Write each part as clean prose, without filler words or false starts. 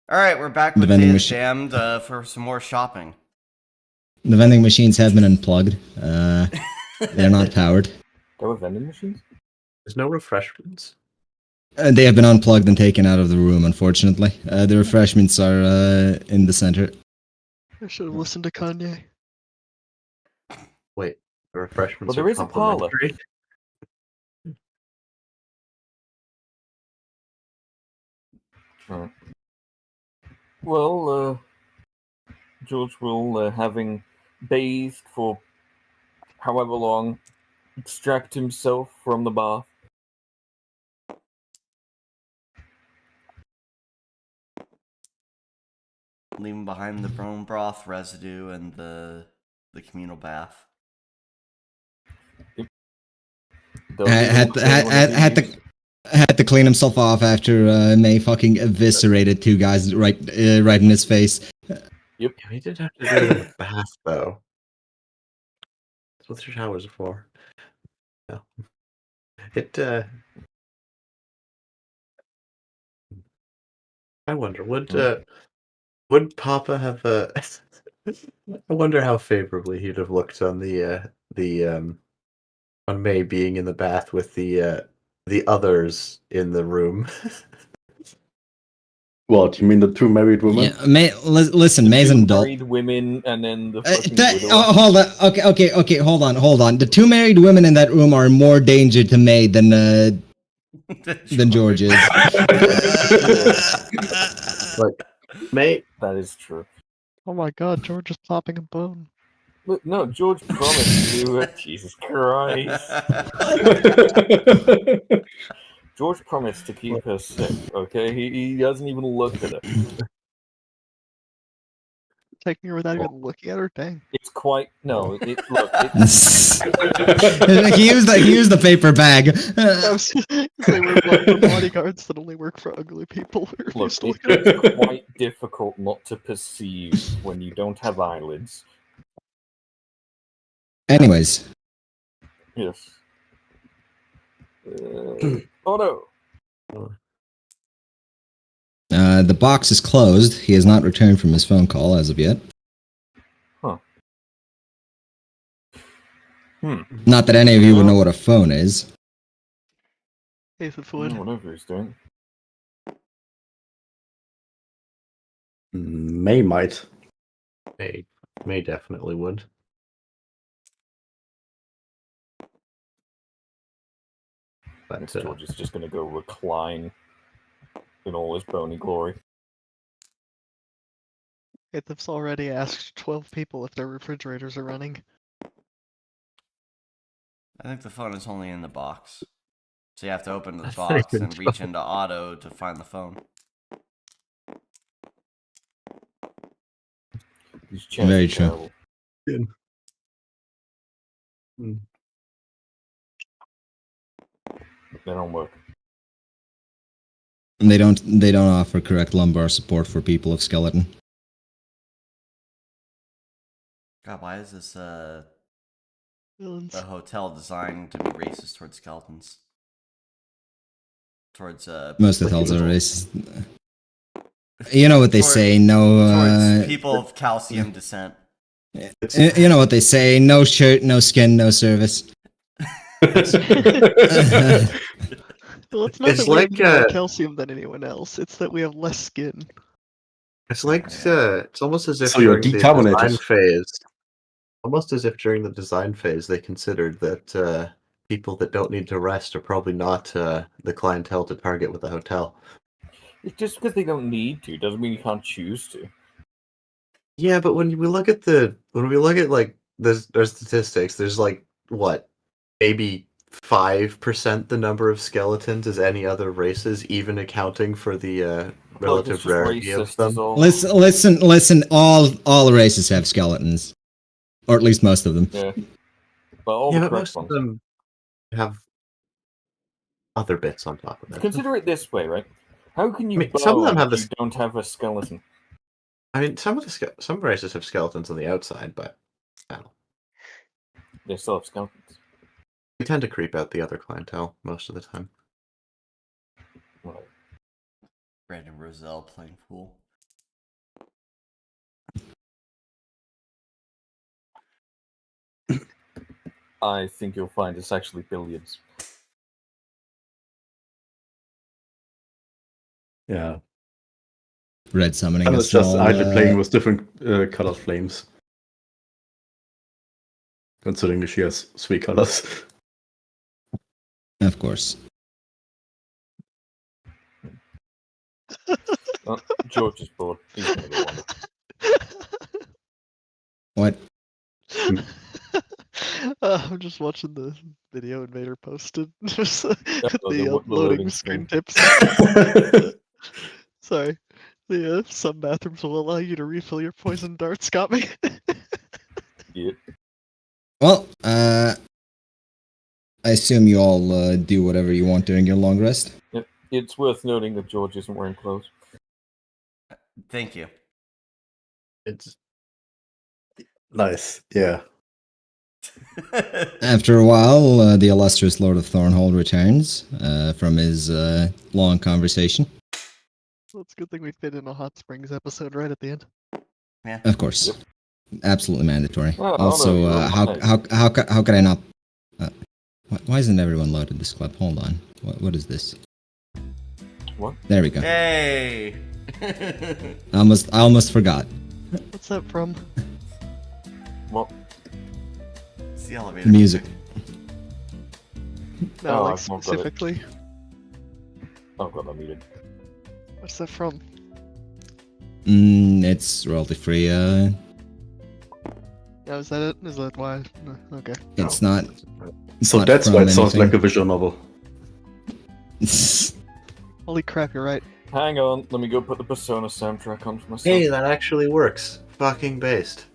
All right, we're back The with vending Days machine. Damned for some more shopping. The vending machines have been unplugged. They're not powered. There were vending machines? There's no refreshments. They have been unplugged and taken out of the room, unfortunately. The refreshments are in the center. I should have listened to Kanye. Wait, the refreshments Well, there are is a parlor. complimentary? Right. Well, George will, having bathed for however long, extract himself from the bath. Leaving behind the bone broth residue and the communal bath. Had to clean himself off after May fucking eviscerated two guys right in his face. Yep. Yeah, he did have to do it in the bath, though. That's what the showers are for. No. I wonder, would Papa have I wonder how favorably he'd have looked on on May being in the bath with the others in the room. What, you mean the two married women? Yeah, listen, May's an adult. Married women and then the fucking Hold on. Okay. Hold on. The two married women in that room are more danger to May than George is. Look, May. That is true. Oh my god, George is popping a bone. Look, no, George promised you. Jesus Christ. George promised to keep her sick, okay? He doesn't even look at her. Taking her without even looking at her? Dang. It's quite... No, look, it's... he used the paper bag. They were like the bodyguards that only work for ugly people. Look, it's quite difficult not to perceive when you don't have eyelids. Anyways. Yes. Oh no! The box is closed. He has not returned from his phone call as of yet. Huh. Not that any of you would know what a phone is. Ace of wood. Whatever he's doing. May might. May definitely would. But George is just going to go recline in all his bony glory. Aethif's already asked 12 people if their refrigerators are running. I think the phone is only in the box. So you have to open the box and reach into auto to find the phone. Very true. They don't work. They don't offer correct lumbar support for people of skeleton. God, why is this a hotel designed to be racist towards skeletons? Towards most hotels are racist. You know what they say, no towards people of calcium descent. You know what they say, no shirt, no skin, no service. Well, it's not It's that we like, have more calcium than anyone else. It's that we have less skin. It's like it's almost as if So you're during the decarbonated. design phase, almost as if during the design phase they considered that people that don't need to rest are probably not the clientele to target with the hotel. It's just because they don't need to doesn't mean you can't choose to. Yeah, but when we look at like there's statistics, there's like what, maybe 5% the number of skeletons as any other races, even accounting for the relative rarity of them. Listen. All races have skeletons, or at least most of them. Yeah, but most of them have other bits on top of it. Consider it this way, right? How can you? Some of them have you don't have a skeleton. I mean, some races have skeletons on the outside, but They still have skeletons. We tend to creep out the other clientele most of the time. Brandon Roselle playing pool. I think you'll find it's actually billions. Yeah. Red summoning I a was just small. idly playing with different colored flames. Considering that she has 3 colors. Of course. Oh, George is bored. He's gonna go on. What? I'm just watching the video Invader posted. Just the the loading loading screen screen. tips. Sorry. Some bathrooms will allow you to refill your poison darts. Got me. Yeah. Well, I assume you all do whatever you want during your long rest. It's worth noting that George isn't wearing clothes. Thank you. It's Nice. Yeah. After a while, the illustrious Lord of Thornhold returns from his long conversation. Well, it's a good thing we fit in a hot springs episode right at the end. Yeah. Of course, absolutely mandatory. Oh, Also, no, you're how right. could I not? Why isn't everyone loaded this club? Hold on. What is this? What? There we go. Hey. I almost forgot. What's that from? What? It's the elevator Music. No, Oh, like I've not got it. specifically. Oh god, I'm muted. What's that from? It's royalty free. Yeah, is that it? Is that why? No, okay. It's not. It's So not that's from why it sounds like a anything. visual novel. Holy crap, you're right. Hang on, let me go put the Persona soundtrack on for myself. hey, that actually works. Fucking based.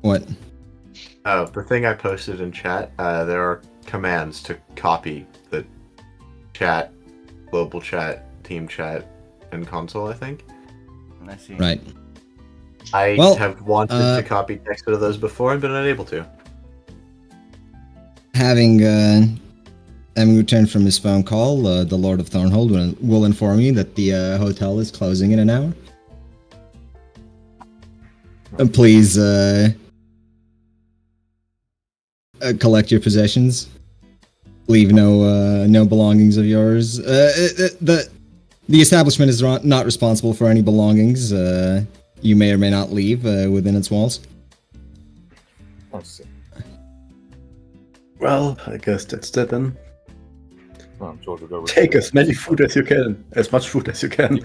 What? Oh, the thing I posted in chat. There are commands to copy the chat, global chat, team chat, and console. I think. I see. Right. I Well, have wanted to copy text out of those before and been unable to. Having returned from his phone call, the Lord of Thornhold will inform you that the hotel is closing in an hour. Please collect your possessions. Leave no belongings of yours. The establishment is not responsible for any belongings you may or may not leave within its walls. I see. Well, I guess that's that then. Oh, George will go with Take as many food as you can. As much food as you can.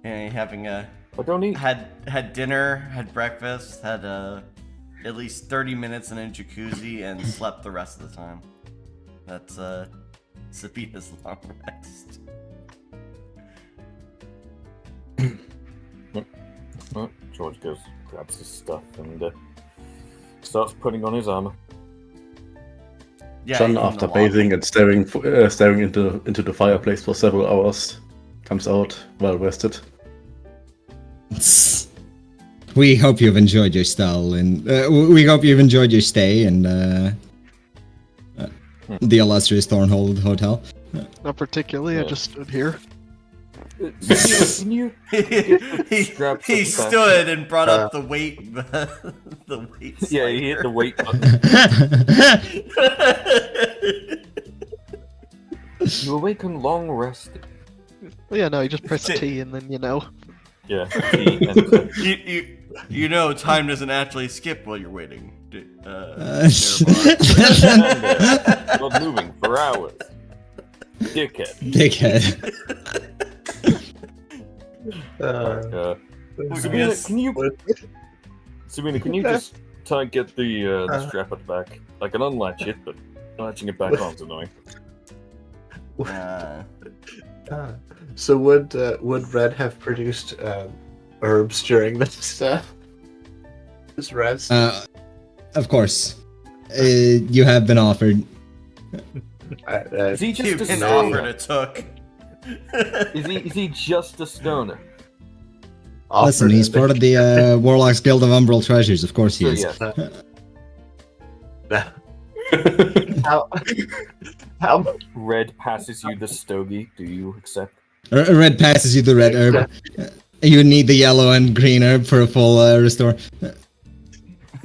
Yeah, having I don't eat. had dinner, had breakfast, had at least 30 minutes in a jacuzzi, and slept the rest of the time. That's Sabina's long rest. Oh, George goes, grabs his stuff, and starts putting on his armor. Yeah, John, in the after lobby. bathing and staring into the fireplace for several hours, comes out well rested. We hope you've enjoyed your style, and we hope you've enjoyed your stay in the illustrious Thornhold Hotel. Not particularly, I Yeah. just stood here. Sabina, can you he straps he at the back? stood and brought up the weight the weight. Yeah, he hit the weight button. You awaken long rested. Well, yeah, no, you just press T and then, Yeah. T and you know time doesn't actually skip while you're waiting. not moving for hours. Dickhead. Dickhead. Sabina, can you just get the strap at the back? I can unlatch it, but latching it back on's annoying. So would Red have produced herbs during this rest? Of course. You have been offered. Is he just You've a been stoner? offered a took. Is he just a stoner? Listen, he's part of the Warlocks Guild of Umbral Treasures. Of course he Sure, is. yes. How Red passes you the stogie. Do you accept? Red passes you the red herb. You need the yellow and green herb for a full restore.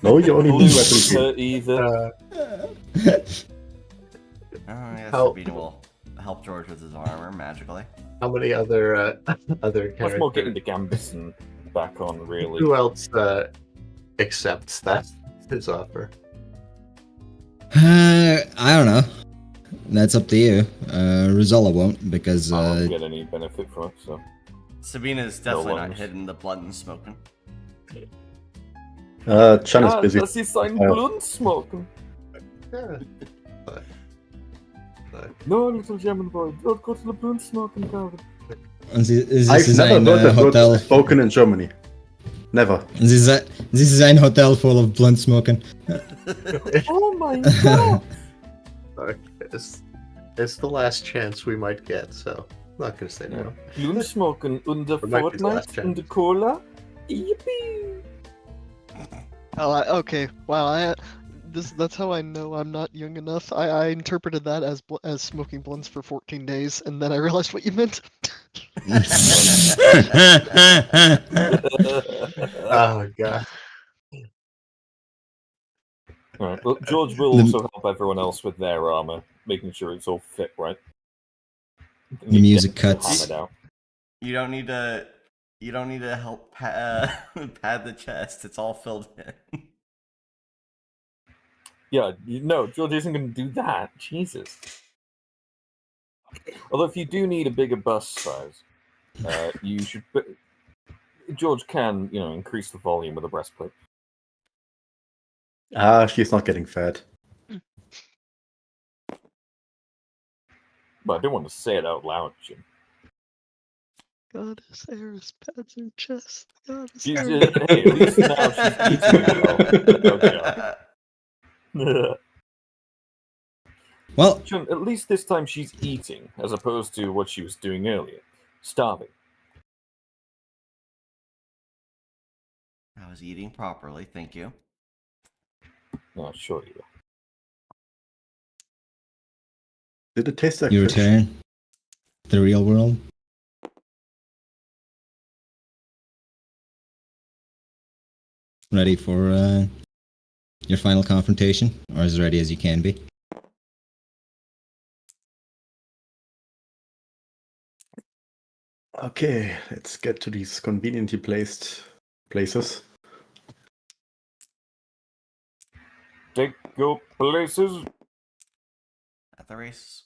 No, you only Blue need isn't weapon hurt either. I guess How- Sabina will help George with his armor magically. How many other other Much more getting characters? the Gambison back on, really. Who else accepts that his offer? I don't know. That's up to you. Rosella won't because I don't get any benefit from it, so. Sabina is definitely not lungs. hitting the blood and smoking. Chan is busy. Das ist ein Ja. Blunsmoken. Yeah. No, little German boy, don't go to the Blunsmoken garden. Sie I've never ein heard that Hotel. word spoken in Germany. Never. This is ein Hotel full of blunt smoking. Oh my god! Okay, it's the last chance we might get, so I'm not gonna say no. Blunsmoken und der It might be the last Fortnite und chance. der Cola. Yippee! Oh, okay. Wow. That's how I know I'm not young enough. I interpreted that as smoking blunts for 14 days, and then I realized what you meant. Oh god. Alright, well, George will also help everyone else with their armor, making sure it's all fit, right? The music Get cuts. hammered out. You don't need to. You don't need to help pad the chest. It's all filled in. Yeah, no, George isn't going to do that. Jesus. Although, if you do need a bigger bust size, you should. George can, increase the volume of the breastplate. She's not getting fat. But I don't want to say it out loud, Jim. Goddess Eris pats her chest. Goddess She's, Eris. hey, at least now she's eating well. Okay. Well, Jim, at least this time she's eating, as opposed to what she was doing earlier. Starving. I was eating properly, thank you. No, sure you are. Did it taste like you fish? return to the real world. Ready for your final confrontation, or as ready as you can be. Okay, let's get to these conveniently placed places. Take your places. At the race.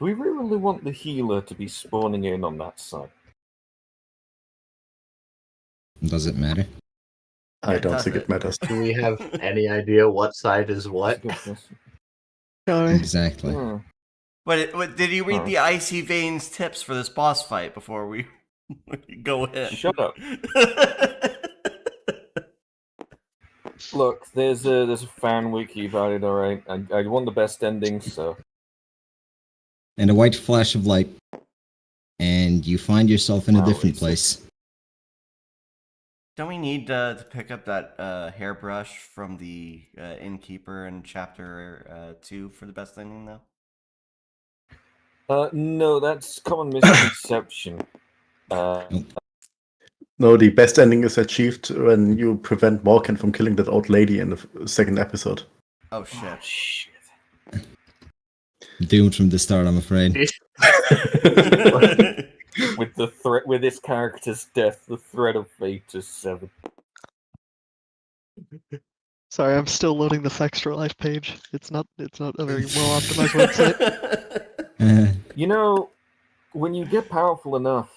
We really want the healer to be spawning in on that side. Does it matter? I It don't think doesn't. it matters. Do we have any idea what side is what? That's a good question. Sorry. Exactly. Hmm. What did you read Huh. the Icy Veins tips for this boss fight before we go in? Shut up. Look, there's a fan wiki about it, alright? I want the best ending, so. And a white flash of light, and you find yourself in a Wow, different Lisa. place. Don't we need to pick up that hairbrush from the innkeeper in chapter 2 for the best ending, though? No, that's common misconception. No, the best ending is achieved when you prevent Morgan from killing that old lady in the second episode. Oh shit. Shit. Doomed from the start, I'm afraid. With the threat, with this character's death, the threat of fate is severed. Sorry, I'm still loading the Facts for Life page. It's not a very well optimized website. You know, when you get powerful enough,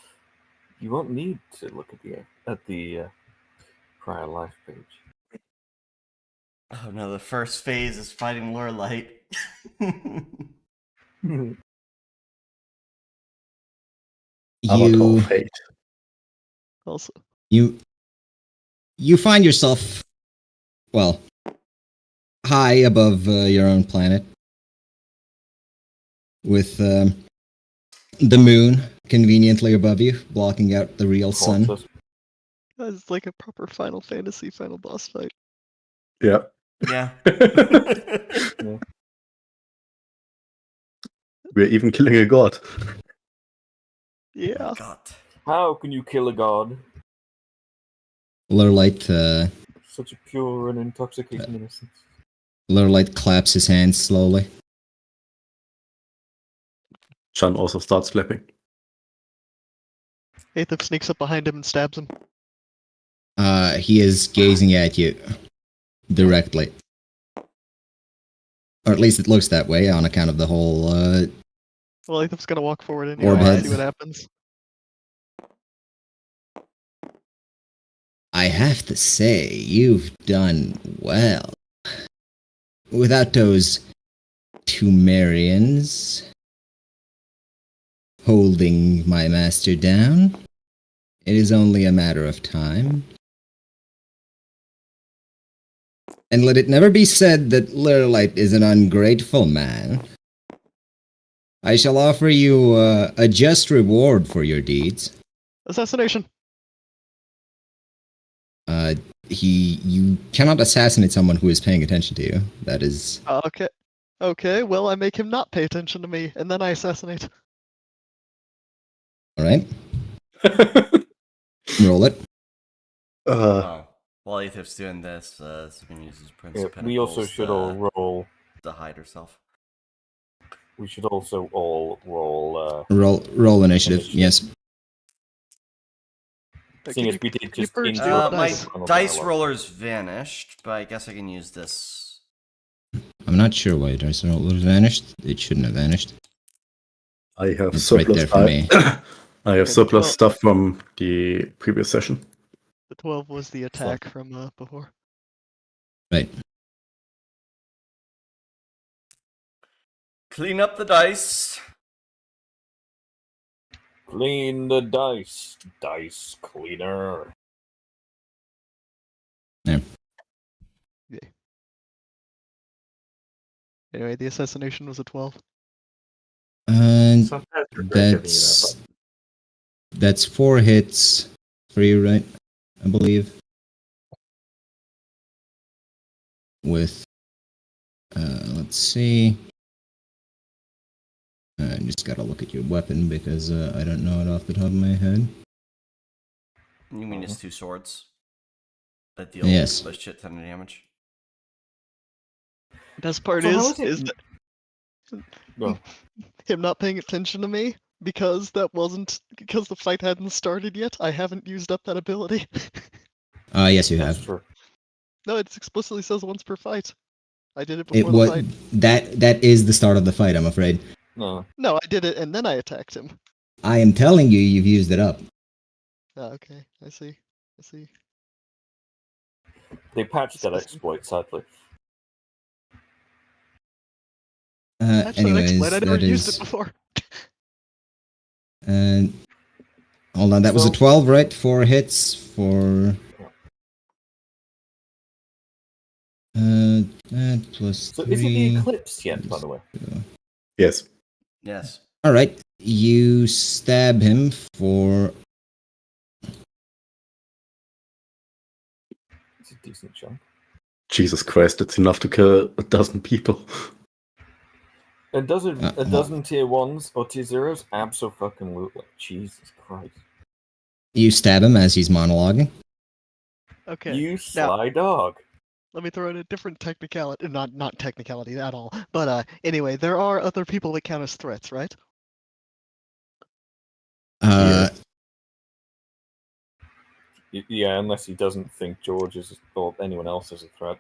you won't need to look at the prior life page. Oh no, the first phase is fighting Lorelite. Avatar you fate. Also, you find yourself, well, high above your own planet, with the moon conveniently above you, blocking out the real sun. Process. it's like a proper Final Fantasy final boss fight. Yeah. Yeah. We're even killing a god. Yeah. God. How can you kill a god? Lurlight, Such a pure and intoxicating innocence. Lurlight claps his hands slowly. Chan also starts clapping. Aethif sneaks up behind him and stabs him. He is gazing at you directly. Or at least it looks that way on account of the whole, Well, Aethif's gonna walk forward anyway Orb and heads. see what happens. I have to say, you've done well. Without those Tumerians holding my master down, it is only a matter of time. And let it never be said that Lurlight is an ungrateful man. I shall offer you a just reward for your deeds. Assassination! You cannot assassinate someone who is paying attention to you. That is... Okay. Okay, well, I make him not pay attention to me, and then I assassinate. Alright, roll it. Oh, while Aethif's doing this, Sabine uses Prince Yeah, of Pentacles we also should all roll. to hide herself. We should also all roll. Roll initiative, yes. Seeing as we did can you just purge the injure old My dice? dice roller's vanished, but I guess I can use this. I'm not sure why dice roller vanished. It shouldn't have vanished. I have It's right surplus there for me. I have surplus stuff from the previous session. The 12 was the attack from before. Right. Clean up the dice. Clean the dice. Dice cleaner. Anyway, the assassination was a 12. And Sometimes regret giving you that's 4 hits for you, right? I believe. With, let's see. I just gotta look at your weapon because I don't know it off the top of my head. You mean it's 2 swords that deal Yes. a shit ton of damage? Best part So how is is it- that Well, him not paying attention to me because the fight hadn't started yet. I haven't used up that ability. Yes, you that's have. true. No, it explicitly says once per fight. I did it It before the was fight. that is the start of the fight, I'm afraid. No. No, I did it and then I attacked him. I am telling you, you've used it up. Oh, okay, I see. I see. They patched that exploit, sadly. That's an Anyways, exploit. I never that used is. it before. Hold on, that was a So- 12, right? 4 hits for. That plus So 3. is it the eclipse yet, by the way? Yes. Yes. All right, you stab him for. It's a decent chunk. Jesus Christ, it's enough to kill a dozen people. A dozen, Uh-huh. a dozen tier 1s or tier 0s? Abso-fucking-lutely. Jesus Christ. You stab him as he's monologuing. Okay. You Now, sly dog. let me throw in a different technicality. Not technicality at all. But anyway, there are other people that count as threats, right? Yeah, unless he doesn't think George is or anyone else is a threat.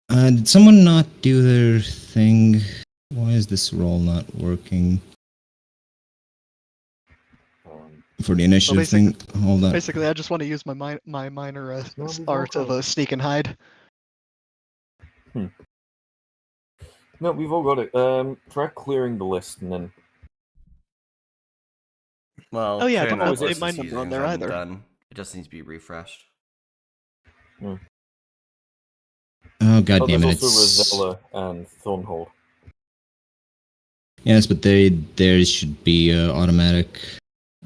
Did someone not do their thing? Why is this roll not working? For the initiative thing? Hold on. Basically, I just want to use my minor No, we've art all of got sneak and hide. No, we've all got it. Try clearing the list and then. Well, Oh, yeah, clearing don't that always list save my is number easy, on there I haven't either. done. It just needs to be refreshed. Oh Oh, god damn there's it! also It's Rosella and Thornhold. yes, but theirs should be automatic.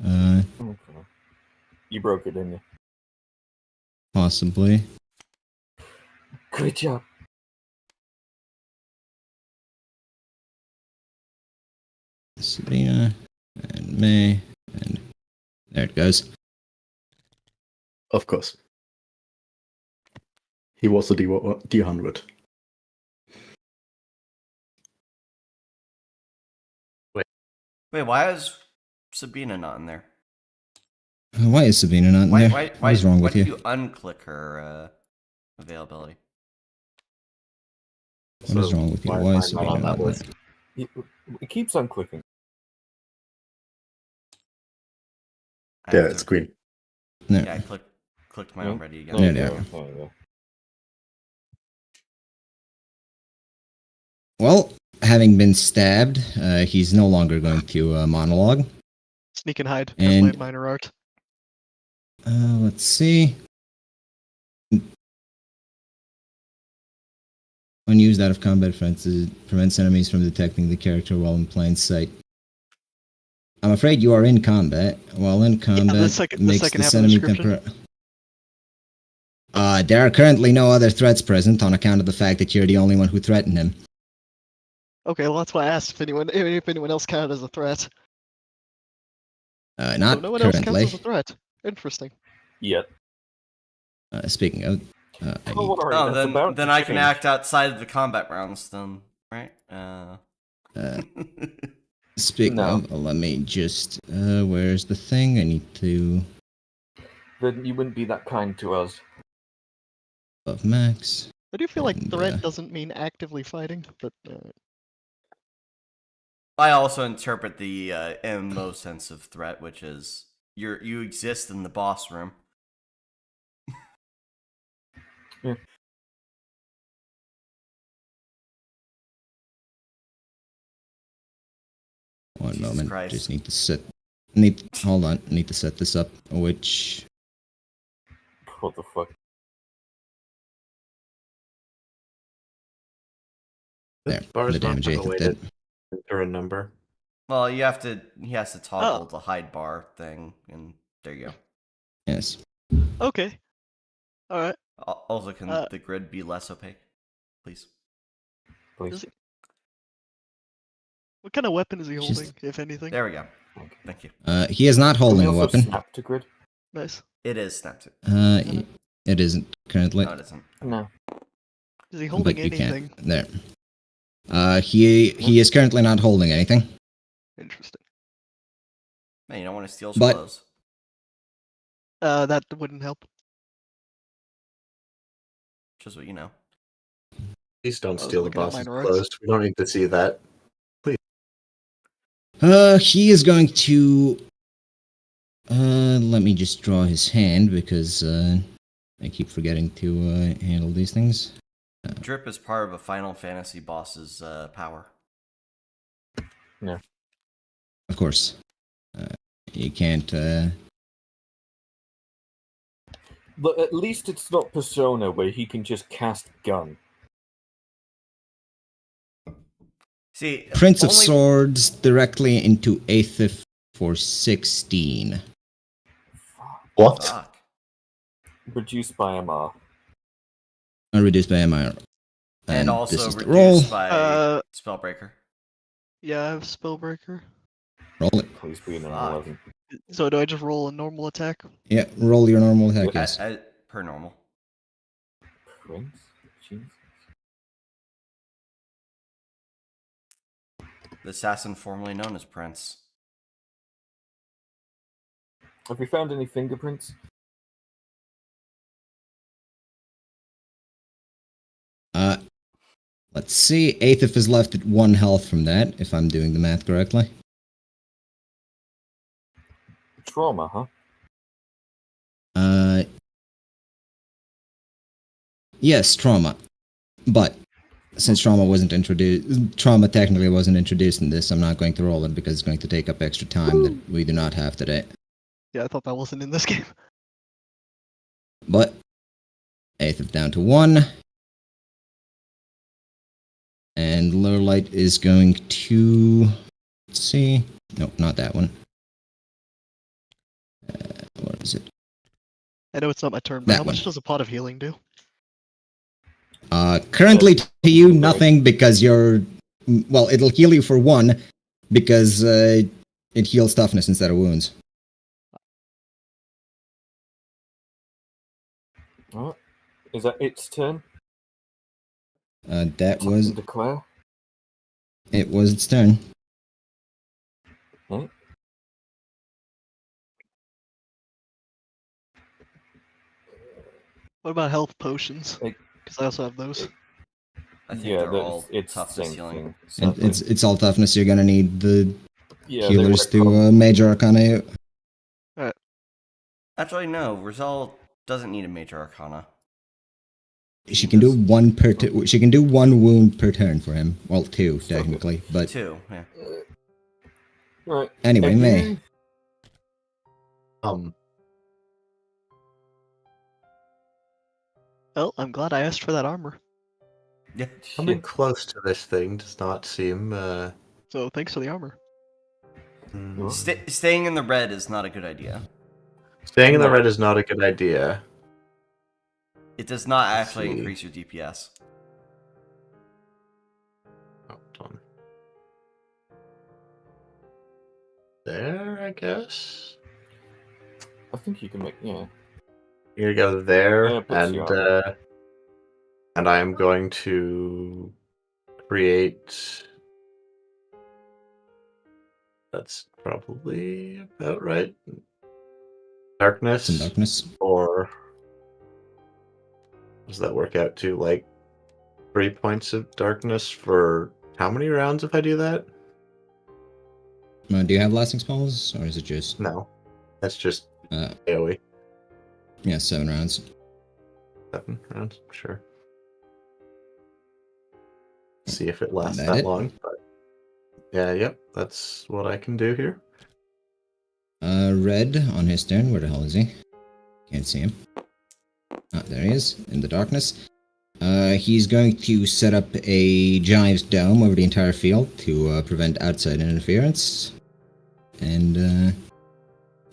Okay. You broke it, didn't you? Possibly. Good job. Sabina and May and there it goes. Of course. He was a D100. Wait, why is Sabina not in there? Why is Sabina not in Why, there? why, What is wrong with did you? you unclick her availability? What is wrong with you? Why is am I Sabina on not that in list? there? It keeps on clicking. I Yeah, have it's to- green. No. Yeah, I clicked my own ready again. There you they go, are. there you go. Well, having been stabbed, he's no longer going to monologue. Sneak and hide as my And- minor art. Let's see. When used out of combat, prevents enemies from detecting the character while in plain sight. I'm afraid you are in combat. While in combat, the second makes half this of the enemy description. There are currently no other threats present on account of the fact that you're the only one who threatened him. Okay, well that's why I asked if anyone else counted as a threat. Not So no one else counts currently. as a threat. Interesting. Yet. Speaking of, Don't worry, Oh, that's about then to I can change. act outside of the combat rounds, then, right? speaking No. of, let me just, where's the thing? I need to, Then you wouldn't be that kind to us. above max. I do feel like And, threat doesn't mean actively fighting, but I also interpret the MMO sense of threat, which is you exist in the boss room. Yeah. One Jesus moment, Christ. just need to hold on, need to set this up, which, What the fuck? there, Bar's the damage not Aether a way did. to enter a number. Well, he has to toggle the hide bar thing, and there you go. Yes. okay. Alright. Also, can the grid be less opaque, please? Please. Is it- What kind of weapon is he Just- holding, if anything? There we go. Thank you. He is not Can we holding a also weapon. snap to grid? Nice. It is snapped. It isn't currently, No, it isn't. No. Is he holding but you anything? can't. There. He is currently not holding anything. Interesting. Man, you don't want to steal But- clothes. That wouldn't help. Just what you know. Please don't was steal the looking at boss's minor arts. clothes. We don't need to see that. He is going to. Let me just draw his hand because I keep forgetting to handle these things. Drip is part of a Final Fantasy boss's power. Of course, you can't. But at least it's not Persona where he can just cast gun. See, Prince of only- Swords directly into Aethif for 16. What? Fuck. Reduced by MR. Reduced by MIR. And this also is the roll. reduced by Uh, Spellbreaker. Yeah, I have Spellbreaker. Roll it. Please be an Fuck. 11. So do I just roll a normal attack? Yeah, roll your normal attack, yes. Per normal. Prince? Jesus. The assassin formerly known as Prince. Have we found any fingerprints? Let's see. Aethif is left at 1 health from that, if I'm doing the math correctly. Trauma, huh? Yes, trauma. But since trauma technically wasn't introduced in this, I'm not going to roll it because it's going to take up extra time that we do not have today. Yeah, I thought that wasn't in this game. But Aethif down to 1. And Lurlight is going to... Let's see. No, not that one. What is it? I know it's not my turn, but That how much one. does a pot of healing do? Currently to you, nothing because you're... Well, it'll heal you for 1 because it heals toughness instead of wounds. Oh, Is that its turn? That Tap was and declare. it. Was its turn. Okay. What about health potions? Like- Because I also have those. I think Yeah, they're all it's toughness same healing. thing. It, Sadly. it's all toughness. You're gonna need the Yeah, healers they work to from- Major Arcana out. Actually, no. Rizal doesn't need a major arcana. She can do one per. She can do one wound per turn for him. Well, two Still good. technically, but 2, yeah. Right. anyway, And May. you- Well, I'm glad I asked for that armor. Yeah. Coming close to this thing does not seem. So thanks for the armor. Staying in the red is not a good idea. Staying in the red is not a good idea. It does not Let's actually see. increase your DPS. Hold on. There, I guess. I think you can make. Yeah. You're gonna go there, Yeah, puts you on. and I am going to create. That's probably about right. Darkness, Some darkness. or does that work out to like 3 points of darkness for how many rounds if I do that? Do you have lasting spells, or is it just? No, that's just Uh, AoE. yeah, 7 rounds. 7 rounds, sure. See if it lasts That that it? long. But yeah, yep, that's what I can do here. Red on his turn. Where the hell is he? Can't see him. Ah, there he is, in the darkness. He's going to set up a Giant's Dome over the entire field to prevent outside interference. And,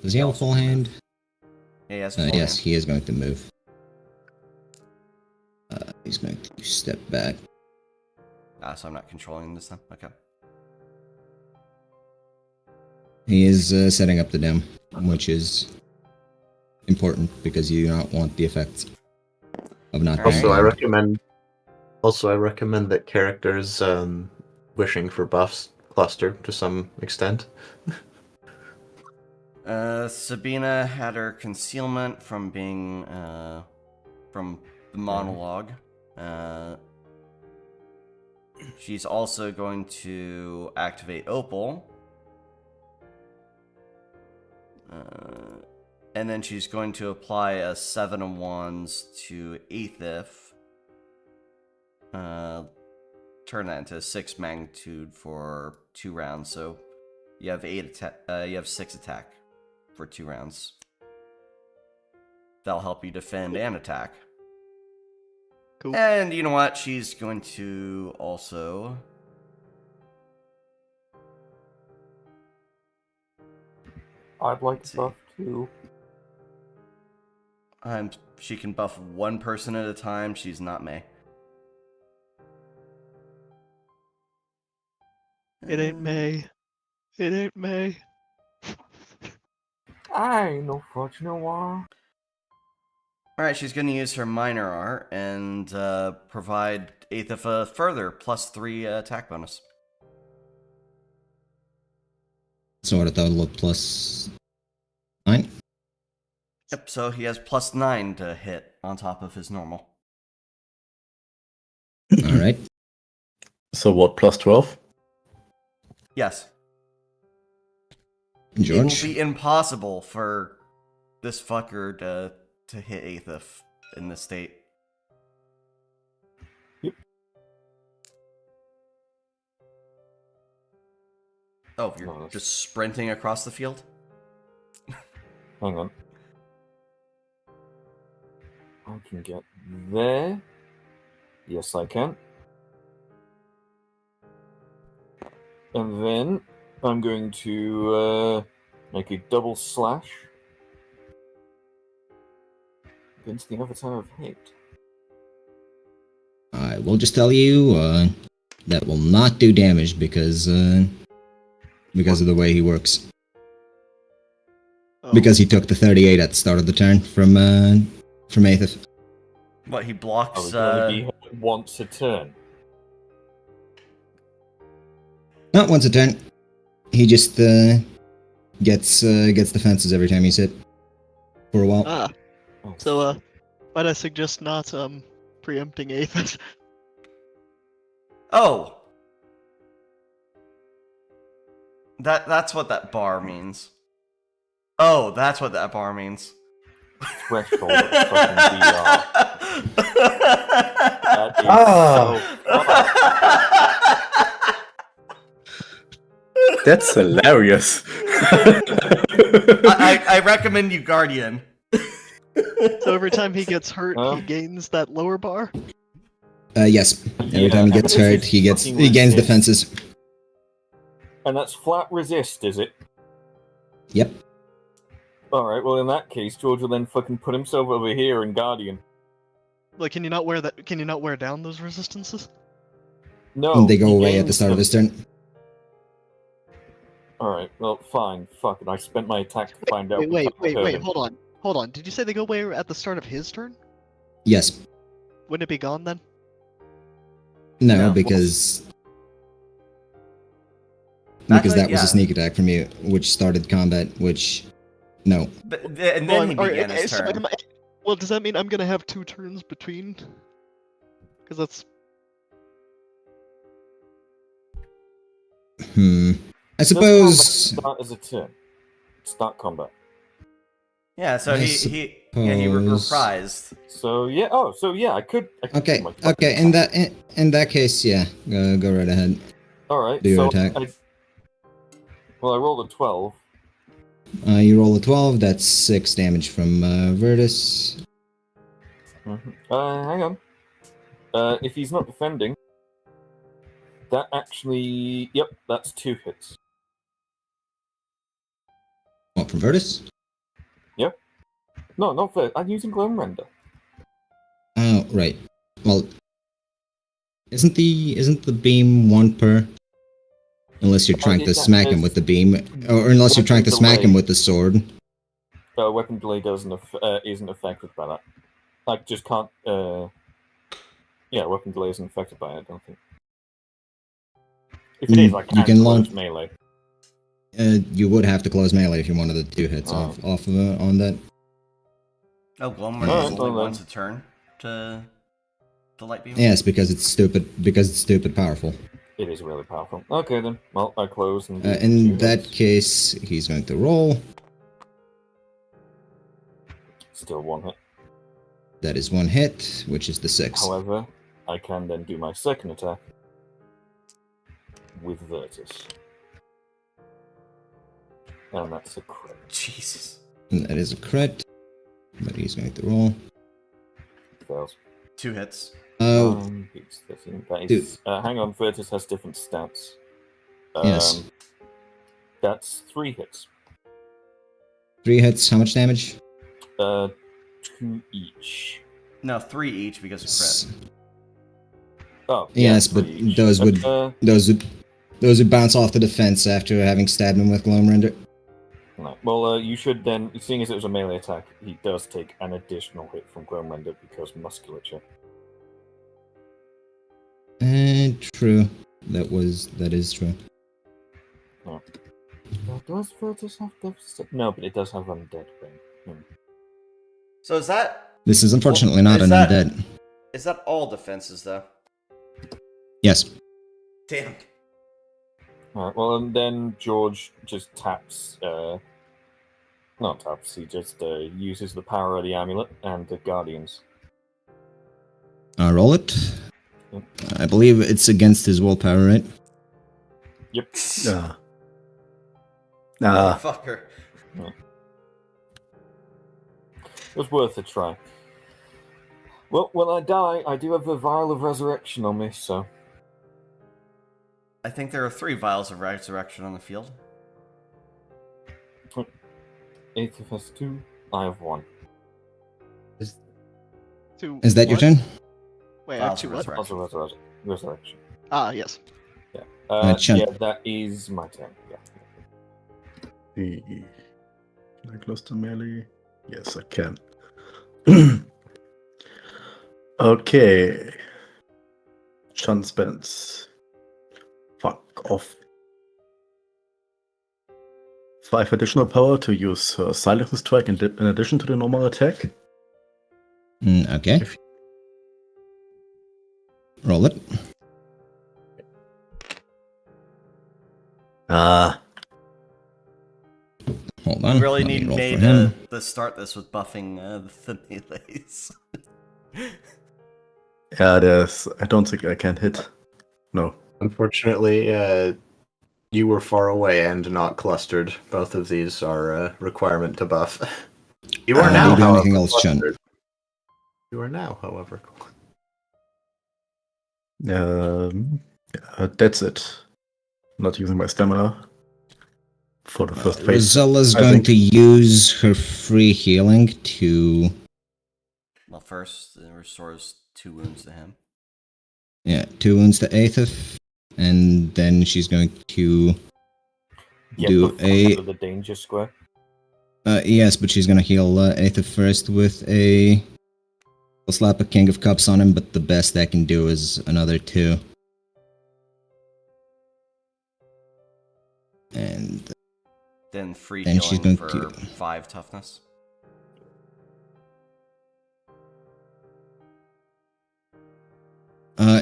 does he have a full hand? Yeah, he has a full Yes, hand. he is going to move. He's going to step back. So I'm not controlling this then? Okay. He is setting up the dome, which is important because you do not want the effects of not being Also, I domed. recommend. Also, I recommend that characters wishing for buffs cluster to some extent. Sabina had her concealment from being, from the monologue. She's also going to activate Opal. And then she's going to apply a 7 of Wands to Aethif. Turn that into 6 magnitude for 2 rounds. So you have 8 attack. You have 6 attack for 2 rounds. That'll help you defend and attack. Cool. And you know what? She's going to also. I'd like to buff too. She can buff 1 person at a time. She's not May. It ain't May. It ain't May. I ain't no fortune war. Alright, she's going to use her minor art and provide Aethif a further +3 attack bonus. So what a total of plus 9? Yep, so he has +9 to hit on top of his normal. Alright. So what, plus 12? Yes. George? It will be impossible for this fucker to hit Aethif in this state. Yep. Oh, you're Nice. just sprinting across the field? Hang on. I can get there. Yes, I can. And then I'm going to make a double slash against the Avatar of Hate. I will just tell you, that will not do damage because of the way he works. Oh, Because he took the 38 at the start of the turn from Aethif. What, he Oh, blocks, he can only be hit once a turn. Not once a turn. He just gets defenses every time he's hit for a while. Ah, Oh, so might I suggest not preempting Aethys? Oh! That's what that bar means. Oh, that's what that bar means. threshold of fucking DR. That is so That's hilarious. I recommend you Guardian. So every time he gets hurt, he Huh? gains that lower bar. Yes. Every time he gets Yeah, hurt, he fucking gains resist. defenses. And that's flat resist, is it? Yep. Alright, well in that case, George will then fucking put himself over here in Guardian. Like, can you not wear that? Can you not wear down those resistances? No. They go he away at the gains start of them. his turn. Alright, well, fine. Fuck it. I spent my attack to find out. Wait, what type of turn. hold on. Did you say they go away at the start of his turn? Yes. Wouldn't it be gone then? No, No. because That's that like- was yeah. a sneak attack from you, which started combat. Which no. But, and then he began his so turn. well, does that mean I'm gonna have 2 turns between? Because that's I Does suppose. combat start as a turn? Start combat. Yeah, so I he suppose- reprised. So yeah. Oh, so yeah. I could Okay. do my fucking Okay. In that case, yeah. Go right ahead. All right. Do your so attack. I rolled a 12. You roll a 12. That's 6 damage from Virtus. Hang on. If he's not defending, that actually, yep, that's 2 hits. What from Virtus? No, not fair. I'm using Gloam Render. Oh, right. Well, isn't the beam 1 per? Unless you're trying to smack him with the beam, or unless you're trying to smack him with the sword. Weapon delay isn't affected by that. I just can't. Yeah, weapon delay isn't affected by it. I don't think. If it is, I You can can close launch- melee. You would have to close melee if you wanted the 2 hits Oh. off of on that. Oh, Glomer Alright, is only well then. once a turn to light beam. Yes, because it's stupid. Because it's stupid powerful. It is really powerful. Okay then. Well, I close and. do In 2 that hits. case, he's going to roll. Still 1 hit. That is 1 hit, which is the 6. However, I can then do my second attack with Virtus. And that's a crit. Jesus. And that is a crit. But he's going to roll. Fails. 2 hits. Oh, Beats 13. That is, hang on, Virtus has different stats. Yes. That's 3 hits. 3 hits. How much damage? 2 each. No, 3 each because of crit. Oh, Yes, yeah, but 3 each. those would- Those would bounce off the defense after having stabbed him with Gloam Render. Right. Well, you should then, seeing as it was a melee attack, he does take an additional hit from Gloam Render because musculature. True. That is true. Does Virtus have deficit? No, but it does have undead brain. So is that This is unfortunately not is an that- undead. all defenses though? Yes. Damn. Alright, well, and then George just taps. Not taps, he just uses the power of the amulet and the guardians. Roll it. Yep. I believe it's against his willpower, right? Yep. Motherfucker. It was worth a try. Well, when I die, I do have the vial of resurrection on me, so. I think there are 3 vials of resurrection on the field. 8 has 2, I have 1. two. Is that your what? turn? Wait, I have Vials 2 of what? resurrection. Also resurrection. Ah, yes. Chun. Yeah, that is my turn. Yeah. Can I close to melee? Yes, I can. Okay. Sean spends. Fuck off. 5 additional power to use her Silent Strike in addition to the normal attack. Okay. Roll it. Hold on. We really let me need roll May for him. to start this with buffing the melees. Yeah, there's. I don't think I can hit. No. Unfortunately, you were far away and not clustered. Both of these are a requirement to buff. You are now, do however, anything else, Chun? clustered. You are now, however. That's it. Not using my stamina for the first phase. Rosella's I going think. to use her free healing to... Well, first, it restores 2 wounds to him. Yeah, 2 wounds to Aethith. And then she's going to... Get Do the fuck a- out of the danger square. yes, but she's gonna heal Aethith first with a... I'll slap a King of Cups on him, but the best I can do is another 2. And Then free Then she's healing going for to- 5 toughness.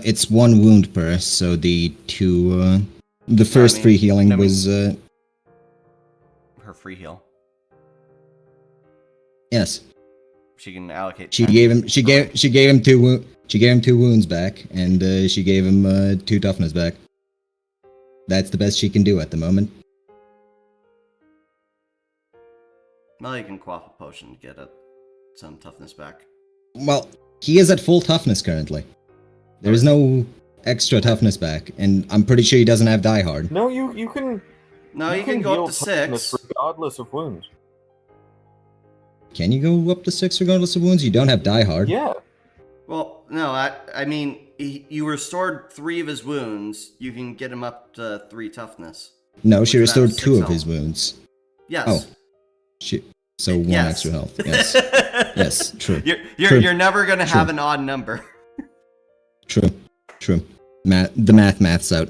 it's 1 wound per, so the 2... the first mean- free healing I mean- was... Her free heal. yes. She can allocate. She 10. gave him. She gave him 2 She gave him 2 wounds back, and she gave him 2 toughness back. That's the best she can do at the moment. Well, you can quaff a potion to get some toughness back. Well, he is at full toughness currently. There is no extra toughness back, and I'm pretty sure he doesn't have Die Hard. No, you can. No, you can go heal up to toughness 6. regardless of wounds. Can you go up to 6 regardless of wounds? You don't have Die Hard. Yeah. Well, no, I mean, you restored 3 of his wounds. You can get him up to 3 toughness. No, she Which restored is 2 of 6 his health. wounds. Yes. Oh. So 1 Yes. extra health. Yes. Yes, true. You're True. never gonna True. have an odd number. True. The math's out.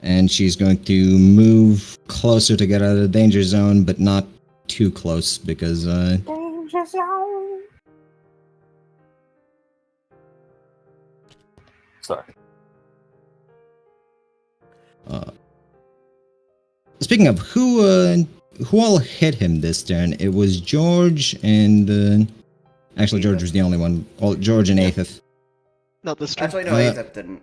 And she's going to move closer to get out of the danger zone, but not too close because Danger zone. Sorry. Speaking of who all hit him this turn, it was George and actually George was the only one. Well, George and Aethith. Not this turn. Actually, no, Uh, Aethith didn't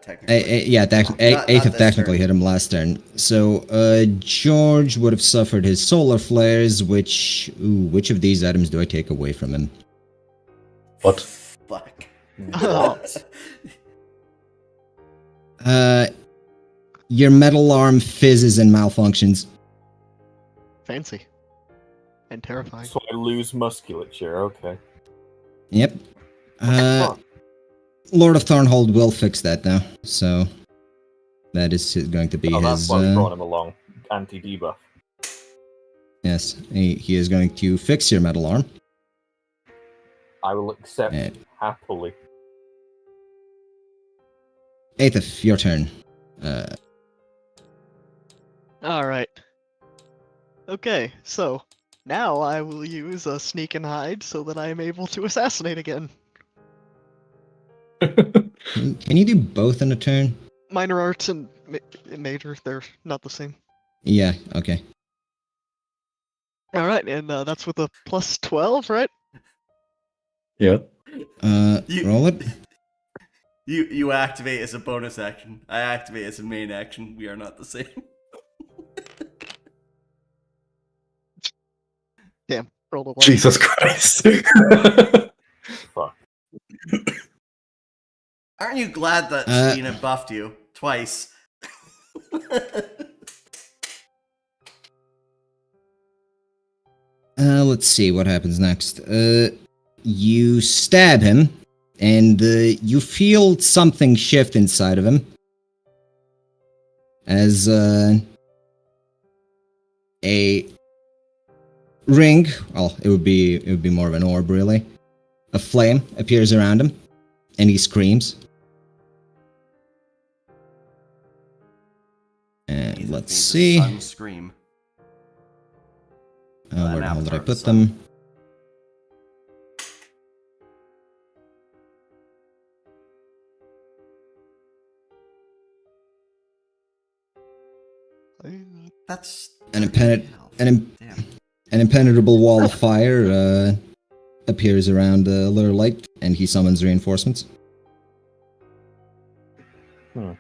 technically. Yeah, Not Aethith this technically turn. hit him last turn. So George would have suffered his solar flares. Which of these items do I take away from him? What? Fuck. Oh. Your metal arm fizzes and malfunctions. Fancy. And terrifying. So I lose musculature. Okay. Yep. Fuck. Lord of Thornhold will fix that now. So that is going to be Oh, that's his. why we brought him along. Anti-debuff. Yes, he is going to fix your metal arm. I will accept Eh. happily. Aethith, your turn. Alright. Okay, so now I will use a sneak and hide so that I am able to assassinate again. Can you do both in a turn? Minor arts and major, they're not the same. Yeah. Okay. Alright, and that's with a plus 12, right? Yeah. Roll it. You activate as a bonus action. I activate as a main action. We are not the same. Damn, rolled a 1. Jesus Christ. Fuck. Aren't you glad that Uh, Selena buffed you twice? Let's see what happens next. You stab him, and you feel something shift inside of him. As a ring, well, it would be more of an orb, really. A flame appears around him, and he screams. And Ethan let's made the see. sun scream. Where the hell did I avatar of put the sun. them? That's An impenet- health. an im- Damn. An impenetrable wall of fire appears around Lure Light, and he summons reinforcements. Well,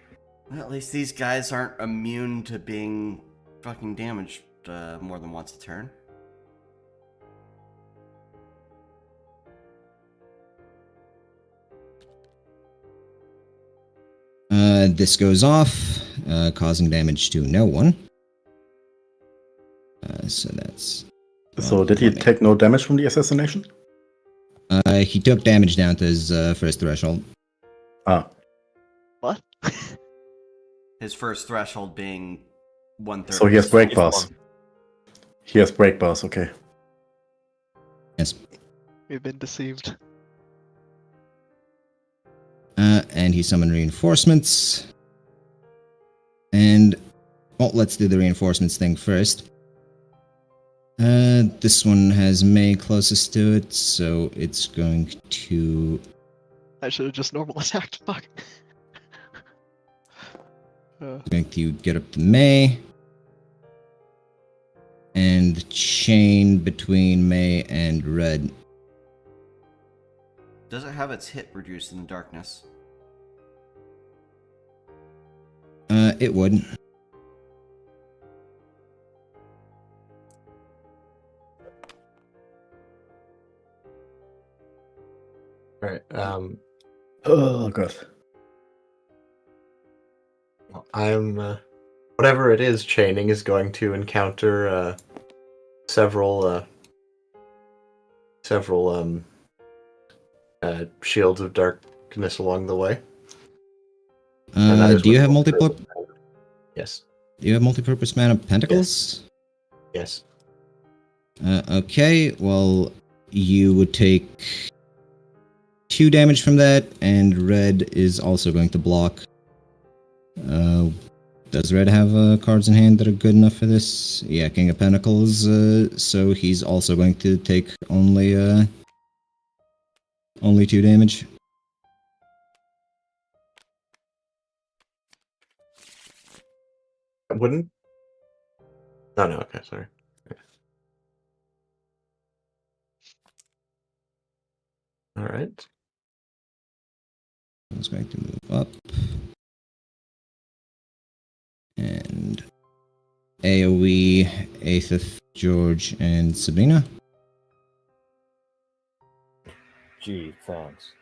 at least these guys aren't immune to being fucking damaged more than once a turn. This goes off, causing damage to no one. So that's... So did he take no damage from the assassination? He took damage down to his first threshold. Ah, What? His first threshold being 1/3. so he has break It's bars. one. He has break bars, okay. Yes. We've been deceived. And he summoned reinforcements. And, well, let's do the reinforcements thing first. This one has May closest to it, so it's going to... I should have just normal attacked. Fuck. going to get up to May. And the chain between May and Red. Does it have its hit reduced in the darkness? It would. Alright, Oh god. I'm whatever it is chaining is going to encounter several shields of darkness along the way. And that is Do you what have will- multiple? Yes. Do you have multi-purpose mana pentacles? Yes. Okay, well, you would take 2 damage from that, and Red is also going to block. Does Red have cards in hand that are good enough for this? Yeah, King of Pentacles, so he's also going to take only 2 damage. Wouldn't? Oh no, okay, sorry. Alright. He's going to move up. And AoE, Aethith, George, and Sabrina. Gee, thanks.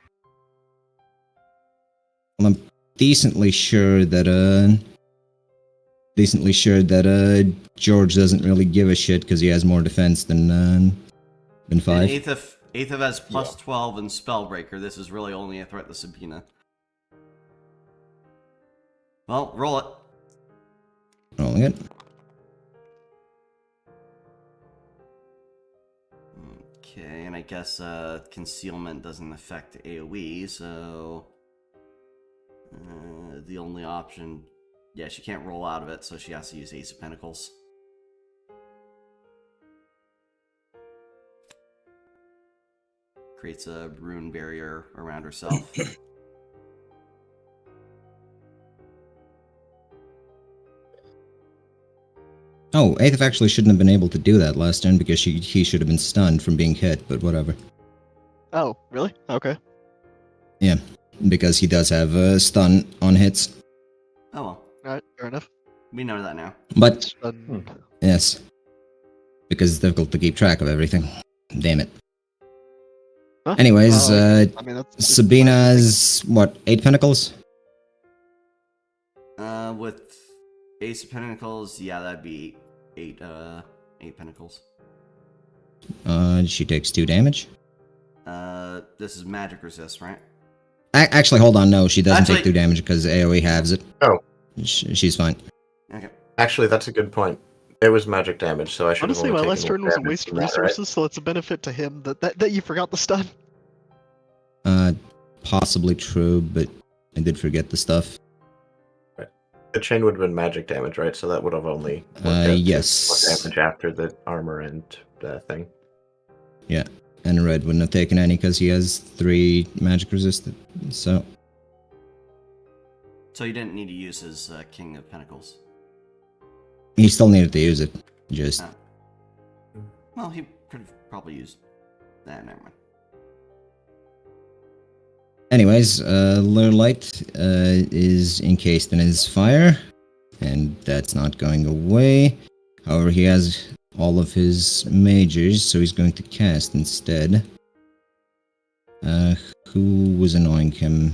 Well, I'm decently sure that George doesn't really give a shit because he has more defense than 5. And Aethith has plus 12 in Spellbreaker. This is really only a threat to Sabina. Well, roll it. Rolling it. Okay, and I guess concealment doesn't affect AoE, so the only option, yeah, she can't roll out of it, so she has to use Ace of Pentacles. Creates a rune barrier around herself. Oh, Aethith actually shouldn't have been able to do that last turn because he should have been stunned from being hit, but whatever. Oh, really? Okay. Yeah, because he does have stun on hits. Oh well, Alright, fair enough. we know that now. But, Stun. yes. Because it's difficult to keep track of everything. Damn it. Huh? Anyways, I mean, that's Sabina's, what, 8 pentacles? With Ace of Pentacles, yeah, that'd be 8 Pentacles. She takes 2 damage. This is magic resist, right? Actually, hold on, no, she doesn't take Actually- 2 damage because AoE halves it. Oh. She's fine. Okay. Actually, that's a good point. It was magic damage, so I should Honestly, have my only last taken turn was a damage waste of from that, right? resources, so it's a benefit to him that you forgot the stun. possibly true, but I did forget the stuff. The chain would have been magic damage, right? So that would have only worked out to yes. damage after the armor and thing. Yeah, and Red wouldn't have taken any because he has 3 magic resisted. So So he didn't need to use his King of Pentacles. he still needed to use it. Just Ah. Well, he could have probably used. Nah, never mind. anyways, Lure Light is encased in his fire, and that's not going away. However, he has all of his mages, so he's going to cast instead. Who was annoying him?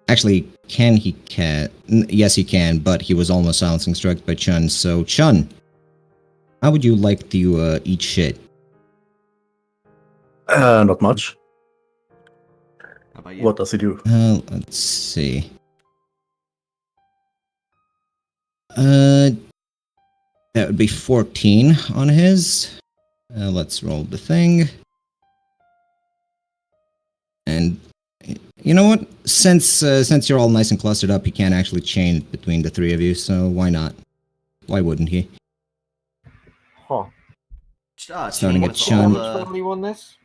Actually, can he cast? Yes, he can, but he was almost silencing struck by Chun. So, Chun, how would you like to eat shit? Not much. How about you? What does he do? Let's see. That would be 14 on his. Let's roll the thing. And you know what? Since you're all nice and clustered up, he can't actually chain it between the 3 of you. So why not? Why wouldn't he? Huh. Starting at with Chun. all Which family won this?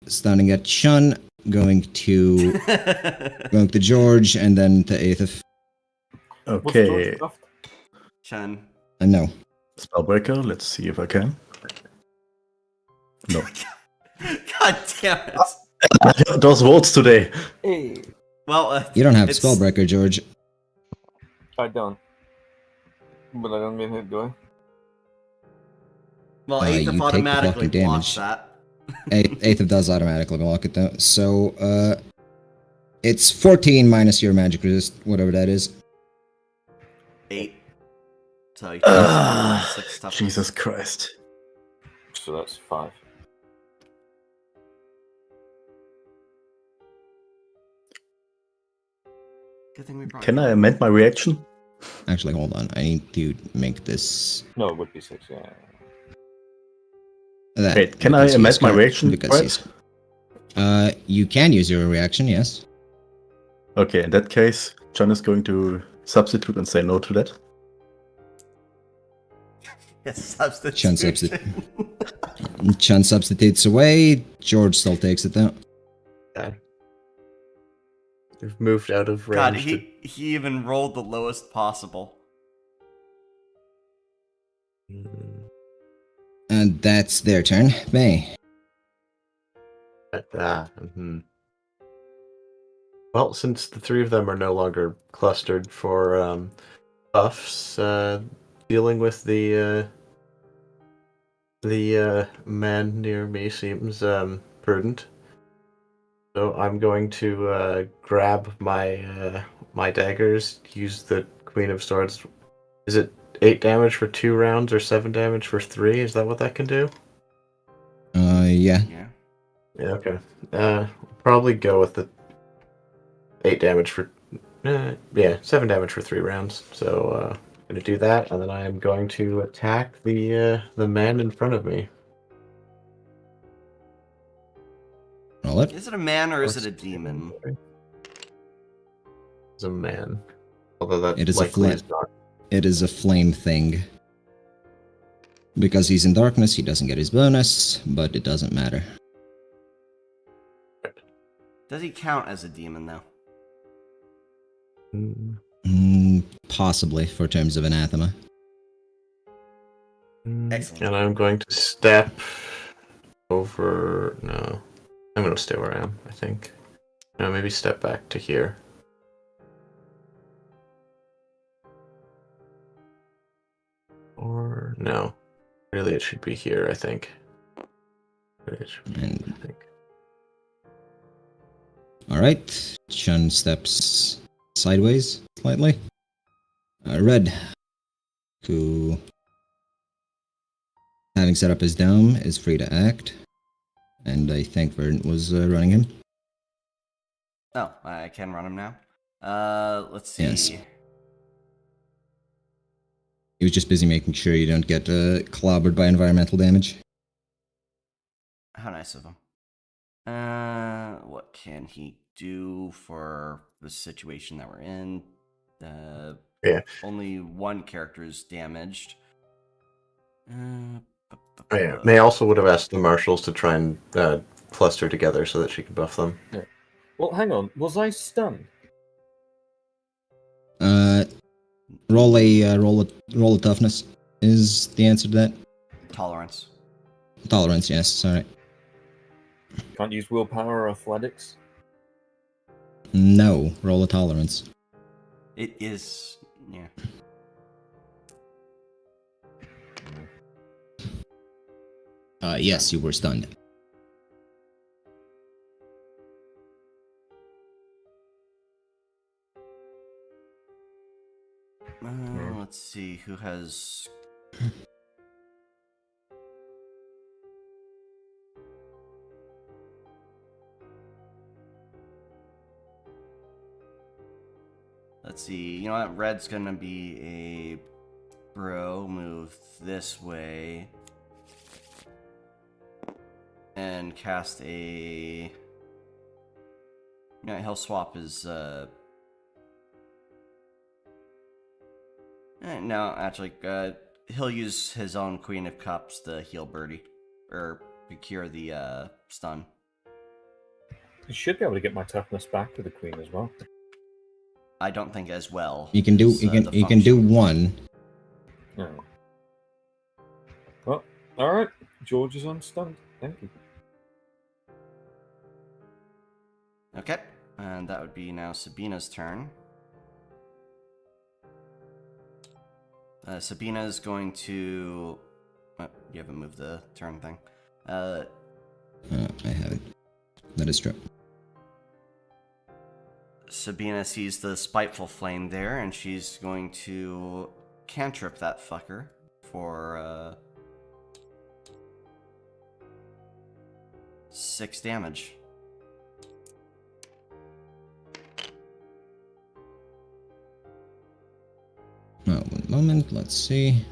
Starting at Chun, going to George, and then to Aethif. What's Okay, George left? Chun. No. Spellbreaker. Let's see if I can. No. God damn it. Those votes today. Hey, Well, You don't have it's- Spellbreaker, George. I don't. But I don't mean it, do I? Well, you Aethif take the automatically fucking blocks damage. that. Aethif does automatically block it though. So, it's 14 minus your magic resist, whatever that is. 8. So he Ah, takes 6 toughness. Jesus Christ. So that's 5. Good thing we brought Can you. I amend my reaction? Actually, hold on. I need to make this. No, it would be 6, yeah. That, Wait, can I because amend he's my got- reaction? Because Right? he's. You can use your reaction, yes. Okay, in that case, John is going to substitute and say no to that. Yes, substitution. Chun substitute. Chun substitutes away. George still takes it though. Okay. We've moved out of range. God, to- he even rolled the lowest possible. And that's their turn. May. Mhm. Well, since the 3 of them are no longer clustered for buffs, dealing with the man near me seems prudent. So I'm going to grab my my daggers, use the Queen of Swords. Is it 8 damage for 2 rounds or 7 damage for 3? Is that what that can do? Yeah. Yeah. Yeah, okay. Probably go with the 8 damage for 7 damage for 3 rounds. So I'm gonna do that, and then I am going to attack the man in front of me. Roll it. Is it a man or is it a demon? It's a man. Although that It is a likely flat- is not. It is a flame thing. Because he's in darkness, he doesn't get his bonus, but it doesn't matter. Does he count as a demon though? Possibly, for terms of anathema. Excellent. And I'm going to step over. No, I'm going to stay where I am. I think. No, maybe step back to here. Or no, really, it should be here. I think. It should be, And I think. alright, Chun steps sideways slightly. Red, who, having set up his dome, is free to act. And I think Verdant was running him. Oh, I can run him now. Let's see. Yes. He was just busy making sure you don't get clobbered by environmental damage. nice of him. What can he do for the situation that we're in? Yeah. Only one character is damaged. Oh, yeah. May also would have asked the marshals to try and cluster together so that she could buff them. Yeah. Well, hang on. Was I stunned? Roll a toughness is the answer to that. Tolerance. Tolerance, yes. Sorry. Can't use willpower or athletics? No, roll a tolerance. It is. Yeah. Yes, you were stunned. Let's see who has. Let's see. You know what? Red's gonna be a bro. Move this way. And cast a. Yeah, he'll swap his. No, actually, he'll use his own Queen of Cups to heal Birdie, or to cure the stun. I should be able to get my toughness back with the queen as well. I don't think as well. You can do as, you the can do function. one. Oh. Well, all right. George is unstunned. Thank you. Okay, and that would be now Sabina's turn. Sabina's going to. Oh, you haven't moved the turn thing. I haven't. That is true. Sabina sees the spiteful flame there, and she's going to cantrip that fucker for 6 damage. Oh, one moment. Let's see.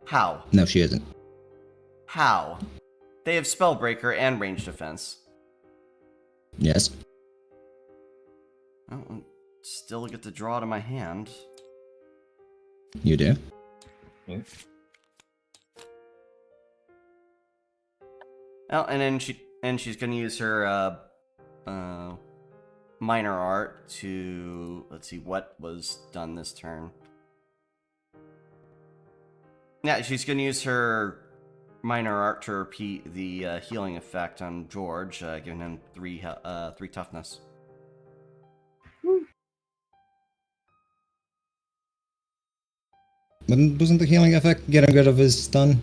How? No, she isn't. How? They have Spellbreaker and range defense. Yes. Oh, still get to draw to my hand. You do. Oh, and then she's gonna use her minor art to, let's see what was done this turn. Yeah, she's gonna use her minor art to repeat the healing effect on George, giving him 3 toughness. Wasn't the healing effect getting rid of his stun?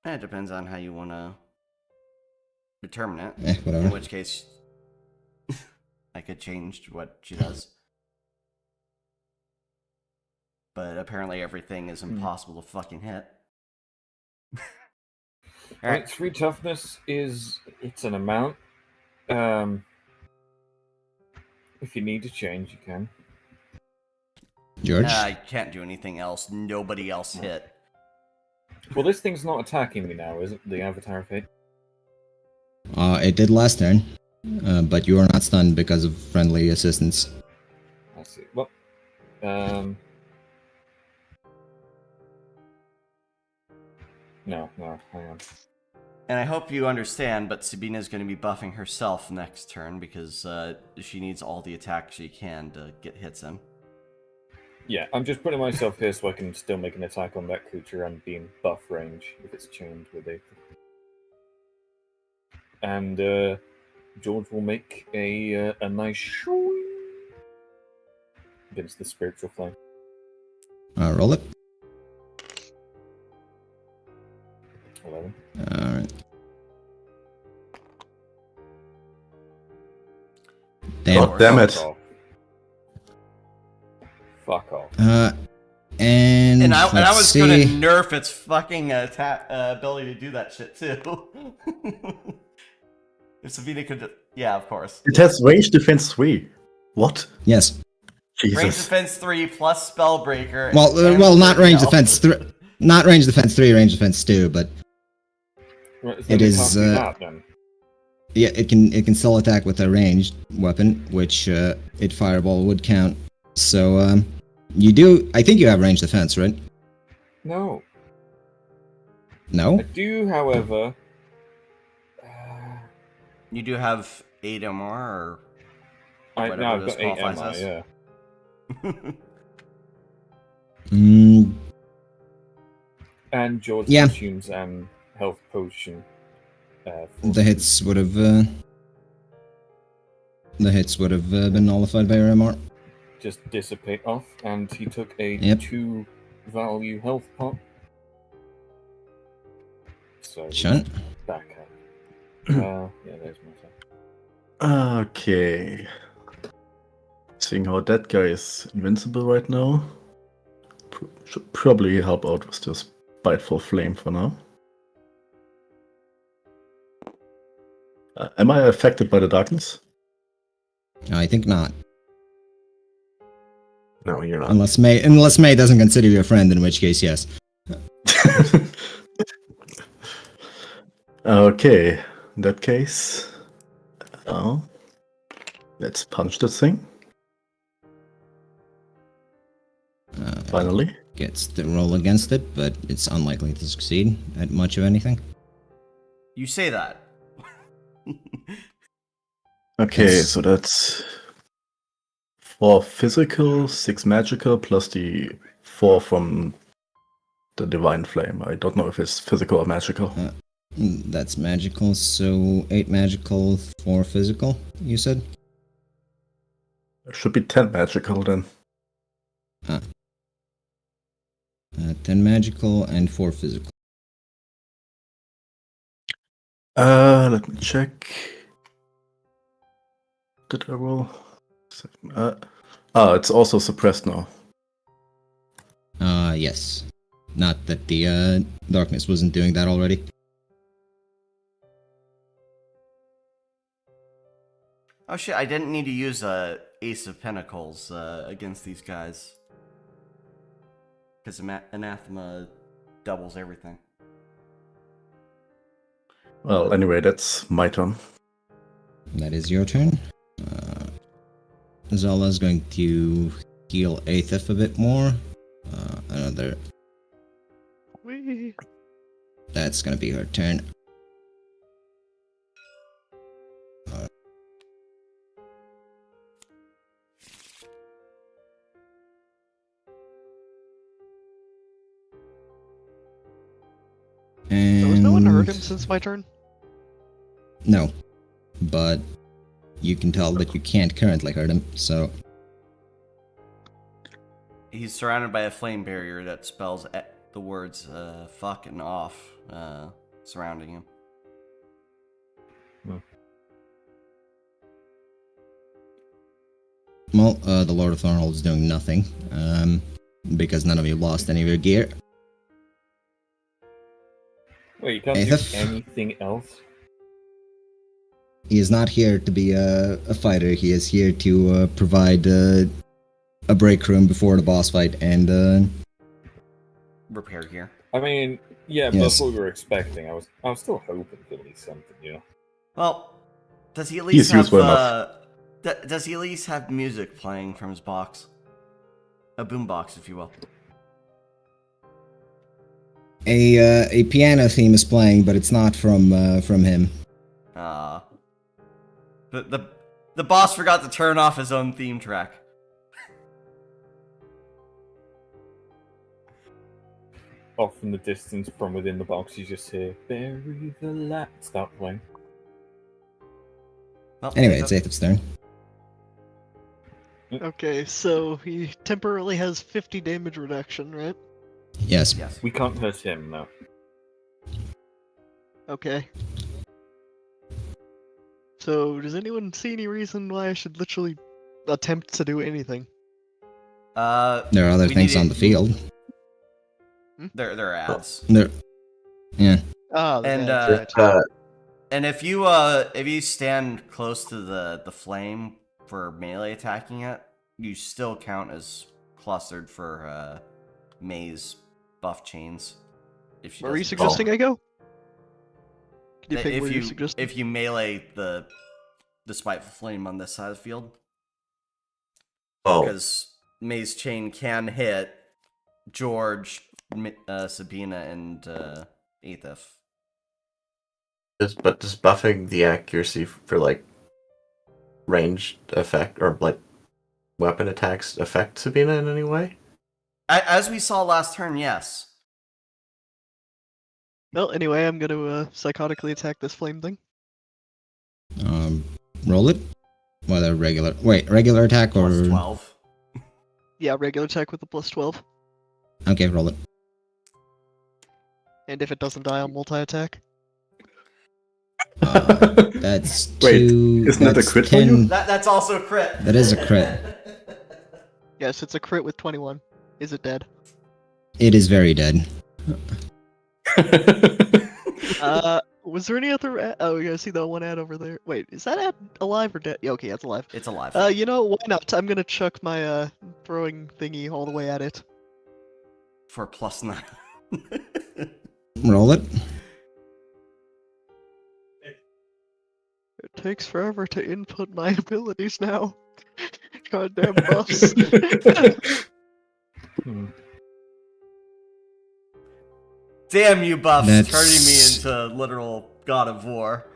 It depends on how you want to determine it. Whatever. In which case, I could change what she does. But apparently everything is impossible to fucking hit. Alright, 3 toughness it's an amount. If you need to change, you can. George? I can't do anything else. Nobody else hit. Well, this thing's not attacking me now, is it? The Avatar of Fate? It did last turn. But you are not stunned because of friendly assistance. I see. Well, No, hang on. And I hope you understand, but Sabina's going to be buffing herself next turn because she needs all the attack she can to get hits in. Yeah, I'm just putting myself here so I can still make an attack on that creature and be in buff range if it's chained with a. And George will make a nice shoo against the spiritual flame. Roll it. 11. Alright. Damn. God damn it. Fuck off. And I was see. gonna nerf its fucking attack ability to do that shit too. If Sabina could, yeah, of course. It has range defense 3. What? Yes. Range Jesus. defense 3 plus spellbreaker. Well, and not range health. defense 3. Not range defense 3, range defense 2, but Right, so It they is, can't do that then. yeah, it can still attack with a ranged weapon, which it fireball would count. So you do. I think you have range defense, right? No. No. I do, however. You do have 8 MR, or I've got this 8 qualifies MI, as. yeah. Mm, And George Yeah. consumes an health potion. the hits would have. The hits would have been nullified by your MR. Just dissipate off, and he took a Yep. 2 value health pot. So Shunt. back up. Yeah, there's my thing. Okay. Seeing how that guy is invincible right now, should probably help out with this Biteful Flame for now. Am I affected by the darkness? I think not. No, you're not. Unless May doesn't consider you a friend, in which case, yes. Okay, in that case, let's punch this thing. Finally. Gets the roll against it, but it's unlikely to succeed at much of anything. You say that. Okay, Yes. so that's 4 physical, 6 magical, plus the 4 from the Divine Flame. I don't know if it's physical or magical. That's magical, so 8 magical, 4 physical, you said? It should be 10 magical then. 10 magical and 4 physical. Let me check. Did I roll? It's also suppressed now. Yes. Not that the darkness wasn't doing that already. Oh shit, I didn't need to use Ace of Pentacles against these guys. Because Anathema doubles everything. Well, anyway, that's my turn. That is your turn. Zala's going to heal Aethif a bit more. Another. Whee! That's gonna be her turn. And So has no one heard him since my turn? No, but you can tell that you can't currently hurt him. So He's surrounded by a flame barrier that spells the words fuck and off surrounding him. well, the Lord of Thornhold is doing nothing. Because none of you lost any of your gear. Wait, you can't Aethif? do anything else? He is not here to be a fighter. He is here to provide a break room before the boss fight and Repair gear. I mean, yeah, Yes. that's what we were expecting. I was still hoping for at least something, you know. Well, does he at He's least have useful enough. does he at least have music playing from his box? A boombox, if you will. a piano theme is playing, but it's not from him. The boss forgot to turn off his own theme track. Off in the distance from within the box, you just hear, bury the lat, start playing. Well, Anyway, it's Aethif's turn. Okay, so he temporarily has 50 damage reduction, right? Yes. Yes. We can't hurt him, no. Okay. So, does anyone see any reason why I should literally attempt to do anything? There are other we things need on it- the field. There are ads. There. Yeah. Ah, the And, bad side. And if you stand close to the flame for melee attacking it, you still count as clustered for May's buff chains. If she Where are you doesn't- suggesting I go? Can you that pick where you're suggesting? if you melee the spiteful flame on this side of the field, Oh, because May's chain can hit George, Sabina, and Aethif. but does buffing the accuracy for like ranged effect or like weapon attacks affect Sabina in any way? As we saw last turn, yes. Well, anyway, I'm gonna psychotically attack this flame thing. Roll it. Whether regular attack or Plus 12. Yeah, regular attack with the plus 12. Okay, roll it. And if it doesn't die, I'll multi-attack. That's Wait, two. isn't that a that's crit for 10. you? That's also a crit. That is a crit. Yes, it's a crit with 21. Is it dead? It is very dead. Was there any other oh, you guys see that one ad over there? Wait, is that ad alive or dead? Yeah, okay, it's alive. It's alive. You know, why not? I'm gonna chuck my, throwing thingy all the way at it. For plus 9. Roll it. It takes forever to input my abilities now. Goddamn buffs. Damn you, buffs, That's- turning me into literal god of war.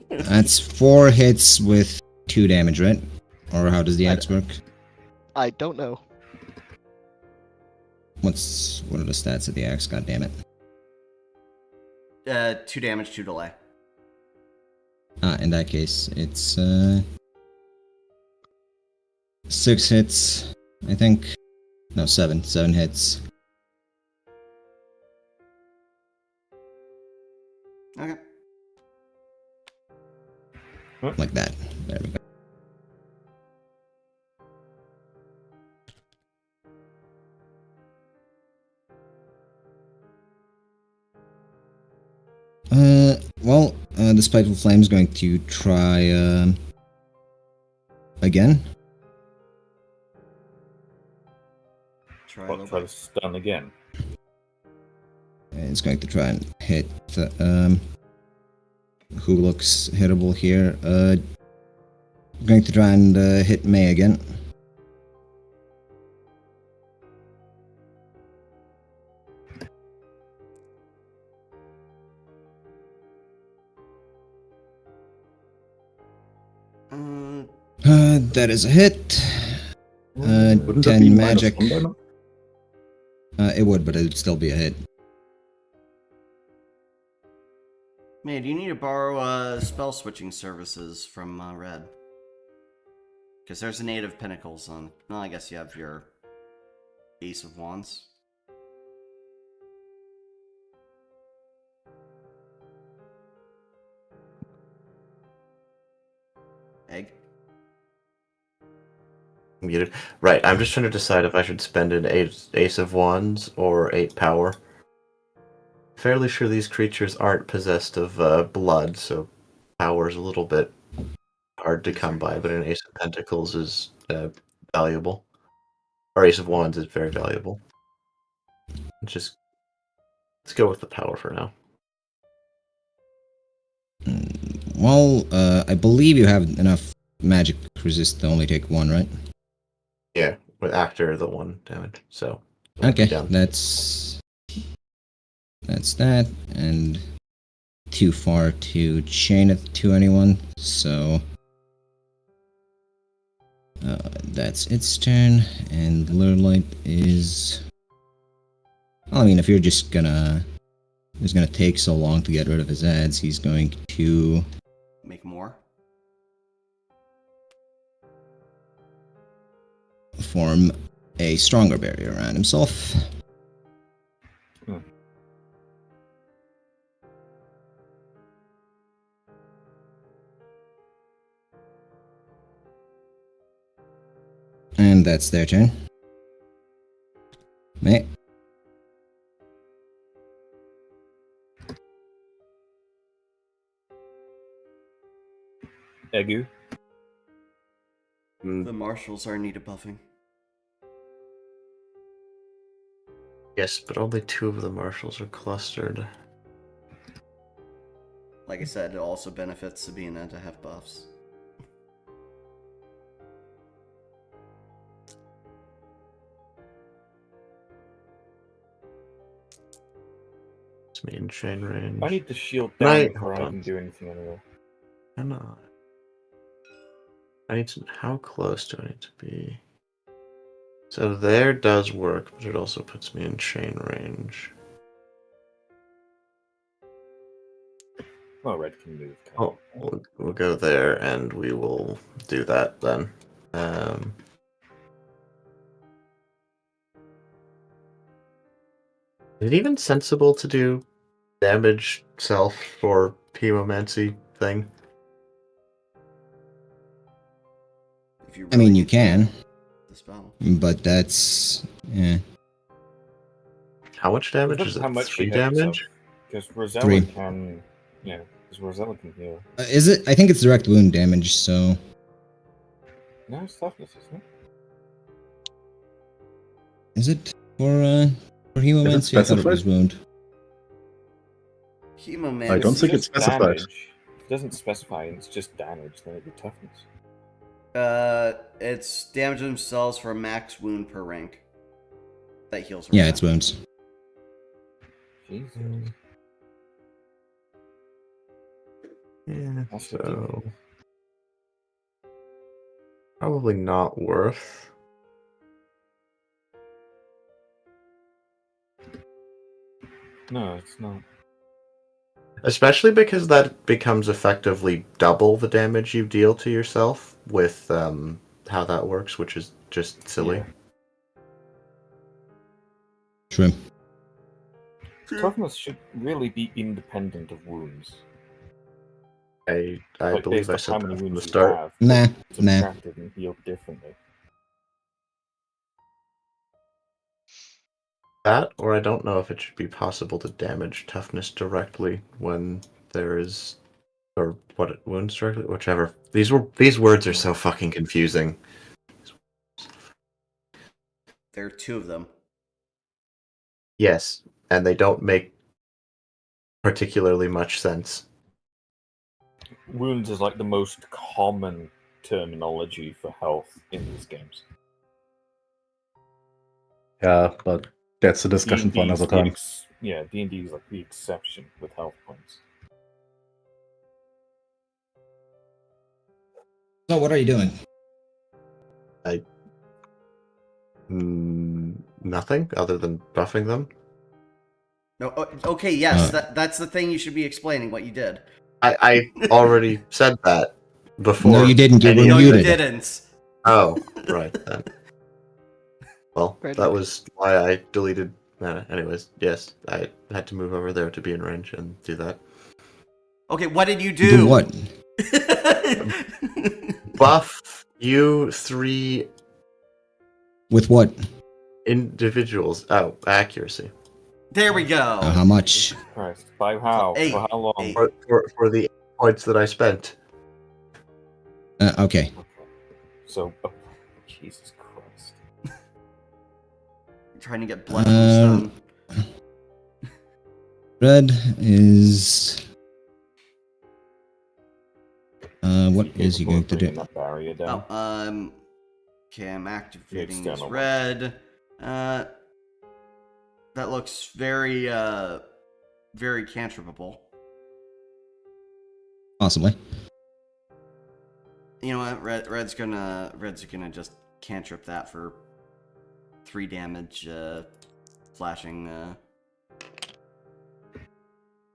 That's 4 hits with 2 damage, right? Or how does the axe work? I don't know. What are the stats of the axe? God damn it. 2 damage, 2 delay. In that case, it's 6 hits, I think. No, 7. 7 hits. Okay. Like that. There we go. The Spiteful Flame is going to try, again. Try a What, little try to bit. stun again? It's going to try and hit, who looks hittable here. Going to try and, hit May again. That is a hit. Wouldn't that 10 be magic. -1 by now? It would, but it would still be a hit. Man, do you need to borrow spell switching services from Red? Because there's a Native Pinnacles on. Well, I guess you have your Ace of Wands. Egg. Muted. Right, I'm just trying to decide if I should spend an Ace of Wands or 8 power. Fairly sure these creatures aren't possessed of blood, so power is a little bit hard to come by, but an Ace of Pentacles is valuable. Or Ace of Wands is very valuable. Let's go with the power for now. I believe you have enough magic resist to only take 1, right? Yeah, with after the 1 damage. So Okay, down. that's that, and too far to chain it to anyone, so that's its turn, and Lurlight is... I mean, if you're just gonna... It's gonna take so long to get rid of his ads, he's going to... Make more. form a stronger barrier around himself. And that's their turn. May. Egu? The marshals are in need of buffing. Yes, but only 2 of the marshals are clustered. Like I said, it also benefits Sabina to have buffs. It's me in chain range. I need the shield Right, down before hold I on. can do anything anyway. I need to. How close do I need to be? So there does work, but it also puts me in chain range. Well, red can move. Oh, we'll go there and we will do that then. Is it even sensible to do damage self for Hemomancy thing? If you I mean, really you can, the spell. but that's yeah. How much damage Depends is it? how much 3 you hit yourself. damage? Because Rosella 3. can, yeah, because Rosella can heal. Is it? I think it's direct wound damage. So No, it's toughness, isn't it? is it for hemomancy? I thought it was specified? wound. Hemomancy. I don't think it's just specified. damage. If it doesn't specify and it's just damage, then it'd be toughness. It's damage themselves for a max wound per rank. That heals. Yeah, it's wounds. Jesus. Yeah, That's so ridiculous. probably not worth. No, it's not. Especially because that becomes effectively double the damage you deal to yourself with how that works, which is just silly. Yeah. True. Toughness should really be independent of wounds. I Like, believe based I off said how that many from the wounds you start. have, Nah, nah. subtracted and healed differently. That, or I don't know if it should be possible to damage toughness directly when there is, or what wounds directly, whichever. These words are so fucking confusing. There are 2 of them. Yes, and they don't make particularly much sense. Wounds is like the most common terminology for health in these games. Yeah, but that's a discussion for D&D is another the time. yeah, D&D is like the exception with health points. So what are you doing? Nothing other than buffing them. No. Okay. Yes. Uh. That's the thing you should be explaining. What you did. I already said that before. No, you didn't. You any were No, of you muted. didn't. Oh, right then. Well, Right. that was why I deleted. Anyways, yes, I had to move over there to be in range and do that. Okay. What did you Do do? what? Buff you 3 With what? individuals. Oh, accuracy. There we go. How much? Christ. By how? Eight. For how long? 8. For the points that I spent. Okay. Okay. So, Jesus Christ. Trying to get blood done. Red is. What You is he capable going of to bringing do? that barrier down? Oh, okay, I'm activating this external one. red. That looks very, very cantripable. Possibly. You know what? Red's gonna just cantrip that for 3 damage. Flashing.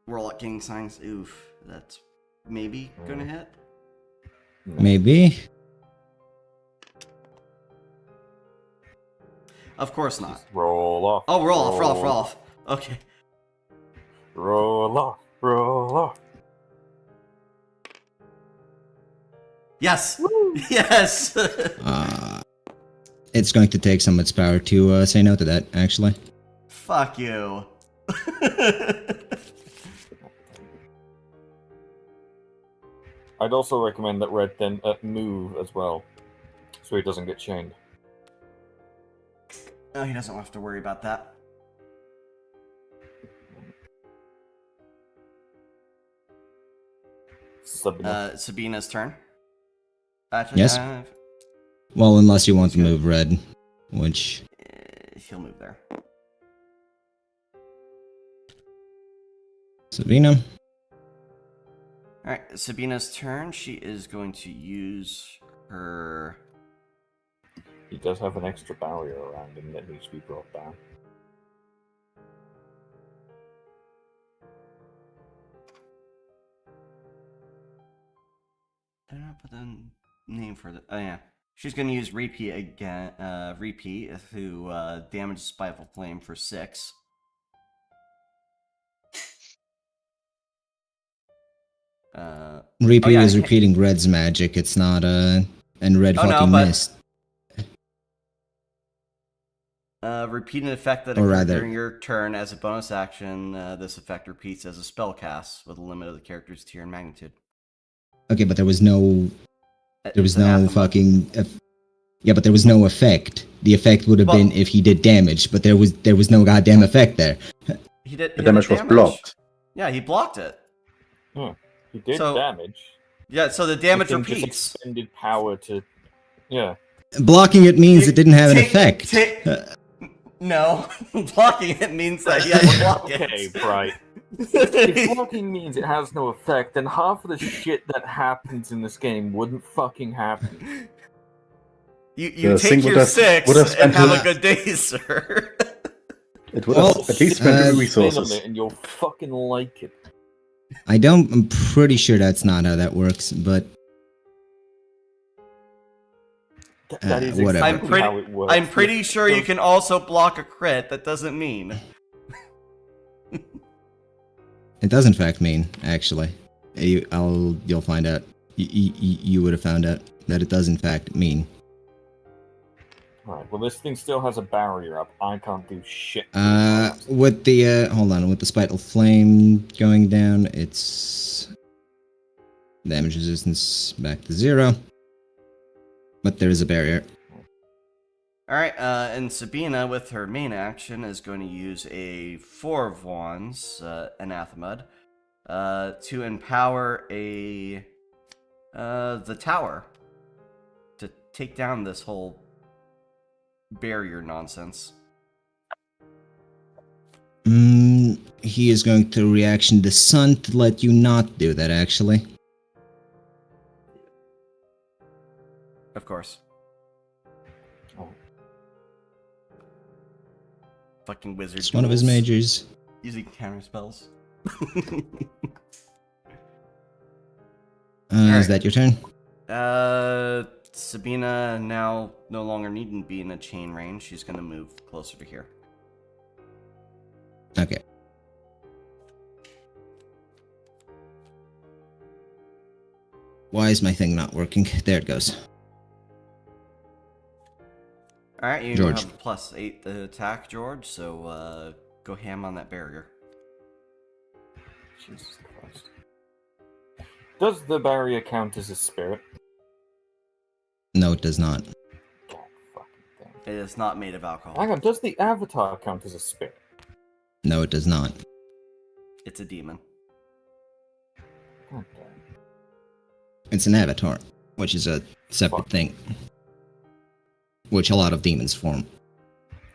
Warlock King Signs. Oof, that's maybe gonna hit. No. Maybe. Of course not. Just roll off. Oh, roll off. Okay. Roll off. Roll off. Yes. Yes. It's going to take some of its power to say no to that. Actually. Fuck you. I'd also recommend that red then move as well. So he doesn't get chained. Oh, he doesn't have to worry about that. Sabina's turn. Actually, Yes. Well, unless you want to move red, which... he'll move there. Sabina. Alright, Sabina's turn. She is going to use her... He does have an extra barrier around him that needs to be brought down. Did I not put the name for the... Oh, yeah. She's going to use Repeat again. Repeat to damage Spiteful Flame for 6. Repeat yeah, is repeating red's magic. It's not, and red fucking but- missed. Repeat an effect that Or occurred rather- during your turn as a bonus action. This effect repeats as a spell cast with a limit of the character's tier and magnitude. Okay, but there was no... There was It's no anathema. fucking... Yeah, but there was no effect. The effect would have Well- been if he did damage, but there was no goddamn effect there. He did. The damage was blocked. Yeah, he blocked it. He did So- damage. Yeah, so the damage The thing just repeats. expended power to... Yeah. Blocking it means it didn't have an effect. No, blocking it means that he has to block it. Okay, right. If blocking means it has no effect, then half of the shit that happens in this game wouldn't fucking happen. You The take thing your would have- 6 would have and spent have his- a good day, sir. It would Well, have at least spent the Spin on resources. it and you'll fucking like it. I'm pretty sure that's not how that works, but... That is whatever. exactly how it works. I'm pretty sure you can also block a crit. That doesn't mean. It does in fact mean, actually. You'll find out. You would have found out that it does in fact mean. Right, well this thing still has a barrier up. I can't do shit. With the, hold on, with the Spiteful Flame going down, it's... Damage resistance back to 0. But there is a barrier. Alright, and Sabina, with her main action, is going to use a 4 of Wands, Anathema, to empower the tower to take down this whole barrier nonsense. He is going to reaction the sun to let you not do that, actually. Of course. Oh. Fucking wizard. It's one of his duels. majors. Using counter spells. Is that your turn? Sabina now no longer needing to be in a chain range. She's gonna move closer to here. Okay. Why is my thing not working? There it goes. Alright, you George. have +8 to attack, George, so go ham on that barrier. Jesus Christ. Does the barrier count as a spirit? No, it does not. God fucking It is not made of alcohol. Hang on, does the avatar count as a spirit? No, it does not. It's a demon. God damn. It's an avatar, which is a separate Fuck. thing. Which a lot of demons form.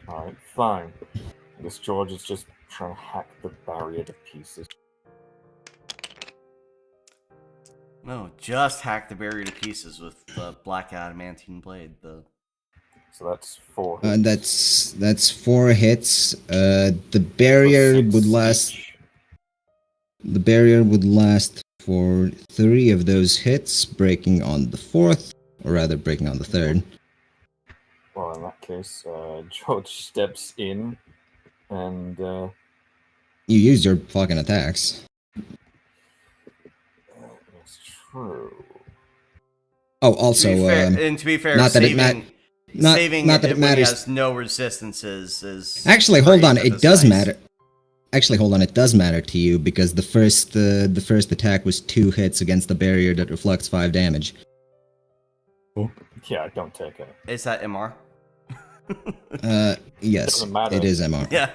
Alright, fine. I guess George is just trying to hack the barrier to pieces. No, just hack the barrier to pieces with the black adamantine blade. The So that's 4. That's 4 hits. The barrier For 6 would last. each. The barrier would last for 3 of those hits, breaking on the 4th, or rather, breaking on the 3rd. Well, in that case, George steps in and You used your fucking attacks. it's true. Oh, also, to be fair, not that it saving, not- saving not that it when he matters. has no resistances is. actually, hold great on, with it this does dice. matter. Actually, hold on, it does matter to you because the first attack was 2 hits against the barrier that reflects 5 damage. Yeah, don't take it. Is that MR? Yes, Doesn't matter. it is MR. Yeah.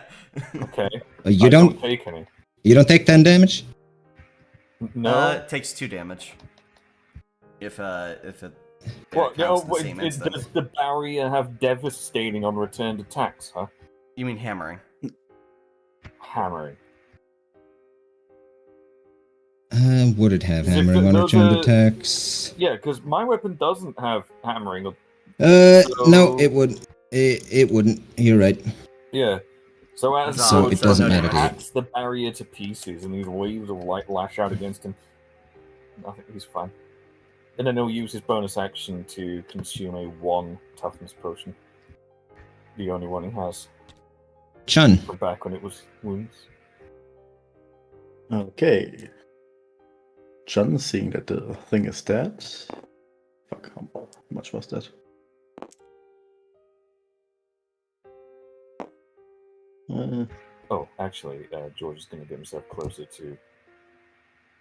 Okay. You I don't take any. you don't take 10 damage? No. It takes 2 damage. If it What? counts No, in the same instant. does the barrier have devastating on returned attacks, huh? You mean hammering? Hammering. Would it have As if hammering on those returned are- attacks? Yeah, because my weapon doesn't have hammering. No, So- it would. It wouldn't. You're right. Yeah. So as So George it doesn't Bucket matter to you. hacks the barrier to pieces, and these waves of light lash out against him, I think he's fine. And then he'll use his bonus action to consume a 1 toughness potion. The only one he has. Chun. From back when it was wounds. Okay. John, seeing that the thing is dead. Fuck, how much was that? Oh, actually, George is going to get himself closer to.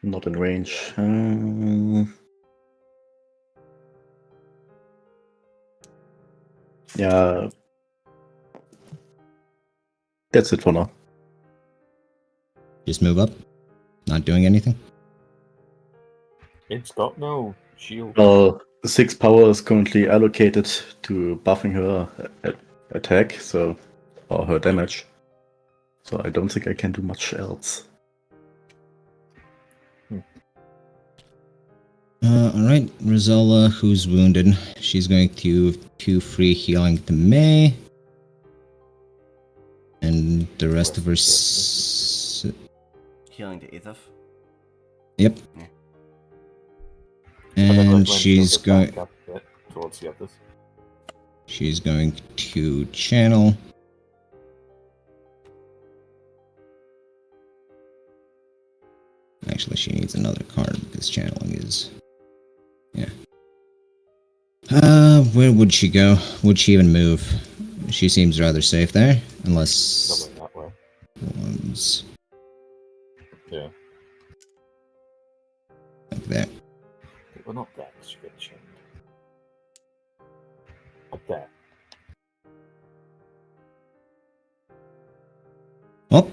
Not in range. Yeah. That's it for now. Just move up. Not doing anything. It's got no shield. Well, 6 power is currently allocated to buffing her attack, so or her damage. So I don't think I can do much else. Alright, Rosola, who's wounded. She's going to 2 free healing to May. And the rest of her... Healing to Aethif? Yep. Yeah. And she's going... Back up a bit towards the others. She's going to channel. Actually, she needs another card because channeling is... Yeah. Where would she go? Would she even move? She seems rather safe there, unless... Probably that way. One's Yeah. like that. Well, not that, because you get chained. Like that. Oh,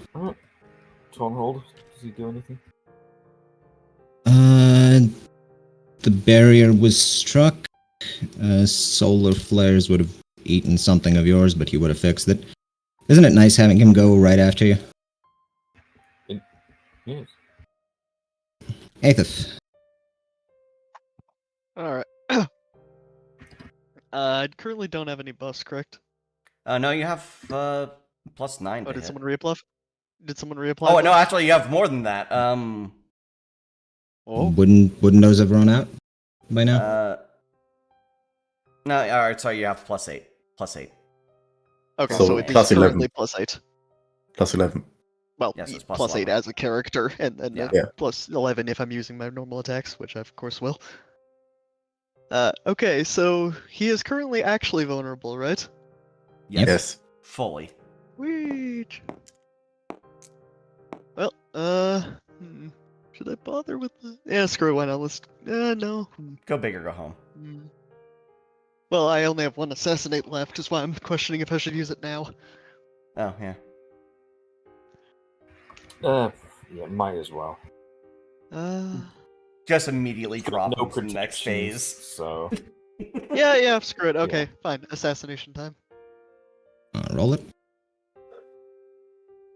Tornhold, does he do anything? the barrier was struck. Solar flares would have eaten something of yours, but he would have fixed it. Isn't it nice having him go right after you? Yes. Aethif. Alright. I currently don't have any buffs, correct? No, you have +9 Oh, to did hit. someone reapply? Did someone reapply? Oh, no, buffs? actually, you have more than that. Oh, Wouldn't those have run out by now? No, alright, sorry, you have +8. +8. okay, So so it plus is 11. currently +8. Plus 11. Well, Yes, it's +8 +11. as a character, and then Yeah. Yeah. +11 if I'm using my normal attacks, which I of course will. Okay, so he is currently actually vulnerable, right? Yes. Yes. Fully. Sweet. Well, should I bother with the? Yeah, screw it. Why not? Let's. No. Go big or go home. Well, I only have 1 assassinate left, is why I'm questioning if I should use it now. Oh, yeah. Yeah, might as well. Just immediately drop No him to the next phase. So Yeah, screw it. Okay, fine. Assassination time. Roll it.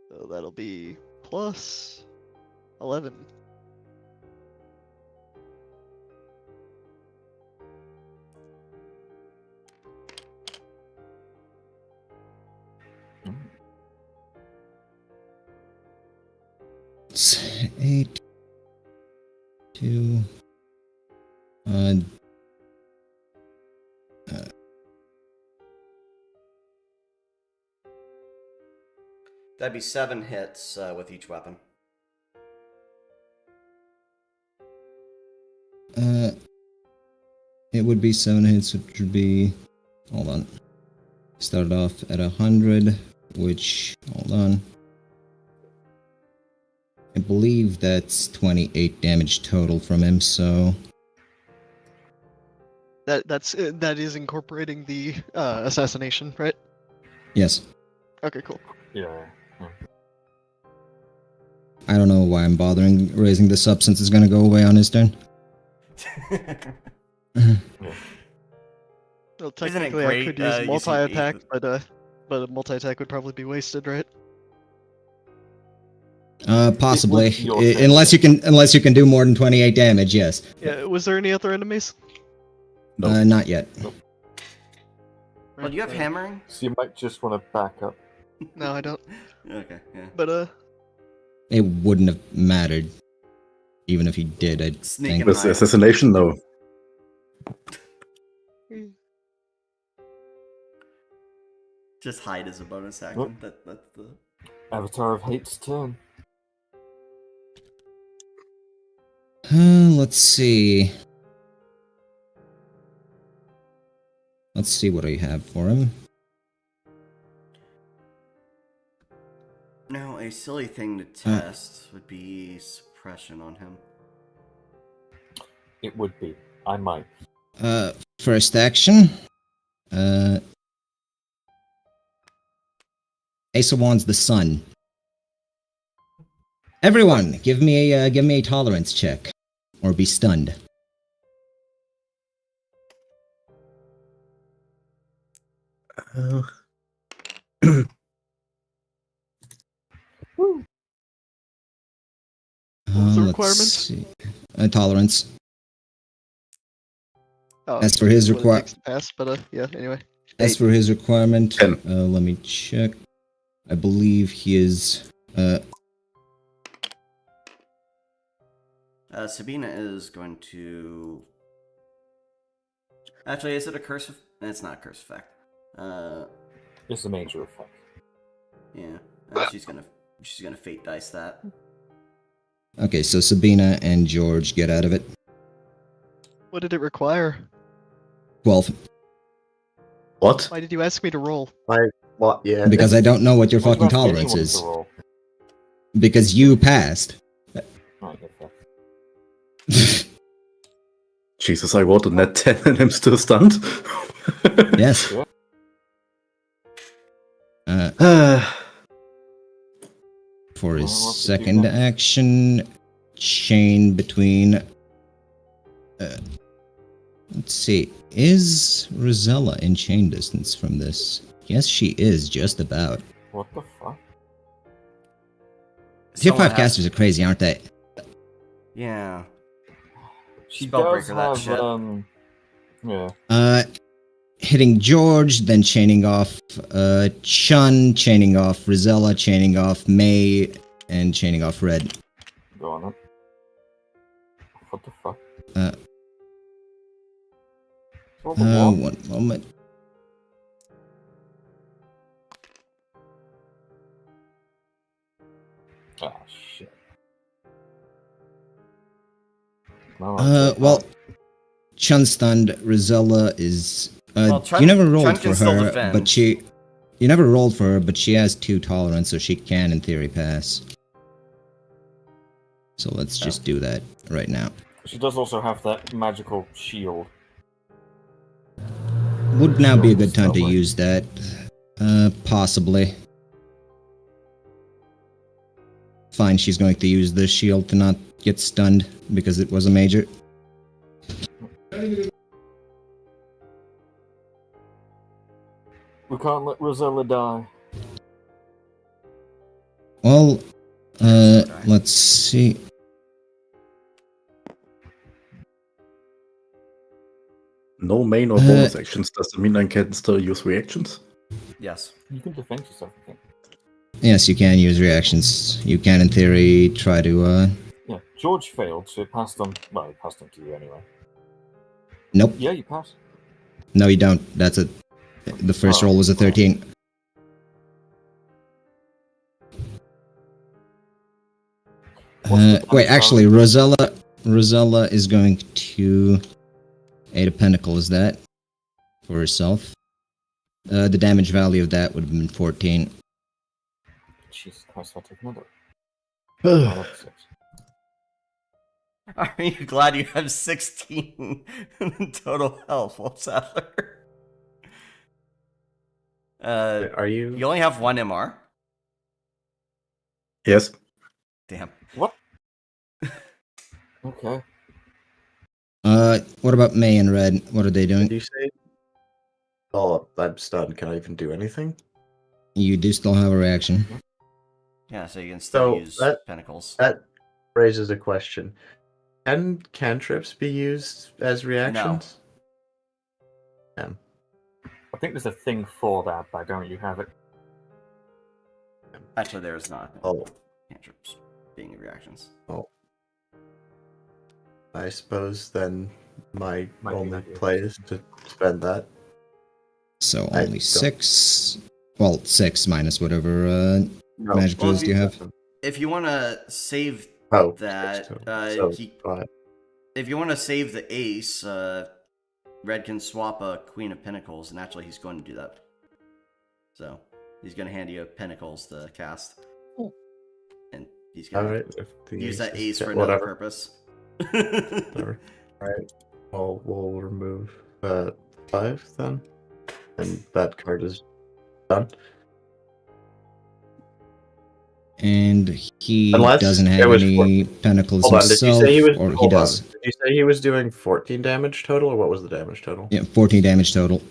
So that'll be plus 11. It's 8. 2. That'd be 7 hits with each weapon. It would be 7 hits, which would be... Hold on. Started off at 100, which... Hold on. I believe that's 28 damage total from him, so... That is incorporating the assassination, right? Yes. Okay, cool. Yeah. I don't know why I'm bothering raising this up since it's gonna go away on his turn. Well, Isn't it technically, I great, could use you see multi-attack, but a multi-attack would probably be wasted, right? Possibly. It was your turn. Unless you can do more than 28 damage, yes. Yeah. Was there any other enemies? No. Not yet. Well, do you have hammering? So you might just want to back up. No, I don't. Okay, yeah. But It wouldn't have mattered. Even if you did, I Sneak think. and With hide. assassination, no. Just hide as a bonus action. Yep. That's the... Avatar of Hate's turn. Let's see. Let's see what I have for him. Now, a silly thing to test would be suppression on him. It would be. I might. First action. Ace of Wands, the Sun. Everyone, give me a tolerance check, or be stunned. What was the Let's requirement? see. Tolerance. oh, As for his what it takes to pass, but yeah. Anyway, As for his requirement, 10. let me check. I believe he is. Sabina is going to... Actually, is it a curse? It's not a curse effect. It's a major effect. Yeah. She's gonna fate dice that. Okay, so Sabina and George get out of it. what did it require? 12. What? Why did you ask me to roll? What? Yeah. Because I don't know what your Why'd you fucking ask tolerance anyone is. to roll? Because you passed. Right, okay. Jesus, I rolled a net 10 and I'm still stunned. Yes. Yeah. For his Well, what to do second next? action, chain between. Let's see. Is Rosella in chain distance from this? Yes, she is, just about. What the fuck? Tier Someone 5 has- casters are crazy, aren't they? Yeah. She Spellbreaker does that have, shit. yeah. Hitting George, then chaining off Chun, chaining off Rosella, chaining off May, and chaining off Red. Go on then. What the fuck? Roll the one. One moment. Ah, shit. No, I'll take Well, that. Chun stunned. Rosella is. Well, Chun- you never rolled Chun for can still her, defend. but she. You never rolled for her, but she has 2 tolerance, so she can, in theory, pass. So let's just do that right now. She does also have that magical shield. Would now be a good Shield time to somewhere. use that. Possibly. Fine, she's going to use the shield to not get stunned because it was a major. We can't let Rosella die. Well, let's see. No main or bonus actions. Does that mean I can still use reactions? Yes. You can defend yourself, I think. Yes, you can use reactions. You can, in theory, try to, Yeah, George failed, so it passed on. Well, it passed on to you anyway. Nope. Yeah, you passed. No, you don't. That's a... The first roll was a 13. Wait, actually, Rosella is going to... 8 of Pentacles that for herself. The damage value of that would have been 14. Jesus Christ, I'll take another. Ugh. Another 6. Are you glad you have 16 total health, Wolf Saddler? Are You you? only have one MR? Yes. Damn. What? Okay. What about May and Red? What are they Did doing? you say? Oh, I'm stunned. Can I even do anything? You do still have a reaction. Yeah, so you can still So use that Pinnacles. that raises a question. Can cantrips be used as reactions? I think there's a thing for that, but I don't you have it. Actually, there is not. Oh, Cantrips being reactions. I suppose then my Might be only an idea. play is to spend that. So I only don't- 6. Well, 6 minus whatever No. magic Well, resist you have. If you want to save Oh, that, so five. if you want to save the ace, Red can swap a Queen of Pentacles, and actually he's going to do that. So he's going to hand you a Pentacles to cast, and he's going All to right. If the use that ace yeah, for another whatever. purpose. Whatever. All right. We'll remove 5 then, and that card is done. And he Unless doesn't it have was any pentacles Hold on. Did you himself, say he was? or he Hold on. does. Did you say he was doing 14 damage total, or what was the damage total? Yeah, 14 damage total.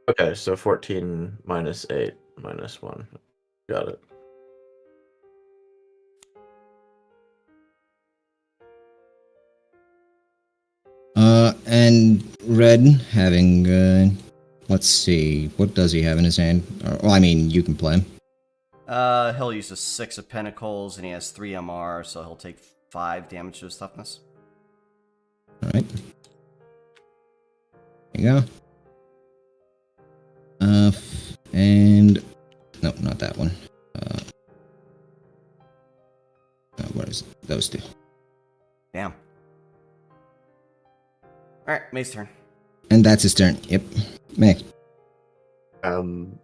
Okay, so 14 minus 8 minus 1. Got it. And Red having, let's see, what does he have in his hand? Well, I mean, you can play him. He'll use a 6 of Pentacles, and he has 3 MR, so he'll take 5 damage to his toughness. Alright. There you go. And... No, not that one. What is it? Those two. Damn. Alright, May's turn. And that's his turn. Yep. May.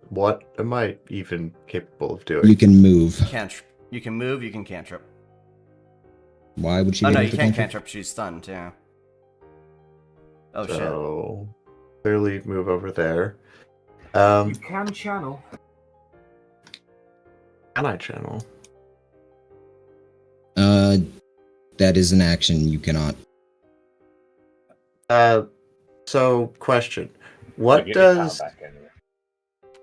What am I even capable of doing? You can move. Cantrip. You can move, you can cantrip. Why would she Oh be no, able you to can't cantrip? cantrip, she's stunned, yeah. Oh shit. So clearly move over there. You can channel. Can I channel? That is an action you cannot. So question. What You get your power does back anyway.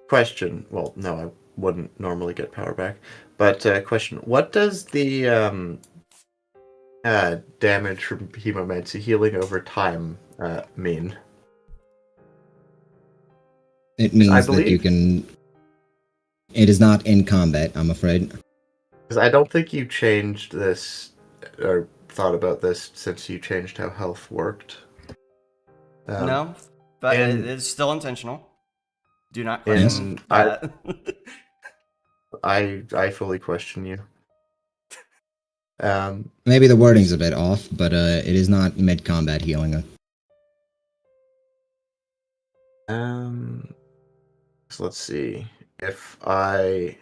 question? Well, no, I wouldn't normally get power back. But question: what does the damage from Hemomancy healing over time mean? It means that you believe- can... It is not in combat, I'm afraid. Because I don't think you changed this or thought about this since you changed how health worked. No, but and- it is still intentional. Do not question And that. I fully question you. Maybe the wording's a bit off, but it is not mid-combat healing. So let's see. If I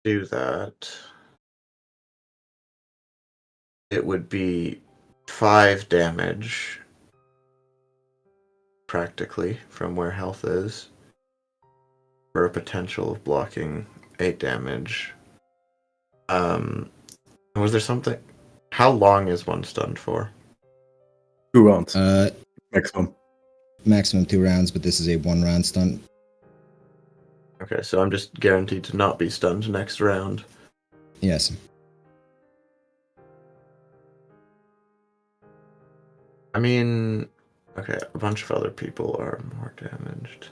do that, it would be 5 damage, practically, from where health is, for a potential of blocking 8 damage. Was there something? How long is one stunned for? 2 rounds Uh, maximum. maximum 2 rounds, but this is a 1-round stun. Okay, so I'm just guaranteed to not be stunned next round. Yes. I mean, okay, a bunch of other people are more damaged.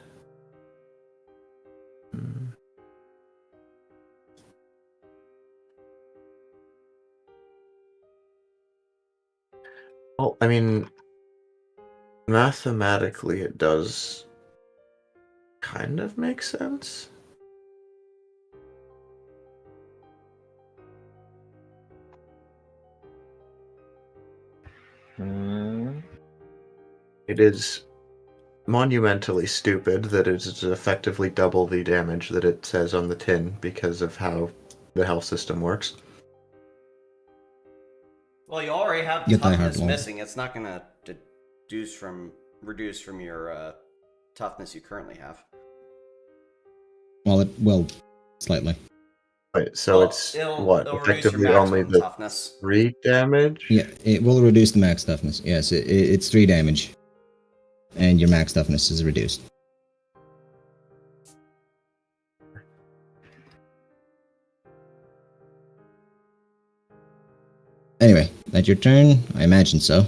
Well, I mean, mathematically it does kind of make sense. It is monumentally stupid that it is effectively double the damage that it says on the tin because of how the health system works. Well, you already have Get that hard toughness one. missing. It's not gonna reduce from your toughness you currently have. Well, slightly. Right, so Well, it's it'll reduce your effectively only maximum the toughness. 3 damage? Yeah, it will reduce the max toughness. Yes, it's 3 damage. And your max toughness is reduced. Anyway, that's your turn? I imagine so.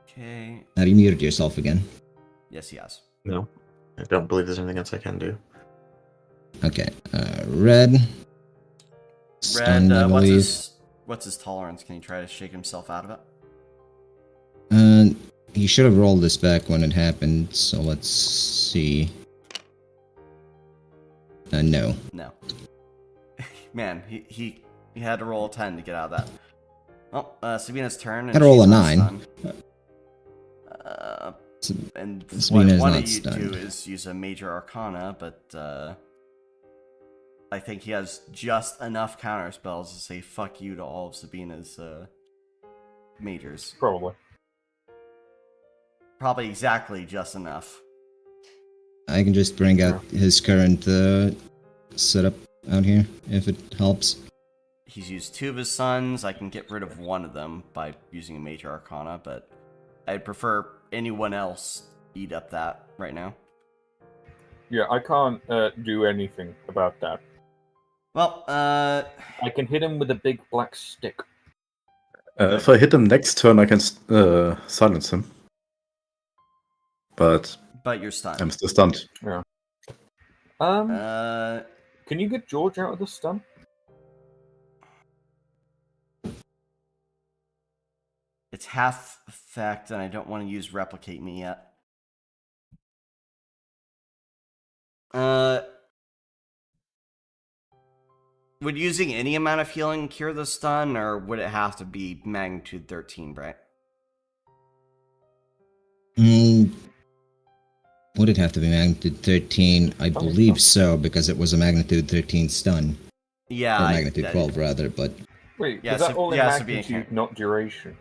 Okay. Have you muted yourself again? Yes, he has. No. I don't believe there's anything else I can do. Okay, Red. Red, Stunned, I believe. what's his tolerance? Can he try to shake himself out of it? He should have rolled this back when it happened, so let's see. No. No. Man, he had to roll a 10 to get out of that. Well, Sabina's turn. Had to roll she's a on 9. And Sabina's what one not of you stunned. do is use a major arcana, but I think he has just enough counter spells to say fuck you to all of Sabina's majors. Probably. Probably exactly just enough. I can just bring out his current setup out here, if it helps. He's used 2 of his sons. I can get rid of one of them by using a major arcana, but I'd prefer anyone else eat up that right now. Yeah, I can't do anything about that. Well, I can hit him with a big black stick. If I hit him next turn, I can silence him. But you're stunned. I'm still stunned. Can you get George out of the stun? It's half effect, and I don't want to use replicate me yet. Would using any amount of healing cure the stun, or would it have to be magnitude 13, right? Would it have to be magnitude 13? I believe so, because it was a magnitude 13 stun. Yeah. Or magnitude 12, rather, but... Wait, Yeah, is that all in Sabina magnitude, can't. not duration?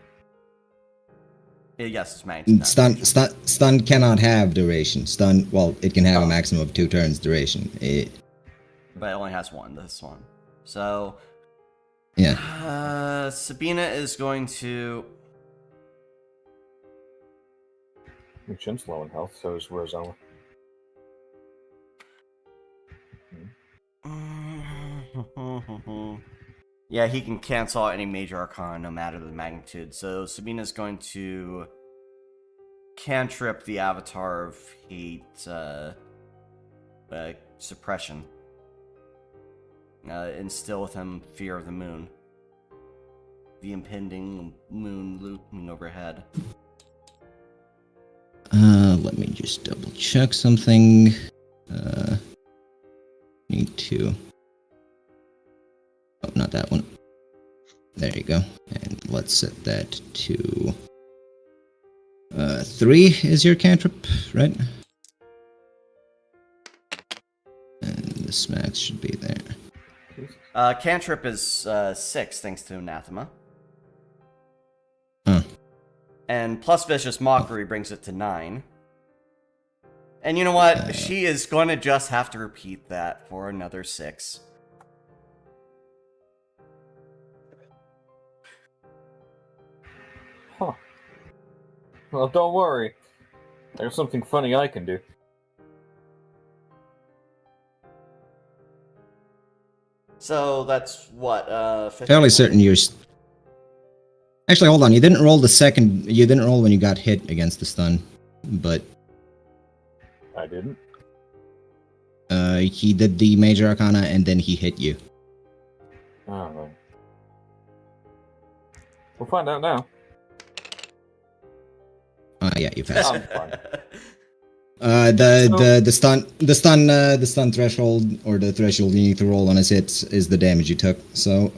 Yes, it's magnitude. Stun cannot have duration. Stun, well, it can have a maximum of 2 turns duration. But it only has 1, this one. So... Yeah. Sabina is going to... Chin's low in health, so is Rosella. Yeah, he can cancel out any major arcana no matter the magnitude. So Sabina's going to cantrip the Avatar of Hate suppression. Instill with him fear of the moon. The impending moon looming overhead. Let me just double check something. Need to... Oh, not that one. There you go. And let's set that to... 3 is your cantrip, right? And this max should be there. Cantrip is 6 thanks to Anathema. Huh. And plus Vicious Mockery brings it to 9. And you know what? She is going to just have to repeat that for another 6. Huh. Well, don't worry. There's something funny I can do. So that's what, 15? Fairly certain you're... Actually, hold on. You didn't roll the second... You didn't roll when you got hit against the stun. But... I didn't. He did the Major Arcana and then he hit you. Oh, right. We'll find out now. Yeah, you passed. I'm fine. The stun threshold, or the threshold you need to roll on his hits, is the damage you took. So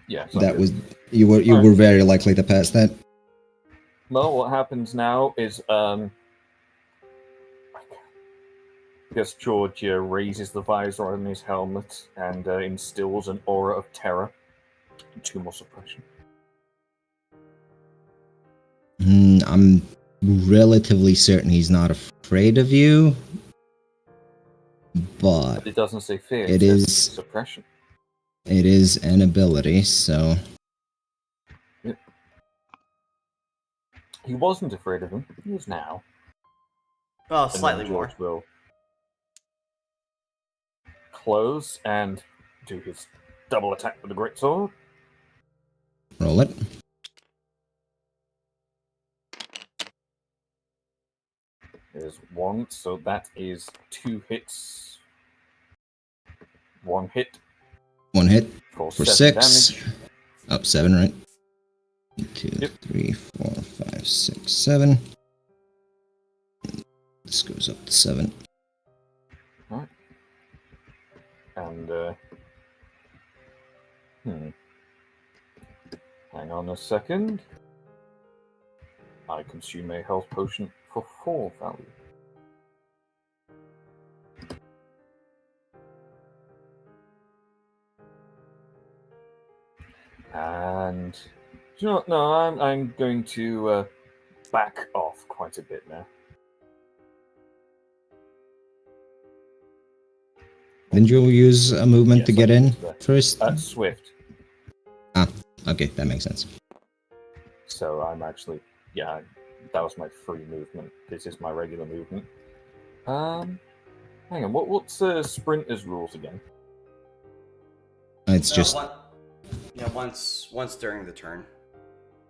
Yeah. that was you were very likely to pass that. Well, what happens now is Yes, George raises the visor on his helmet and instills an aura of terror. 2 more suppression. I'm relatively certain he's not afraid of you, but But it doesn't say fear, It it says is- suppression. it is an ability, so... He wasn't afraid of him. He is now. Well, And then slightly more. George will close and do his double attack with the greatsword. Roll it. There's 1, so that is 2 hits. 1 hit One hit for for 7 6. damage. Up 7, right? 2, Yep. 3, 4, 5, 6, 7. This goes up to 7. And, hang on a second. I consume a health potion for 4 value. And do you know what? No, I'm going to back off quite a bit now. Didn't you use a movement Yes, to get I in used that. first? Swift. Okay, that makes sense. So I'm actually, yeah, that was my free movement. This is my regular movement. Hang on, what's sprinter's rules again? It's just... Once during the turn.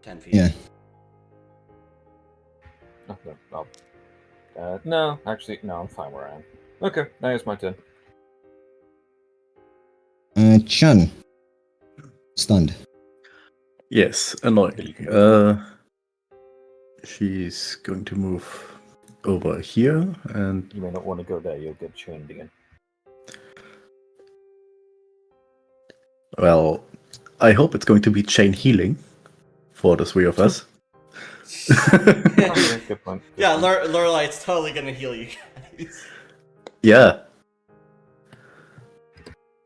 10 feet. Yeah. No, actually, no, I'm fine where I am. Okay, now it's my turn. Chun. Stunned. Yes, annoyingly. She's going to move over here, and You may not want to go there, you'll get chained again. well, I hope it's going to be chain healing for the 3 of us. Okay, good point. Good Yeah, point. Lorelei's totally gonna heal you guys. Yeah.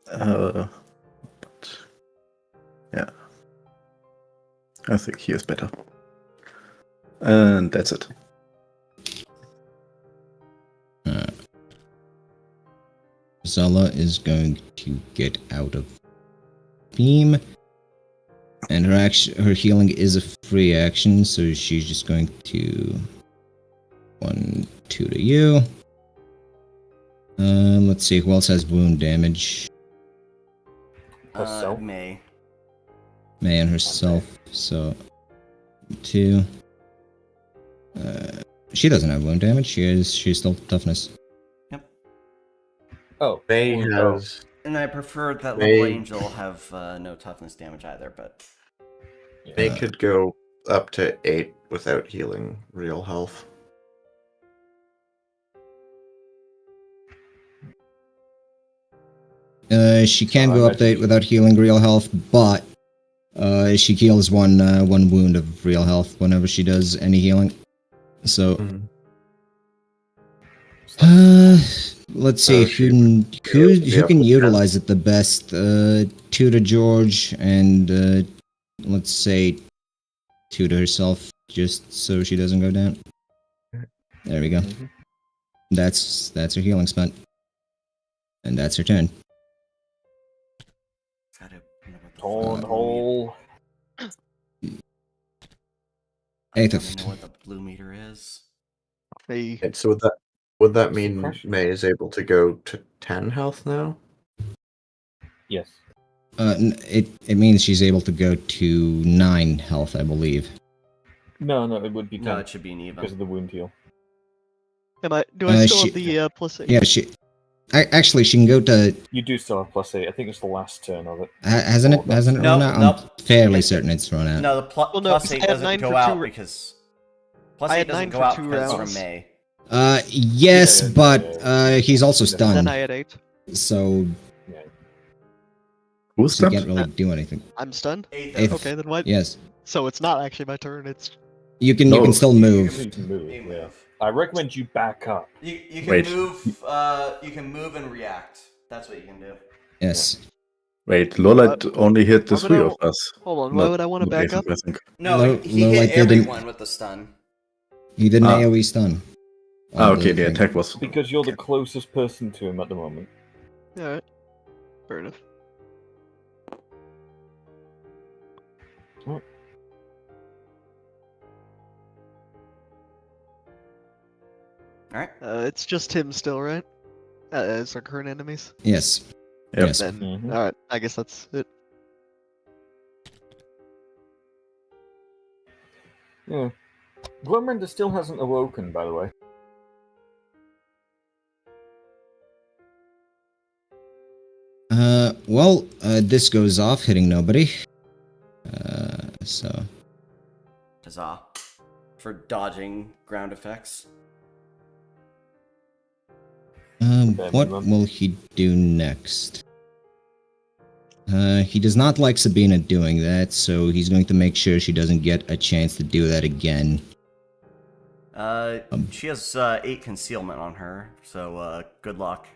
But yeah. I think he is better. And that's it. Zala is going to get out of beam. And her healing is a free action, so she's just going to 1, 2 to you. Let's see who else has wound damage. Herself? May. May and herself, so 2. She doesn't have wound damage. She's still toughness. Oh, May oh, has. And I prefer that May- level angel have no toughness damage either, but yeah. May could go up to 8 without healing real health. She can I go up to imagine 8 without healing real health, but she heals one wound of real health whenever she does any healing. So, let's see who can utilize it the best. 2 to George and let's say 2 to herself, just so she doesn't go down. There we go. That's her healing spent, and that's her turn. Cornhole. I don't Eighth. know what the blue meter is. Hey, And so would that mean Suppression. May is able to go to 10 health now? Yes. It means she's able to go to 9 health, I believe. No, it would be 10 No, it should be an because even. of the wound heal. do I still she- have the plus 8? Yeah, actually she can go to. You do still have +8. I think it's the last turn of it. Hasn't it No, run out? nope. I'm fairly certain it's run out. No, the Well, no, plus 'cause I 8 had doesn't 9 go for out 2 because plus I 8 had doesn't 9 go for out 2 because it's from rounds. May. Yes, Yeah, but he's also Yeah. stunned, Then I had 8. so Yeah. Who's she that? can't really do anything. I'm stunned? Eighth. Okay, then what? Yes, So it's not actually my turn, it's... you can No. still move. You can move, May yeah. move. I recommend you back up. You can Wait. move. You can move and react. That's what you can do. Yes. Wait, Lowlight only hit the Why would three I- of us. Hold on, why would I want to back up? I think. No, Low- he low hit light didn't- everyone with the stun. He did an Ah. AoE stun. Okay, the attack was. Because you're the closest person to him at the moment. Alright. Fair enough. Alright. It's just him still, right? As our current enemies. Yes. Yep. Yes. Then, Mhm. alright, I guess that's it. Yeah. Glumrender still hasn't awoken, by the way. Well, this goes off, hitting nobody. So. Huzzah. For dodging ground effects. What will he do next? He does not like Sabina doing that, so he's going to make sure she doesn't get a chance to do that again. She has 8 concealment on her, so good luck.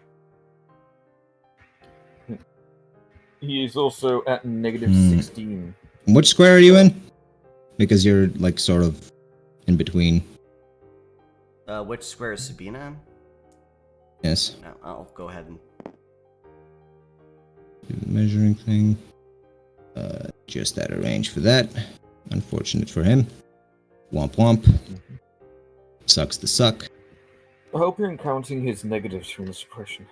He is also at negative Hmm. 16. Which square are you in? Because you're, like, sort of in between. Which square is Sabina in? Yes. No, I'll go ahead and... Do the measuring thing. Just out of range for that. Unfortunate for him. Womp womp. Sucks to suck. I hope you're counting his negatives from the suppression.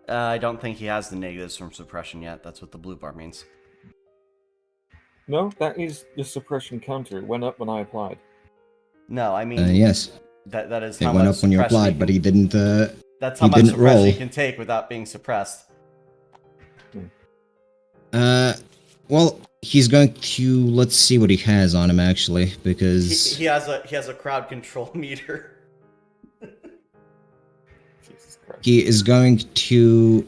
I don't think he has the negatives from suppression yet. That's what the blue bar means. No, that is the suppression counter. It went up when I applied. No, I mean... Yes. That is It how went much up when you suppression applied, can- but he didn't, That's how he much didn't suppression roll. he can take without being suppressed. Well, he's going to... Let's see what he has on him, actually, because... He has a crowd control meter. Jesus Christ. He is going to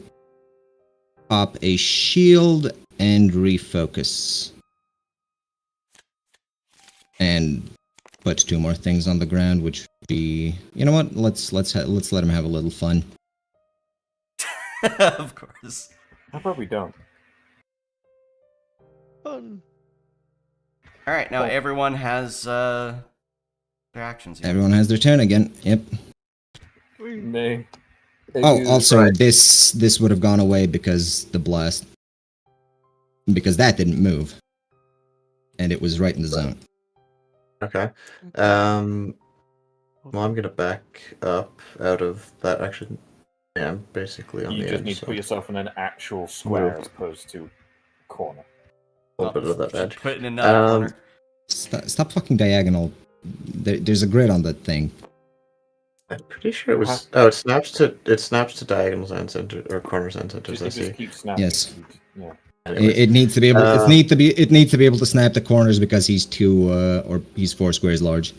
pop a shield and refocus. And put 2 more things on the ground, which would be... You know what? Let's let him have a little fun. Of course. How about we don't? Fun. All right, now Oh. everyone has their actions. Here. Everyone has their turn again. Yep. They Oh, do- also, right. this would have gone away because the blast... Because that didn't move. And it was right in the zone. Okay. Well, I'm gonna back up out of that action. Yeah, I'm basically on You the just edge. need to So put yourself in an actual square Move. as opposed to corner. a little bit of that edge. Put in another corner. Stop fucking diagonal. There's a grid on that thing. I'm pretty sure it was. Oh, it snaps to diagonals and center or corners and centers. I Just see. keep snapping. Yes. Yeah. Anyways, It needs to be able. Uh, It needs to be able to snap the corners because he's 4 squares large.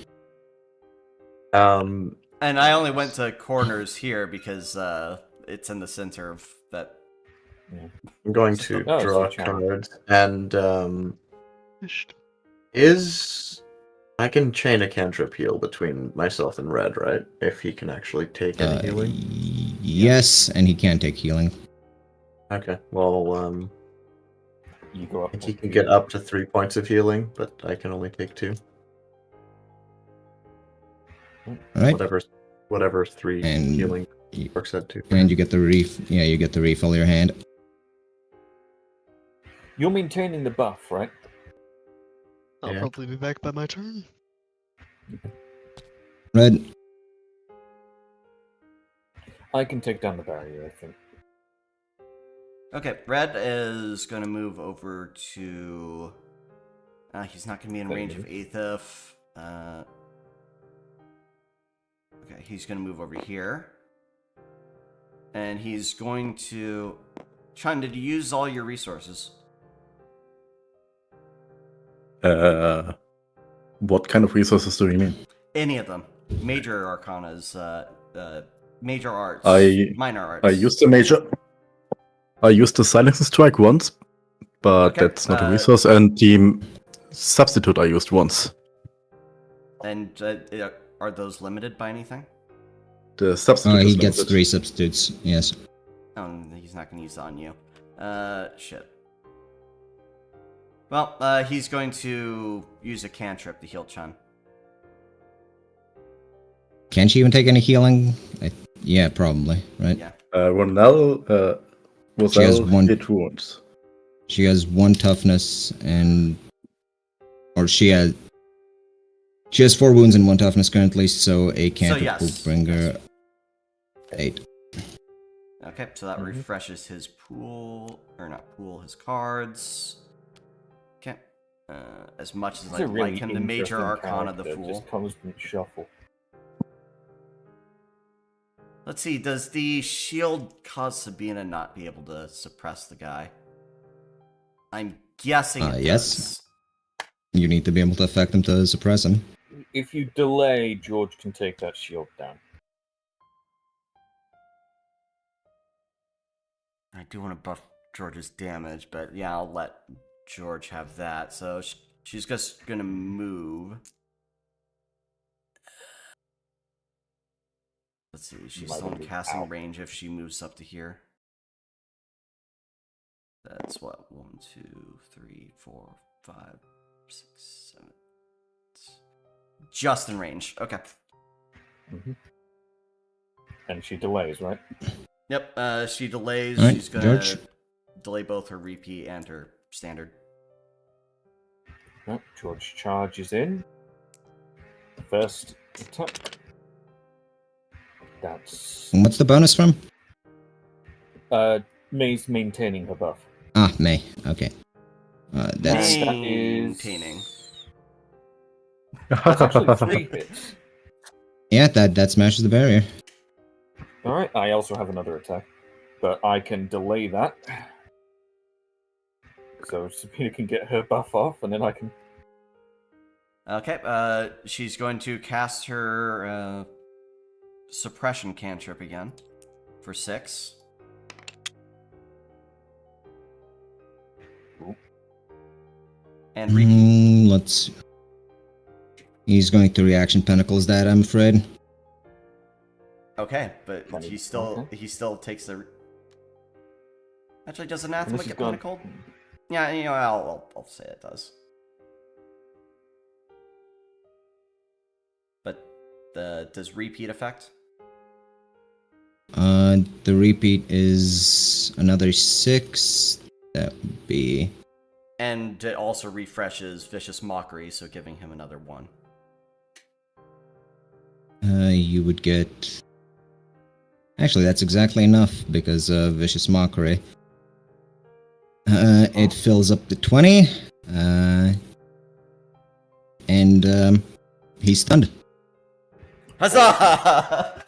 um, And I only went to corners here because it's in the center of that. I'm going to Oh, draw so challenge. cards, and I can chain a cantrip heal between myself and Red, right? If he can actually take any healing. Yes, and he can take healing. Okay. Well, You go I up. think he can get up to 3 points of healing, but I can only take 2. All right, Whatever 3 And healing you- works out to. and you get the Yeah, you get the refill your hand. You're maintaining the buff, right? I'll Yeah. probably be back by my turn. Red. I can take down the barrier, I think. Okay, Red is going to move over to... he's not going to be in range of Aethif. Okay, he's going to move over here. And he's going to... Chun, did you use all your resources? What kind of resources do you mean? Any of them. Major arcanas, major arts, minor arts. I used the major. I used the silencing strike once, but Okay, that's not a resource. And the substitute I used once. And are those limited by anything? The substitute He is gets limited. 3 substitutes. Yes. Oh, he's not going to use that on you. Shit. Well, he's going to use a cantrip to heal Chun. Can she even take any healing? Yeah, probably. Right. Yeah. Ronell, She has Roselle one- hit wounds. She has 1 toughness or she has 4 wounds and 1 toughness currently, so a cantrip yes. will bring her 8. Okay, so that refreshes his pool, or not pool, his cards. Okay. As much as It's I'd a really like him to major interesting arcana the character, fool. Just constant shuffle. Let's see, does the shield cause Sabina not be able to suppress the guy? I'm guessing it Yes. does. You need to be able to affect him to suppress him. If you delay, George can take that shield down. I do want to buff George's damage, but yeah, I'll let George have that. So she's just gonna move. Let's see, she's still in casting range if she moves up to here. That's what? 1, 2, 3, 4, 5, 6, 7. Just in range. Okay. And she delays, right? Yep, she delays. All right, She's gonna George. delay both her repeat and her standard. Yep, George charges in. First attack. That's And what's the bonus from? May's maintaining her buff. Ah, May. Okay. That's And that is Maintaining. That's actually 3 hits. yeah. That smashes the barrier. Alright, I also have another attack. But I can delay that. So Sabina can get her buff off, and then I can... Okay, she's going to cast her suppression cantrip again for 6. And repeat. Let's. He's going to reaction pentacles that, I'm afraid. Okay, but Funny. he still Okay. takes the. Actually, does anathema Unless he's get gone- pentacled? Yeah, you know, I'll say it does. But does repeat affect? The repeat is another 6. That would be. And it also refreshes vicious mockery, so giving him another 1. You would get. Actually, that's exactly enough because vicious mockery. It fills up to 20. And he's stunned. Huzzah!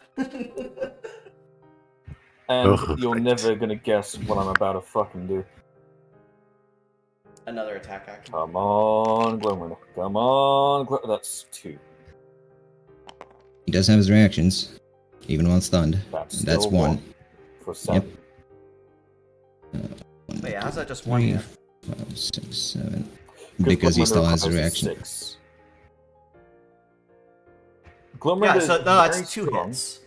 And Oh, you're right. never gonna guess what I'm about to fucking do. Another attack action. Come on, Glowrunner. Come on, That's 2. He does have his reactions, even while stunned. That's That's still 1. For 7. Wait, how's that just 1 3, here? 5, 6, 7. Because he still has a reaction. 6. Yeah, so no, that's 2 hits.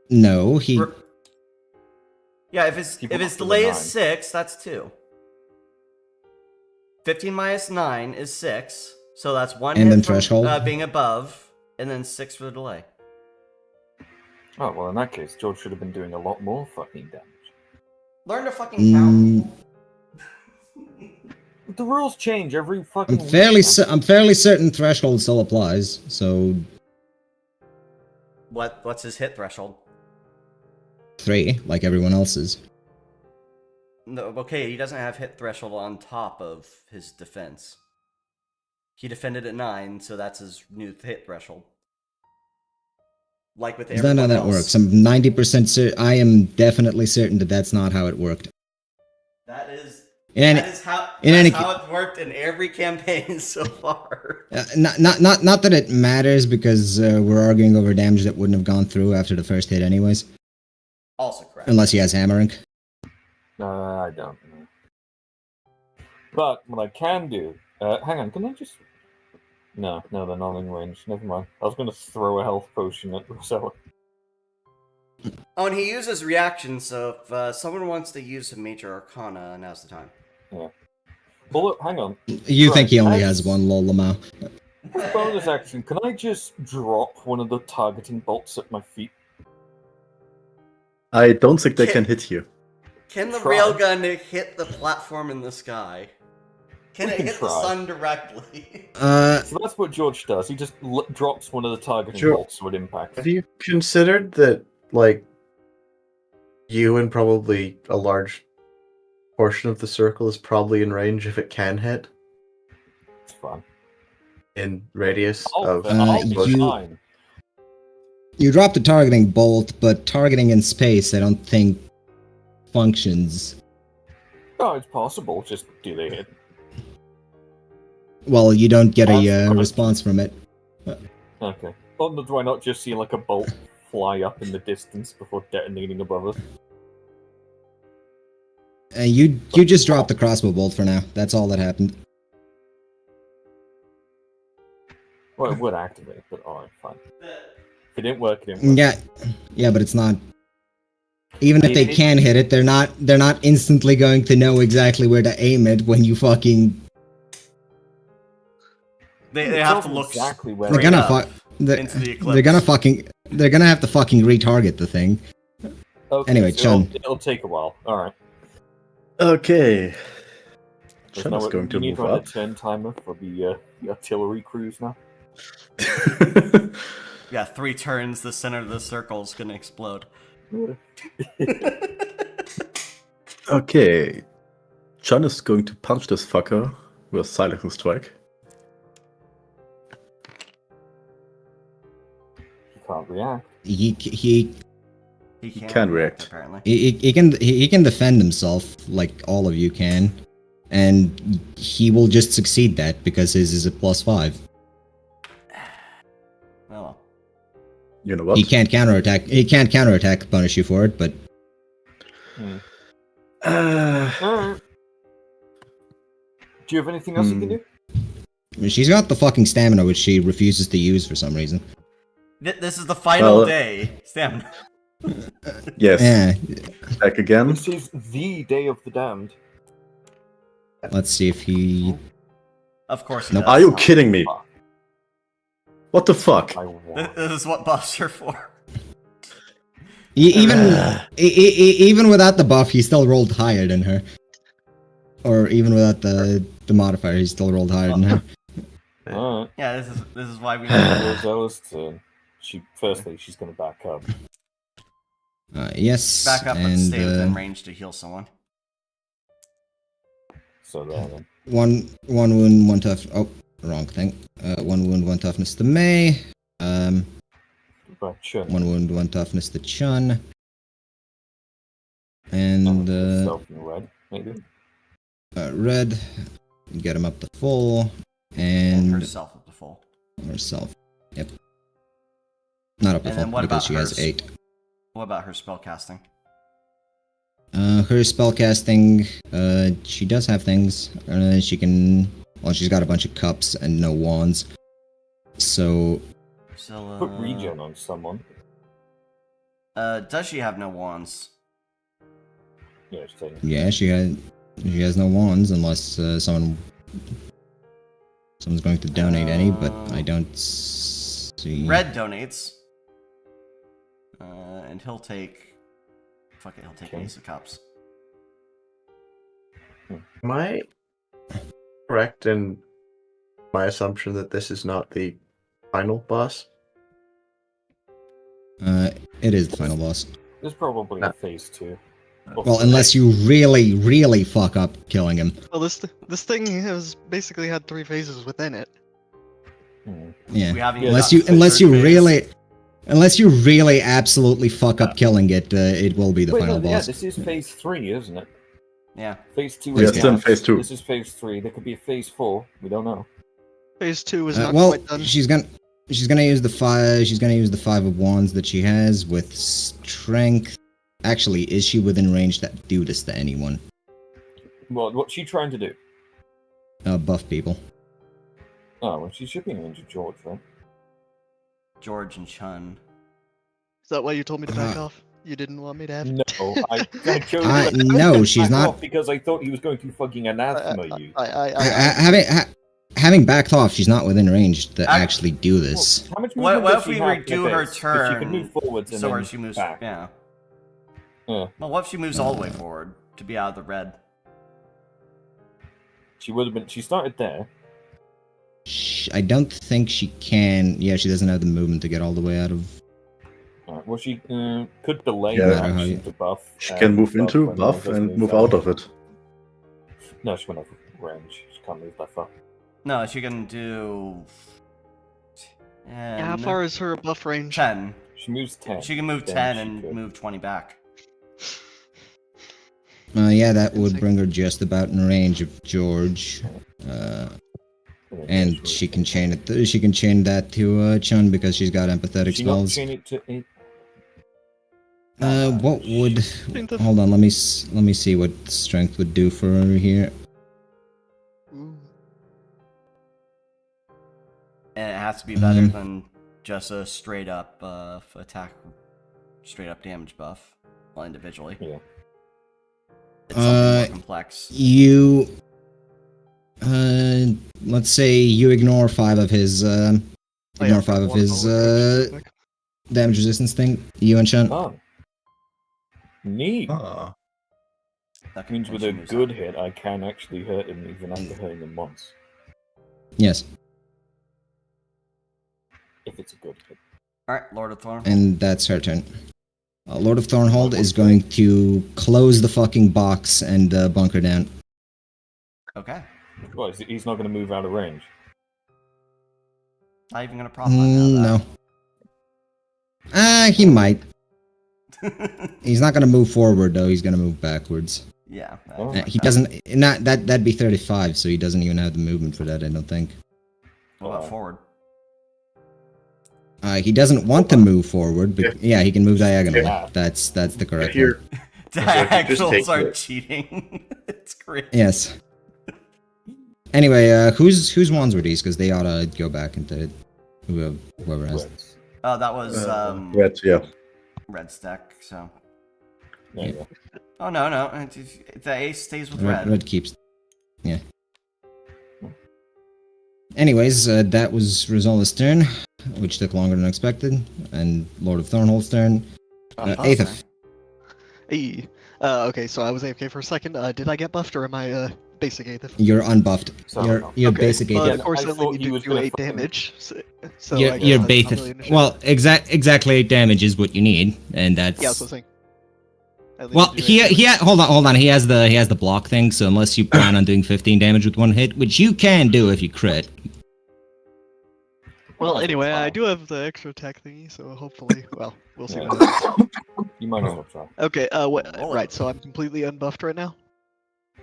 No, he. Yeah, if his Keep it up to the delay is 9. 6, that's 2. 15 minus 9 is 6, so that's 1 And hit then from, threshold? being above, and then 6 for the delay. Oh, well, in that case, George should have been doing a lot more fucking damage. Learn to fucking count. The rules change every fucking I'm fairly week. I'm fairly certain threshold still applies. So What's his hit threshold? 3, like everyone else's. No, okay, he doesn't have hit threshold on top of his defense. He defended at 9, so that's his new hit threshold. Like with Is that how everyone that else. works? I'm 90% certain. I am definitely certain that that's not how it worked. That is In that is how in that's any how it worked in every campaign so far. not that it matters because we're arguing over damage that wouldn't have gone through after the first hit, anyways. Also correct. Unless he has hammering. I don't know. But what I can do... hang on, can I just... No, they're not in range. Never mind. I was going to throw a health potion at Rosella. Oh, and he uses reaction, so if someone wants to use a major arcana, now's the time. Yeah. Well, look, hang on. You think he only Right, has one, lol, Lamau. Bonus action. Can I just drop one of the targeting bolts at my feet? I don't think they can hit you. Can the Try. railgun hit the platform in the sky? Can We it can hit the try. sun directly? So that's what George does. He just drops one of the targeting Sure. bolts so it impacts. Have you considered that, like, you and probably a large portion of the circle is probably in range if it can hit It's fine. in radius I'll of be you- fine. You drop the targeting bolt, but targeting in space, I don't think functions. Oh, it's possible. Just do they hit? Well, you don't get a That's fine. response from it. Okay. Well, do I not just see like a bolt fly up in the distance before detonating above us? You just dropped the crossbow bolt for now. That's all that happened. Well, it would activate, but alright, fine. If it didn't work, it didn't work. Yeah, but it's not. Even if they It- can hit it, they're not instantly going to know exactly where to aim it when you fucking. They have to Tell look exactly where. They're straight gonna up fuck. They're into the eclipse. gonna have to fucking retarget the thing. Okay, Anyway, so Chun. it'll take a while. Alright. Okay. There's Chun no- is going to you need move to run a up. turn timer for the artillery crews now. Yeah, 3 turns, the center of the circle is gonna explode. Okay. Chun is going to punch this fucker with Silencing Strike. You can't react. He He can react. apparently. he can defend himself like all of you can, and he will just succeed that because his is a +5. Oh, You know what? He can't counterattack. He can't counterattack punish you for it, but Alright. Do you have anything else you can do? she's got the fucking stamina, which she refuses to use for some reason. This is the final Well, day. Stamina. yes. Yeah, Back again. This is the Day of the Damned. let's see if he. Of course. It Nope. does. Are you kidding me? Fuck. What the fuck? I This want. this is what buffs are for. Even without the buff, he still rolled higher than her. Or even without the modifier, he still rolled higher than her. Alright. Yeah, this is why we. Rosella's turn. Firstly, she's going to back up. Yes, Back up and and stay within range to heal someone. So there then. one wound, one tough. Oh, wrong thing. 1 wound, 1 toughness to May. Right, Chun. 1 wound, 1 toughness to Chun. And Yourself in red, maybe. Red, get him up to full, And and herself up to full. herself. Yep. Not up to And then full what because about she has hers? 8. What about her spell casting? Her spellcasting, she does have things. She can. Well, she's got a bunch of cups and no wands. So, So, Put regen on someone. does she have no wands? Yeah, just take it. yeah, she has no wands unless someone's going to donate any, but I don't see. Red donates. And he'll take. Fuck it, he'll take Okay. Ace of Cups. Am I correct in my assumption that this is not the final boss? It is the final boss. There's probably a phase 2. Well, unless you really, really fuck up killing him. Well, this thing has basically had 3 phases within it. Yeah. We haven't Yeah, even Unless got you, to the unless third you phase. really absolutely fuck up killing it, it will be the Wait, final no, yeah, boss. this is phase 3, isn't it? Yeah. Phase 2 Yeah, is it's in now. phase 2. This is phase 3. There could be a phase 4. We don't know. Phase 2 is not Well, quite done. she's gonna use the 5. She's gonna use the 5 of wands that she has with strength. Actually, is she within range that do this to anyone? Well, what's she trying to do? Buff people. Oh, well, she should be named George, right? George and Chun. Is that why you told me to back off? You didn't want me to have. No, I chose No, she's back not. off because I thought he was going to fucking anathema you. Having backed off, she's not within range to actually do this. How much What movement if does we she have redo in her this? If she turn? could move forwards and So then where she moves back. Yeah. Yeah. Well, what if she moves all the way forward to be out of the red? She would have been. She started there. I don't think she can. Yeah, she doesn't have the movement to get all the way out of. Well, she could delay Yeah. her action to buff. She can move into, when buff, does and move out of it. No, she went out of range. She can't move that far. No, she can do. How far is her buff range? 10. She moves 10. She can move Then 10 she and could. move 20 back. Yeah, that would bring her just about in range of George. And she can chain it. She can chain that to Chun because she's got empathetic She not spells. chain it to 8. What would? Hold on. Let me see what strength would do for her here. Ooh. And it has to be better than just a straight up attack, straight up damage buff, well, individually. Yeah. It's something more complex. You. Let's say you ignore 5 of his. Ignore 5 of his damage resistance thing. You and Chun. Oh. Neat. Ah. That means with She a moves good out. hit, I can actually hurt him even after hurting him once. Yes. If it's a good hit. Alright, Lord of Thorn. And that's her turn. Lord of Thornhold is going to close the fucking box and bunker down. Okay. Well, he's not going to move out of range. Not even gonna prop on No. He might. that. He's not gonna move forward though. He's gonna move backwards. Yeah. Oh. He doesn't. Not that'd be 35. So he doesn't even have the movement for that. I don't think. What about forward? He doesn't want to move forward, but yeah, he can move diagonally. Yeah. That's the correct Here, one. Diagonals are it. cheating. It's great. Yes. Anyway, whose wands were these? Because they ought to go back into whoever has. Reds. Oh, that was Red, yeah. red stack. So. There you go. Oh no, the ace stays with Red, red. red keeps. Yeah. Anyways, that was Rosala's turn, which took longer than expected, and Lord of Thornhold's turn. Aethith. Hey. Okay, so I was AFK for a second. Did I get buffed or am I basic Aethith? You're unbuffed. So, You're Okay, basic but Aethith. of course, I I only thought need he to was do gonna 8 fucking- damage. So You're I guess you're that's not really an Baethith. issue. Well, exactly 8 damage is what you need, and that's. Yeah, that's what I'm saying. I only Well, need to do 8 damage. hold on. He has the block thing. So unless you plan on doing 15 damage with one hit, which you can do if you crit. Well, Might as anyway, well I try. do have the extra attack thingy, so hopefully, well, we'll see Yeah. what happens. You might as well try. Okay, Roll it. right, so I'm completely unbuffed right now?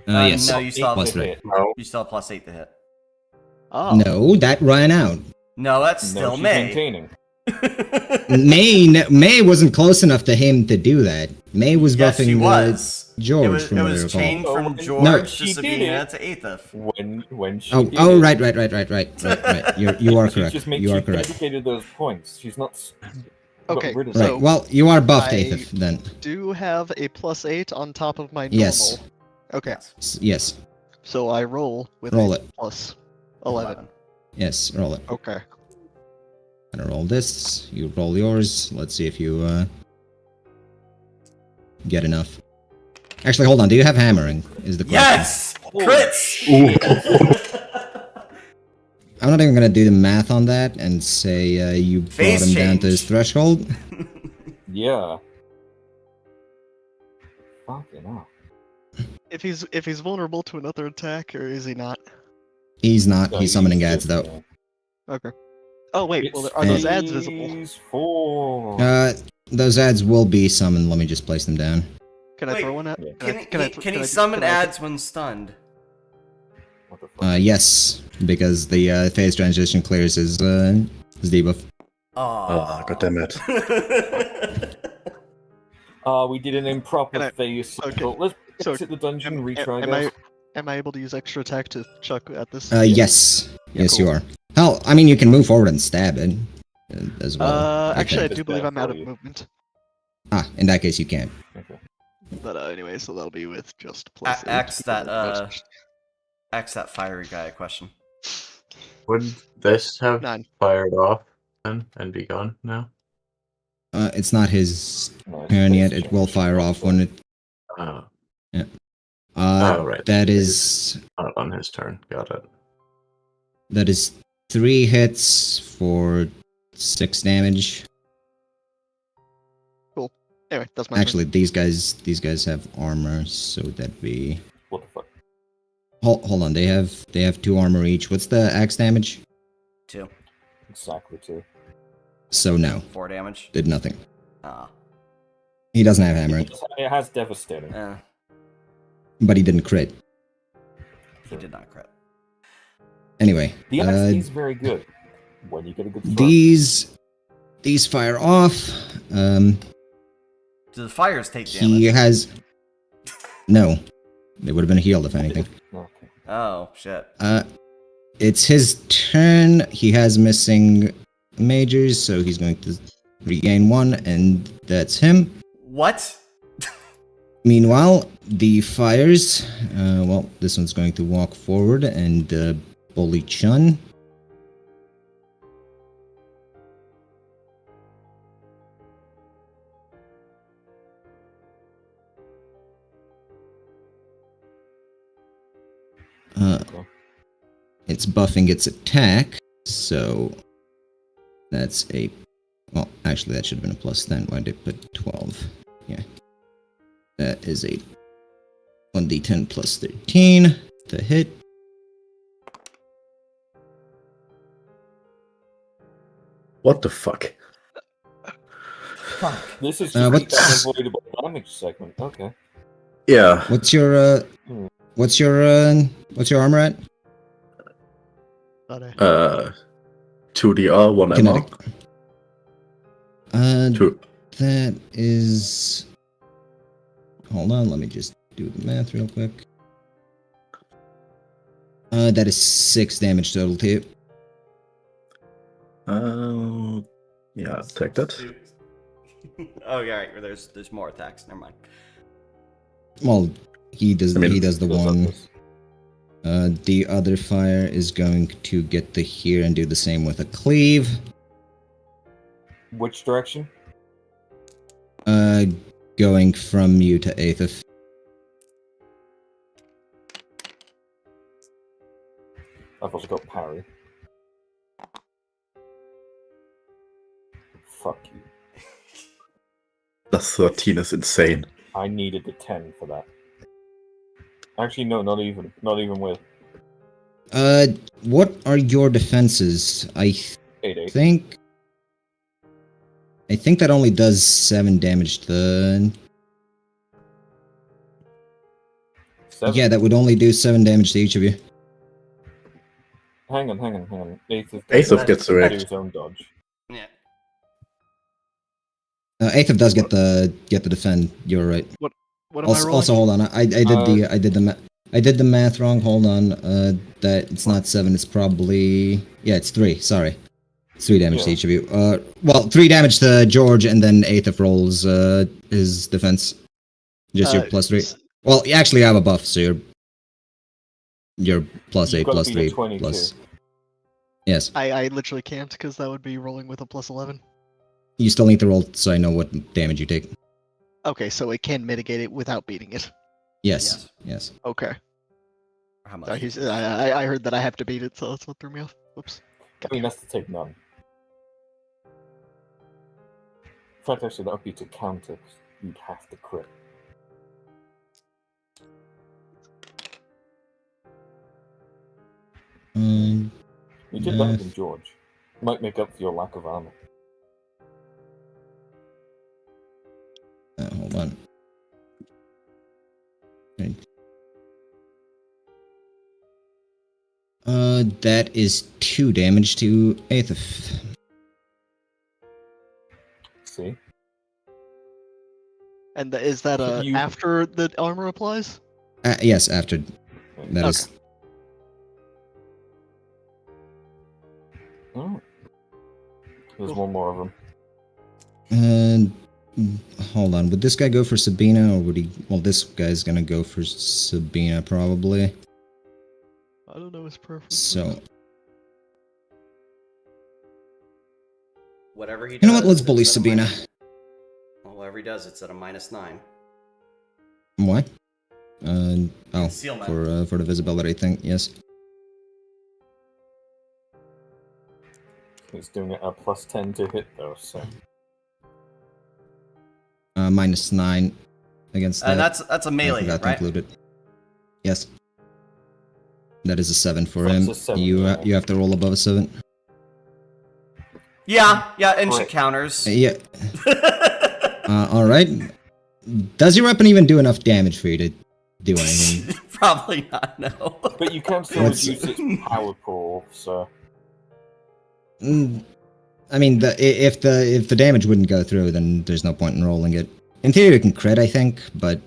Yes. No, you still have Plus to three. hit. no. You still have +8 to hit. Oh. No, that ran out. No, that's No, still she's May. maintaining. May wasn't close enough to him to do that. May was Yes, buffing she was. George It was, from it what I was recall. changed Oh, from when- George No. to She did Sabina it. to Aethith. When she Oh, did oh, it, right. You are she correct. just You are she correct. dedicated those points. She's not. got Okay, rid of Right. so- Well, you are buffed, I- Aethith, then. Do have a +8 on top of my normal. Yes. Okay, Yes. so I roll with Roll a it. plus 11. Yes, roll it. Okay. I'm gonna roll this. You roll yours. Let's see if you get enough. Actually, hold on. Do you have hammering? Is the question. Yes! Crits! I'm not even gonna do the math on that and say you brought Phase him down to change. his threshold. Yeah. Fucking hell. If he's vulnerable to another attack, or is he not? He's not. No, He's summoning he's ads just, though. Okay. Oh wait, well, It's are those ads visible? phase 4. Those ads will be summoned. Let me just place them down. Can I Wait, throw one at? yeah. Can he summon ads when stunned? What the fuck? Yes, because the phase transition clears his debuff. Ah, goddammit. We did an improper Can I- phase. okay, So let's so exit the dungeon, retry am this. am I able to use extra attack to chuck at this? Yes. Yes, you cool. are. Hell, I mean, you can move forward and stab it as well. Actually, I think. do believe I'm out of For you. movement. In that case, you can't. Okay. But anyway, so that'll be with just plus 8. Axe because that, of axe that fiery guy a question. Would this have 9. fired off then and be gone now? It's not his No, it's turn base yet. It change. will fire off when it. Oh, right. That is not on his turn. Got it. 3 hits for 6 damage. Anyway, that's my Actually, these guys have armor, so that'd be. What the fuck? Hold on, they have 2 armor each. What's the axe damage? 2. Exactly 2. So no, 4 damage. did nothing. Ah. He doesn't have hammer, It has devastating. but he didn't crit. He did not crit. Anyway, The axe is very good when you get a good throw. these fire off. Do the fires take He damage? has no. They would have been healed if anything. Okay. Oh, shit. It's his turn. He has missing majors, so he's going to regain 1, and that's him. What? Meanwhile, the fires. Well, this one's going to walk forward and bully Chun. Okay. It's buffing its attack, so that's a. Well, actually, that should have been a plus 10. Why did I put 12? Yeah. That is a 1d10 plus 13 to hit. What the fuck? Fuck. This is Uh, just what's- an unavoidable damage segment. Okay. Yeah. What's your what's your armor at? 2DR, 1 MR. Kinetic. 2. That is. Hold on, let me just do the math real quick. That is 6 damage total to you. Yeah, take that. Oh, yeah, right. There's more attacks. Never mind. Well, he does. I mean, he does the Goes up one. this. The other fire is going to get to here and do the same with a cleave. Which direction? Going from you to Aethith. I've also got parry. Fuck you. The 13 is insane. I needed a 10 for that. Actually, no, not even. Not even with What are your defenses? I 8-8. think that only does 7 damage to the. 7. Yeah, that would only do 7 damage to each of you. Hang on. Aethith do gets the rage. his own dodge. Yeah. Aethith does get the defend. You're right. What am I Also, rolling? also hold on. I did the math wrong. Hold on. That it's not 7. It's probably it's 3. Sorry, it's 3 damage to Yeah. each of you. Well, 3 damage to George, and then Aethith rolls his defense. Just your plus 3. Well, you actually have a buff, so you're plus You've 8, got to plus beat a 3, 22. plus. Yes, I literally can't because that would be rolling with a plus 11. you still need to roll so I know what damage you take. Okay, so it can mitigate it without beating it. Yes, yes. Okay. How much? I heard that I have to beat it, so that's what threw me off. Whoops. I mean, that's to take none. In fact, actually, that would be to counter. You'd have to crit. You did better than George. Might make up for your lack of armor. Hold on. Okay. That is 2 damage to Aethith. See? And is that You- after the armor applies? Yes, after that is. Oh. There's one more of them. Hold on. Would this guy go for Sabina, or would he? Well, this guy's gonna go for Sabina probably. I don't know his preference. So Whatever he does. you know what? Let's bully it's at a Sabina. well, whatever he does, it's at a -9. Why? Oh, Concealment. for the visibility thing. Yes. He's doing it at +10 to hit though, so -9 against that. And that's a I melee, forgot to right? include it. Yes. That is a 7 for So it's him. a 7, you yeah. you have to roll above a 7. Yeah, and she Right. counters. Yeah. All right. Does your weapon even do enough damage for you to do anything? Probably not, no. but you can still Let's- reduce its power pool, so I mean, if the damage wouldn't go through, then there's no point in rolling it. In theory, you can crit, I think, but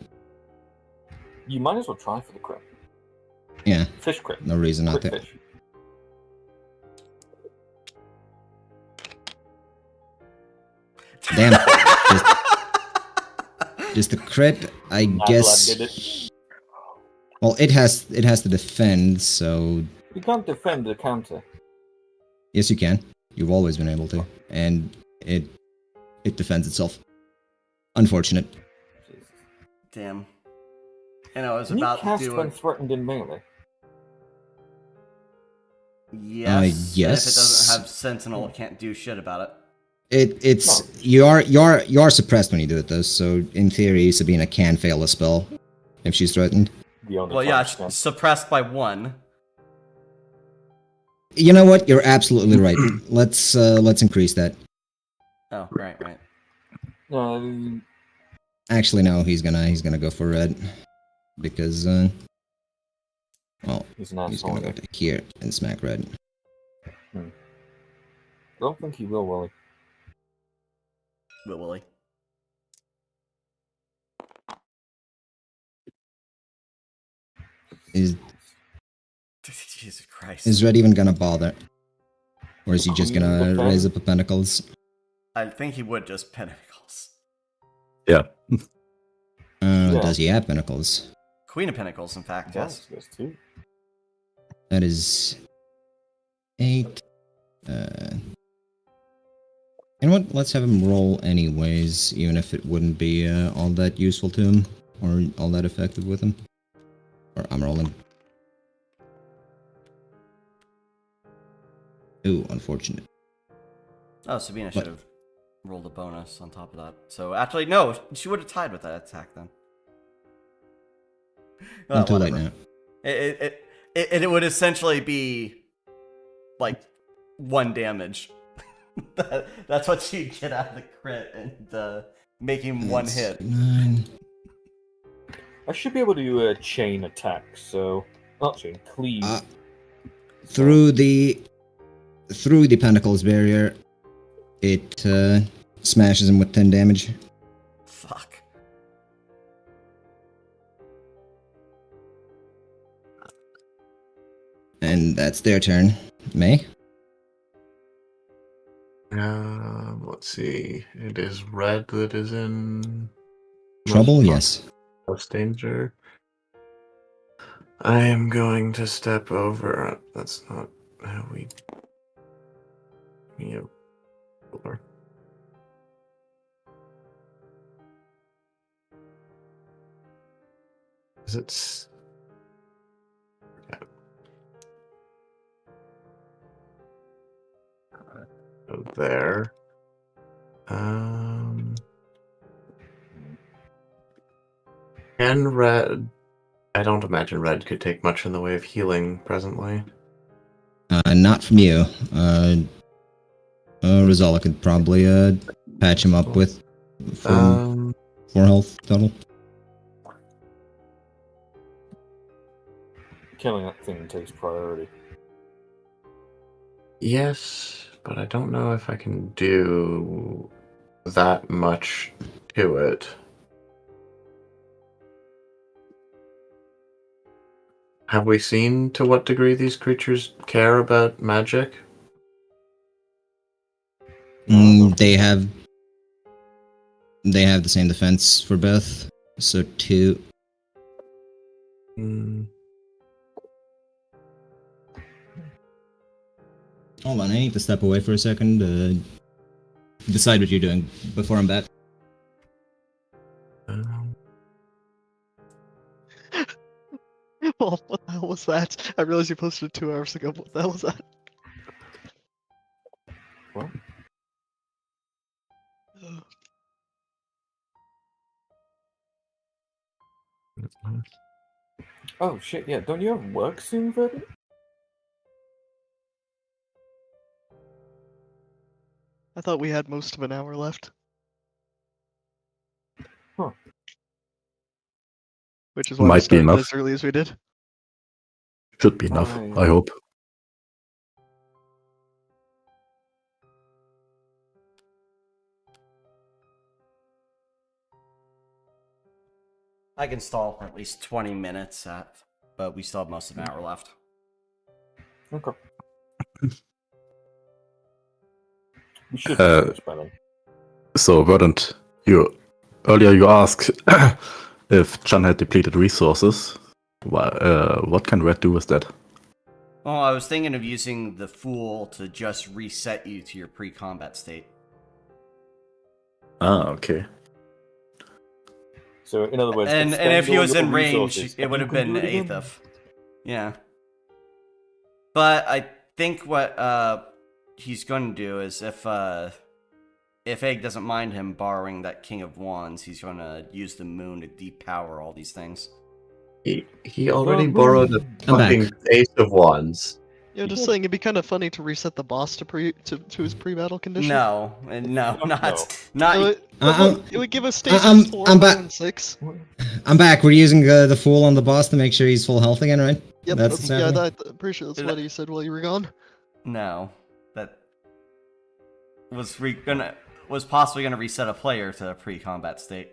you might as well try for the crit. yeah, Fish crit. no reason not Crit to. fish. Damn. Just the crit, I Mad guess. Lad did it. Well, it has to defend, so You can't defend the counter. yes, you can. You've always been able to, and it defends itself. Unfortunate. Jesus. Damn. And I was Can you about to cast do when it. threatened in melee? Yes. And if it yes. doesn't have Sentinel, it can't do shit about it. It's No. you are suppressed when you do it though, so in theory Sabina can fail a spell if she's threatened. The only Well, yeah, time it's suppressed by 1. You know what? You're absolutely right. Let's increase that. Oh, right. No, Actually, no, he's gonna go for red because well, he's an he's asshole. gonna go to here and smack red. Don't think he will, Willie. Willy. Is Jesus Christ. is red even gonna bother, or is he just Queen gonna defend. raise up the pentacles? I think he would just Pentacles. Yeah. Yeah. Does he have pentacles? Queen of Pentacles, in fact, yes. There's two. That is 8. And what? Let's have him roll anyways, even if it wouldn't be all that useful to him or all that effective with him. Or I'm rolling. Ooh, unfortunate. Oh, Sabina What? should have rolled a bonus on top of that. So actually, no, she would have tied with that attack then. Not too late whatever. now. It would essentially be like 1 damage. That's what you get out of the crit and making 1 hit. 9. I should be able to do a chain attack, so not chain, cleave. Through the pentacles barrier, it smashes him with 10 damage. Fuck. And that's their turn. May? Let's see. It is red that is in Trouble? most Yes. most danger. I am going to step over. That's not how we. Yeah. Over. Is it? Go there. And red. I don't imagine red could take much in the way of healing presently. Not from you. Rizala could probably patch him up with 4 health total. Killing that thing takes priority. Yes, but I don't know if I can do that much to it. Have we seen to what degree these creatures care about magic? They have the same defense for both, so 2. Hold on, I need to step away for a second. Decide what you're doing before I'm back. Oh, what the hell was that? I realized you posted it 2 hours ago. What the hell was that? What? Oh shit! Yeah, don't you have work soon, Verdant? I thought we had most of an hour left. Huh. Which is why we Might be started enough. as early as we did. Should be enough, Fine. I hope. I can stall for at least 20 minutes, but we still have most of an hour left. Okay. We should Uh, finish by then. So, Verdant, earlier you asked if Chan had depleted resources. What can Red do with that? Well, I was thinking of using the Fool to just reset you to your pre-combat state. Ah, okay. So, in other words, And expend if he all was your in range, resources, it and would you have can been do it again. Aethif. Yeah. But I think what he's going to do is if Egg doesn't mind him borrowing that King of Wands, he's going to use the moon to depower all these things. He already borrowed the I'm back. fucking Ace of Wands. Yeah, just saying it'd be kind of funny to reset the boss to his pre-battle condition. No, No. not. It would give us I'm stages 4, back. 5, and 6. I'm back. We're using the Fool on the boss to make sure he's full health again, right? Yep, That's what's yeah, happening? I'm pretty sure that's what he said while you were gone. No, that was possibly gonna reset a player to a pre-combat state.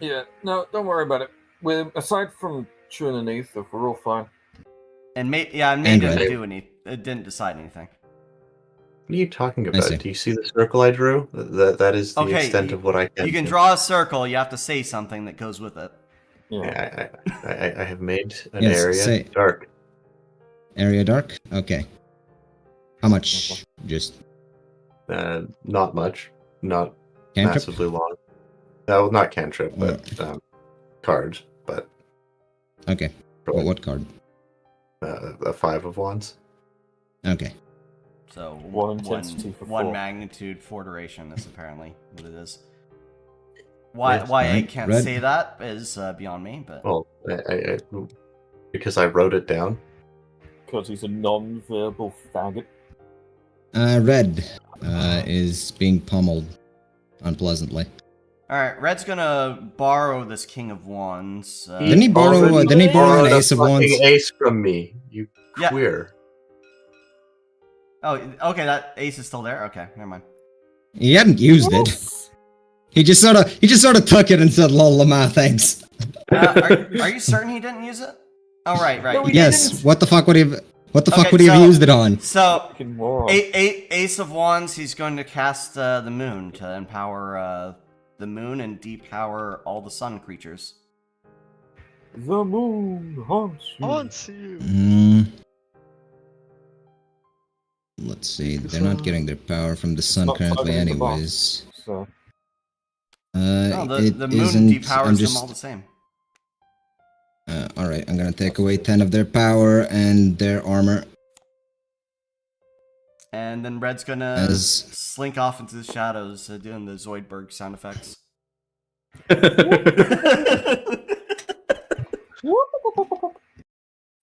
Yeah, no, don't worry about it. Aside from Chun and Aethif, we're all fine. And May And didn't Red. do any. It didn't decide anything. What are you talking I about? see. Do you see the circle I drew? That is the Okay, extent of what I can You can do. draw a circle. You have to say something that goes with it. Yeah. I have made an Yes, area say- dark. Area dark? Okay. How much? Just Not much. Not cantrip? massively long. No, not cantrip, but card. But Okay. What card? a 5 of Wands. Okay. So One intensity for one 4. magnitude, 4 duration is apparently what it is. Why Yes, I alright, can't Red. say that is beyond me, but Well, I because I wrote it down. Because he's a non-verbal faggot. Red is being pummeled unpleasantly. all right. Red's gonna borrow this King of Wands. Didn't he borrow- already didn't he borrow an borrowed a Ace of fucking Wands? Ace from me. You Yeah. queer. Oh, okay. That ace is still there. Okay, never mind. He hadn't used it. He just sort of took it and said, "Lol, Lama, thanks." Are you certain he didn't use it? Oh, right. No, he Yes. didn't. What the fuck would he have? What the fuck Okay, would he have so- used it on? So Fucking moron. Ace of Wands, he's going to cast the moon to empower the moon and depower all the sun creatures. The moon haunts you. Haunts you. Let's see. They're not getting their power from the sun not currently, plugging into the box. anyways. So, No, It the moon isn't. depowers I'm them all the just. same. All right. I'm gonna take away 10 of their power and their armor. And then Red's gonna As- slink off into the shadows, doing the Zoidberg sound effects.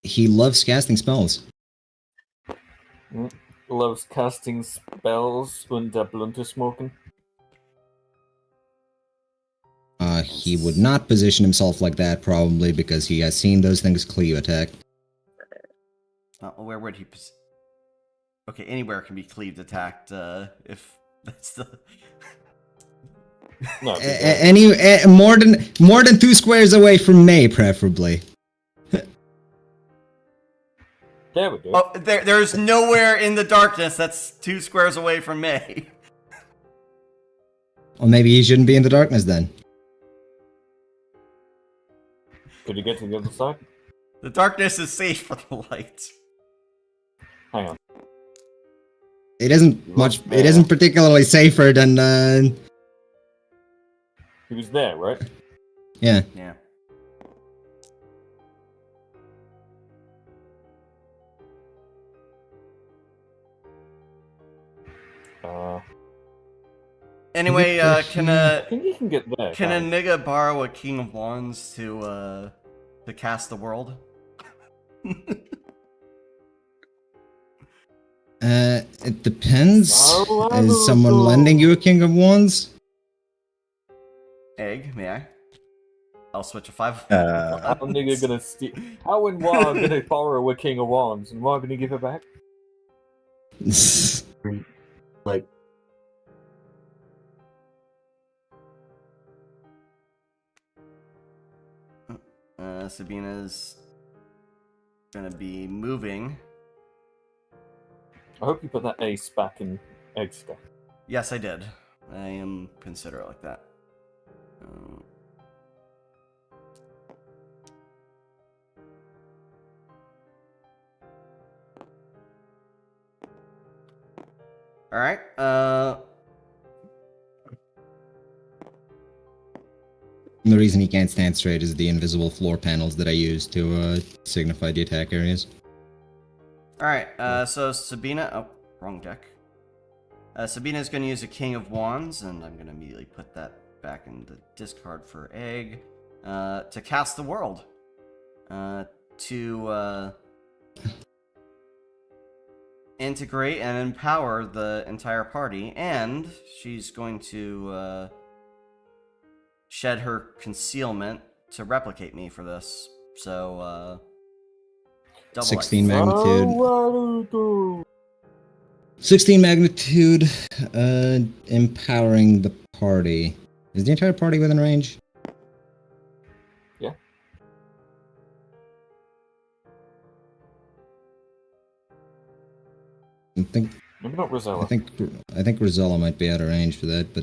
He loves casting spells. loves casting spells under Bluntersmoken. He would not position himself like that, probably, because he has seen those things cleave attack. Where would he? Okay, anywhere can be cleaved attacked. If that's the. No, More than 2 squares away from May, preferably. There we go. Oh, there's nowhere in the darkness that's 2 squares away from me. Well, maybe he shouldn't be in the darkness then. Could you get to the other side? The darkness is safe for the light. Hang on. It isn't much. It isn't particularly safer than. He was there, right? Yeah. Yeah. Anyway, can I think you can get there. can a can't nigga borrow a King of Wands to cast the world? It depends. Oh, Is someone lending you a King of Wands? Egg, may I? I'll switch a 5. How nigga gonna steal? How and why are gonna borrow a King of Wands and why gonna give it back? Like, Sabina's gonna be moving. I hope you put that ace back in egg stuff. Yes, I did. I am considerate like that. Alright, The reason he can't stand straight is the invisible floor panels that I use to signify the attack areas. Alright, so Sabina... Oh, wrong deck. Sabina's gonna use a King of Wands, and I'm gonna immediately put that back in the discard for Egg. To cast the world. To integrate and empower the entire party, and she's going to shed her concealment to replicate me for this. So, double 16 X. magnitude. 16 magnitude, empowering the party. Is the entire party within range? Yeah. Maybe not Rosella. I think Rosella might be out of range for that, but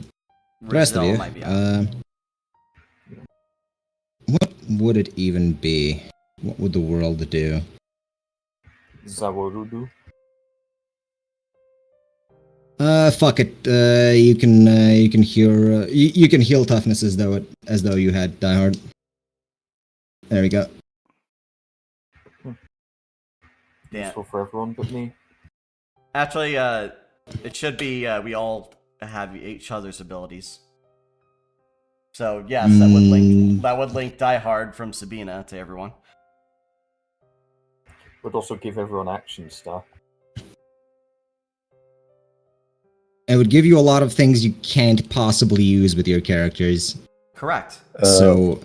the rest of Rosella you, might be out. what would it even be? What would the world do? Zawarudu. Fuck it. You can heal. You can heal toughness as though you had Die Hard. There we go. Damn. Useful for everyone but me. Actually, it should be we all have each other's abilities. So yes, that would link Die Hard from Sabina to everyone. Would also give everyone action stuff. It would give you a lot of things you can't possibly use with your characters. Correct. So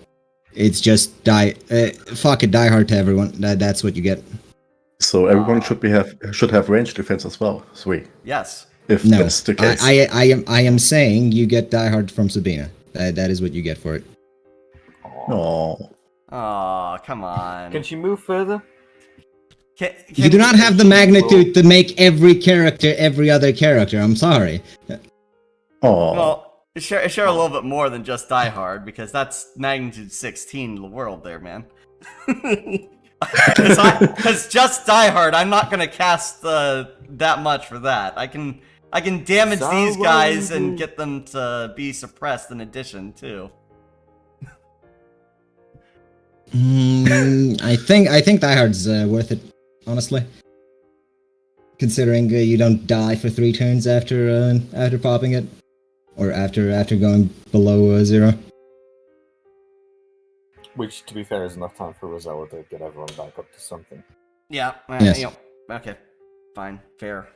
it's just fuck it, Die Hard to everyone. That's what you get. So everyone should have range defense as well. Sweet. Yes. If No, that's the case. I am saying you get Die Hard from Sabina. That is what you get for it. Oh. Oh, come on. Can she move further? You do not have the magnitude to make every character every other character. I'm sorry. Oh. Well, share a little bit more than just Die Hard, because that's magnitude 16 the world there, man. Because just Die Hard, I'm not gonna cast that much for that. I can damage these guys and get them to be suppressed in addition too. I think Die Hard's worth it, honestly. Considering you don't die for 3 turns after popping it, or after going below 0. Which, to be fair, is enough time for Rosella to get everyone back up to something. Yeah. Yes. Okay. Fine. Fair.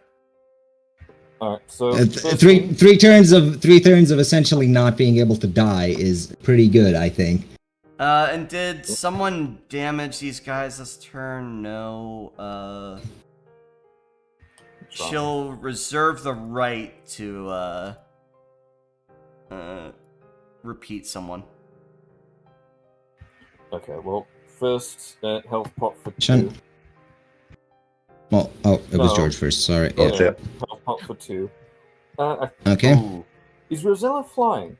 Alright, so... Three turns of essentially not being able to die is pretty good, I think. And did someone damage these guys this turn? No. She'll reserve the right to, repeat someone. Okay, well, first, health pot for 2. Shun. Well, oh, it was No. George first. Sorry. Oh, Yeah. yeah. Health pot for 2. Okay. Ooh. Is Rosella flying?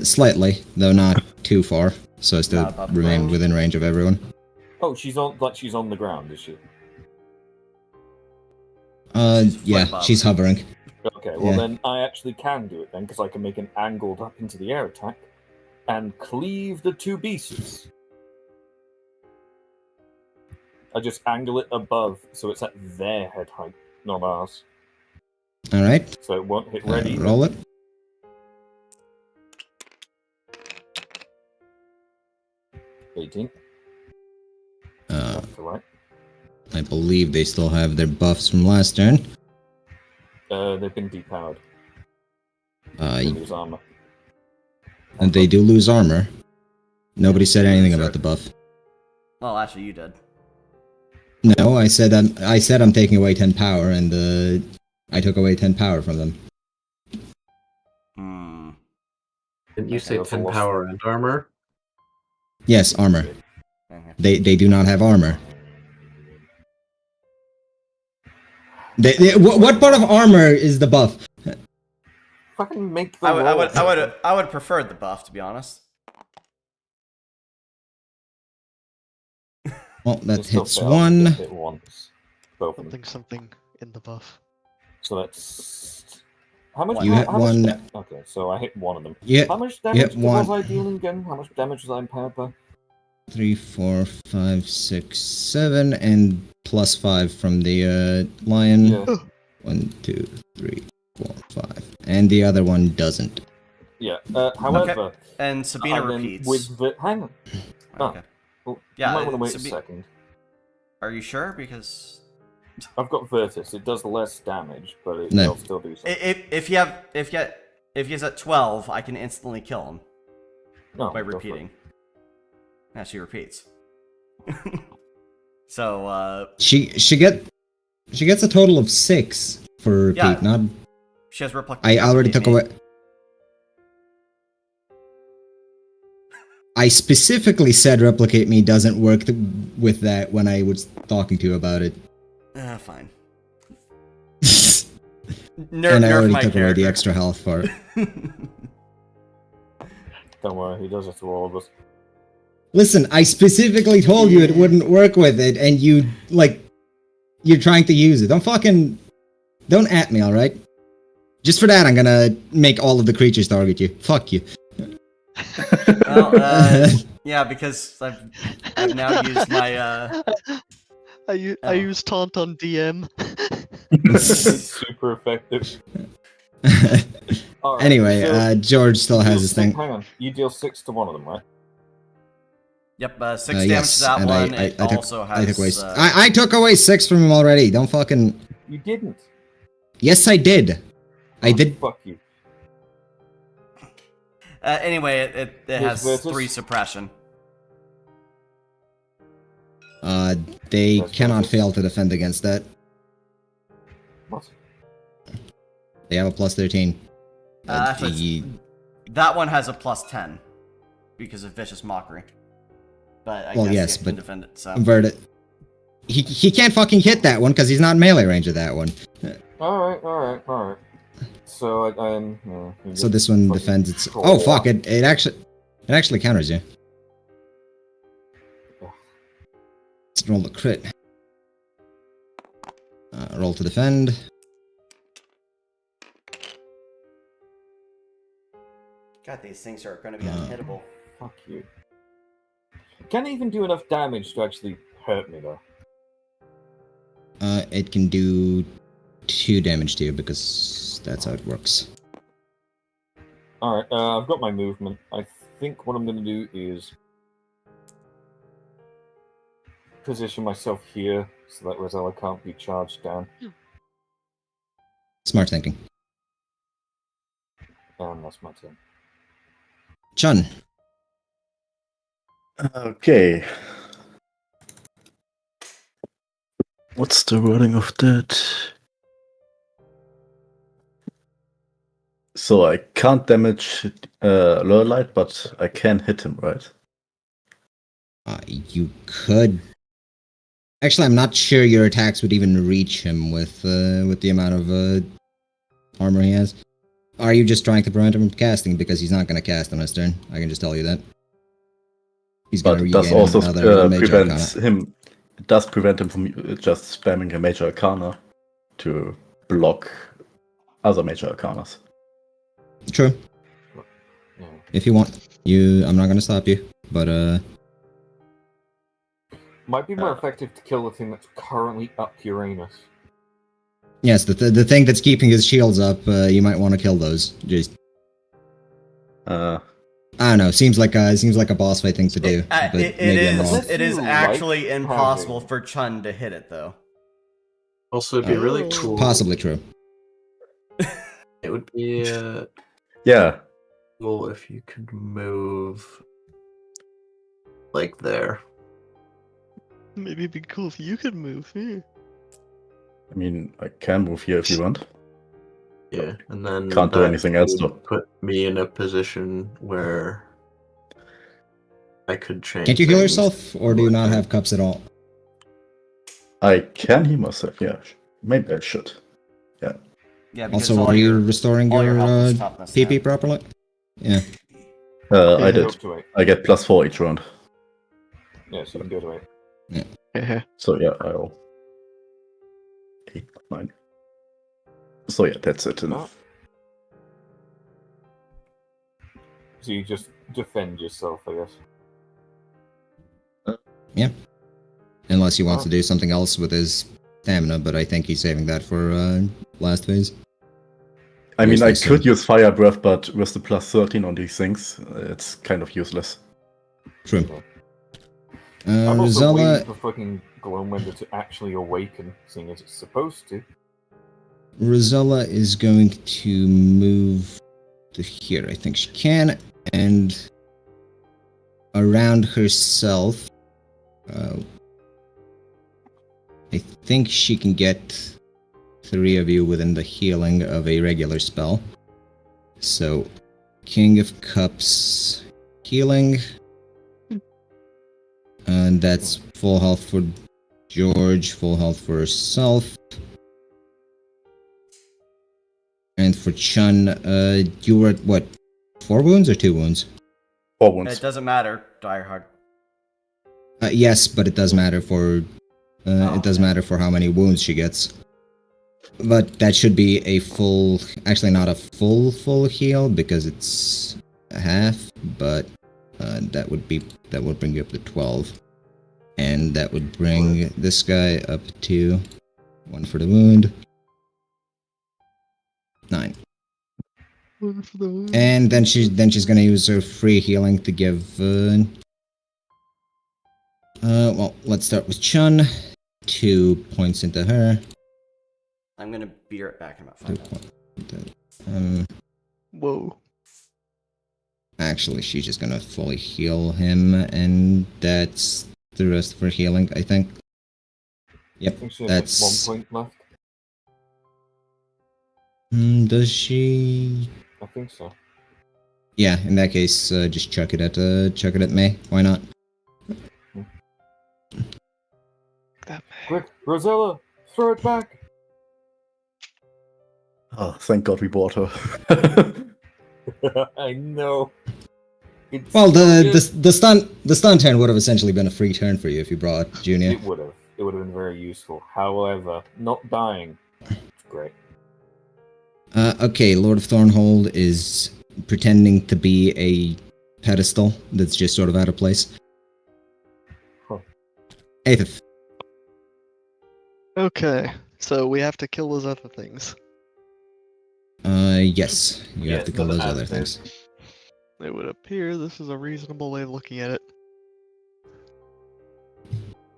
Slightly, though not too far, so as to Not above remain ground. within range of everyone. Oh, she's on the ground, is she? She's a foot Yeah, above. she's hovering. Okay, well Yeah. then I actually can do it then, because I can make an angled up into the air attack and cleave the 2 beasts. I just angle it above, so it's at their head height, not ours. Alright, So it won't hit red either. roll it. $18. Uh, That's all right. I believe they still have their buffs from last turn. They've been depowered. Uh, They lose armor. and they do lose armor. Nobody said anything about the buff. Well, actually, you did. No, I said I'm taking away 10 power, and I took away 10 power from them. Hmm. Didn't you Okay, say that's a 10 loss. power and armor? Yes, armor. Okay. They do not have armor. What part of armor is the buff? Fucking make the I would prefer the buff, to be honest. Well, that It still hits failed. one. It hit once. Both of them. Something in the buff. So that's... How much? You how, hit how one. Much okay, so I hit one of them. Yeah, How much hit damage was one. I dealing again? How much damage was I empowered by? 3, 4, 5, 6, 7, and plus 5 from the lion. Yeah. 1, 2, 3, 4, 5. And the other one doesn't. Yeah. However, And Sabina then repeats. with the hang on. Okay. Well, Yeah, you might want to wait a Sabi- second. Are you sure? Because I've got Virtus. It does less damage, but it No. will still do something. if he's at 12, I can instantly kill him No, by go for it. repeating. Yeah, she repeats. So She gets a total of 6 for repeat. Yeah. Not she has replicate. I already took away. I specifically said replicate me doesn't work with that when I was talking to you about it. Fine. And I Nerf already my took away the character. extra health part. Don't worry, he does it to all of us. Listen, I specifically told you it wouldn't work with it, and you're trying to use it. Don't at me, alright? Just for that, I'm gonna make all of the creatures target you. Fuck you. Well, yeah, because I've now used my I Oh. use taunt on DM. It's super effective. All right, Anyway, so George still you has deal his six- thing. Hang on, you deal 6 to one of them, right? Yep, 6 damage Yes, to that and one. I It took, also has. I took away. I took away 6 from him already. Don't fucking. You didn't. Yes, I did. I Oh, did. Fuck you. Anyway, it has Versus? 3 suppression. They That's cannot versus? fail to defend against that. What? They have a plus 13. Actually, that one has a plus 10 because of vicious mockery. But I Well, guess yes, it can but defend it. So Invert it. He can't fucking hit that one because he's not in melee range of that one. Alright. So I'm. So this one defends its. Oh fuck! It actually counters you. Let's roll the crit. Roll to defend. God, these things are going to be unhittable. Fuck you. Can't even do enough damage to actually hurt me though. It can do 2 damage to you because that's how it works. Alright, I've got my movement. I think what I'm going to do is position myself here so that Rosella can't be charged down. Smart thinking. And that's my turn. Chun. Okay. What's the wording of that? So I can't damage Lurlight, but I can hit him, right? You could. Actually, I'm not sure your attacks would even reach him with the amount of armor he has. Are you just trying to prevent him from casting because he's not going to cast on his turn? I can just tell you that. He's going But to it does regain also another major prevent arcana. him. It does prevent him from just spamming a major arcana to block other major arcanas. True. Yeah. If you want, I'm not going to stop you, but Might be more effective to kill the thing that's currently up Uranus. yes, the thing that's keeping his shields up, you might want to kill those. Just I don't know. Seems like a boss fight thing to do, but maybe I'm wrong. It is You actually like impossible having- for Chun to hit it, though. Also, it'd be really cool. Possibly true. It would be Yeah. cool if you could move like there. Maybe it'd be cool if you could move here. I mean, I can move here if you want. Yeah, and then Can't do that anything else, would though. Put me in a position where I could change. Can't you heal things. yourself, or do you not have cups at all? I can heal myself, yeah. Maybe I should. Yeah, because Also, all are you your- restoring all your your health is toughness PP now. properly? Yeah. I You did. go to it. I get +4 each round. Yeah, so you can go to it. So yeah, I'll 8, 9. So yeah, that's it. Oh. So you just defend yourself, I guess. Unless he wants Oh. to do something else with his stamina, but I think he's saving that for last phase. I mean, I Useless, could use Fire Breath, but with the +13 on these things, it's kind of useless. True. I'm also Rosella, waiting for fucking Gloomwinder to actually awaken, seeing as it's supposed to. Rosella is going to move to here. I think she can, and around herself, I think she can get 3 of you within the healing of a regular spell. So, King of Cups healing. And that's full health for George, full health for herself. And for Chun, you were at what? 4 wounds or 2 wounds? 4 wounds. It doesn't matter, Direhard. Yes, but it does matter for Oh, it does okay. matter for how many wounds she gets. But that should be a full, actually not a full heal because it's a half, but that would bring you up to 12, and that would bring this guy up to 1 for the wound, 9. One for the wound. And then she's gonna use her free healing to give. Well, let's start with Chun. 2 points into her. I'm gonna be right back in about 2 5 points. Whoa. Actually, she's just gonna fully heal him, and that's the rest of her healing, I think. I Yep, think she has that's. just 1 point left. Does she? I think so. Yeah, in that case, just chuck it at me. Why not? That Quick, Rosella, throw it back! Oh, thank God we bought her. I know. It's Well, so the stun turn would have essentially been a free turn for you if you brought Junior. It would have. It would have been very useful. However, not dying. It's great. Okay, Lord of Thornhold is pretending to be a pedestal that's just sort of out of place. Huh. Aethith. Okay, so we have to kill those other things. Yes, you have Yes, to kill another those other aspect. things. It would appear this is a reasonable way of looking at it.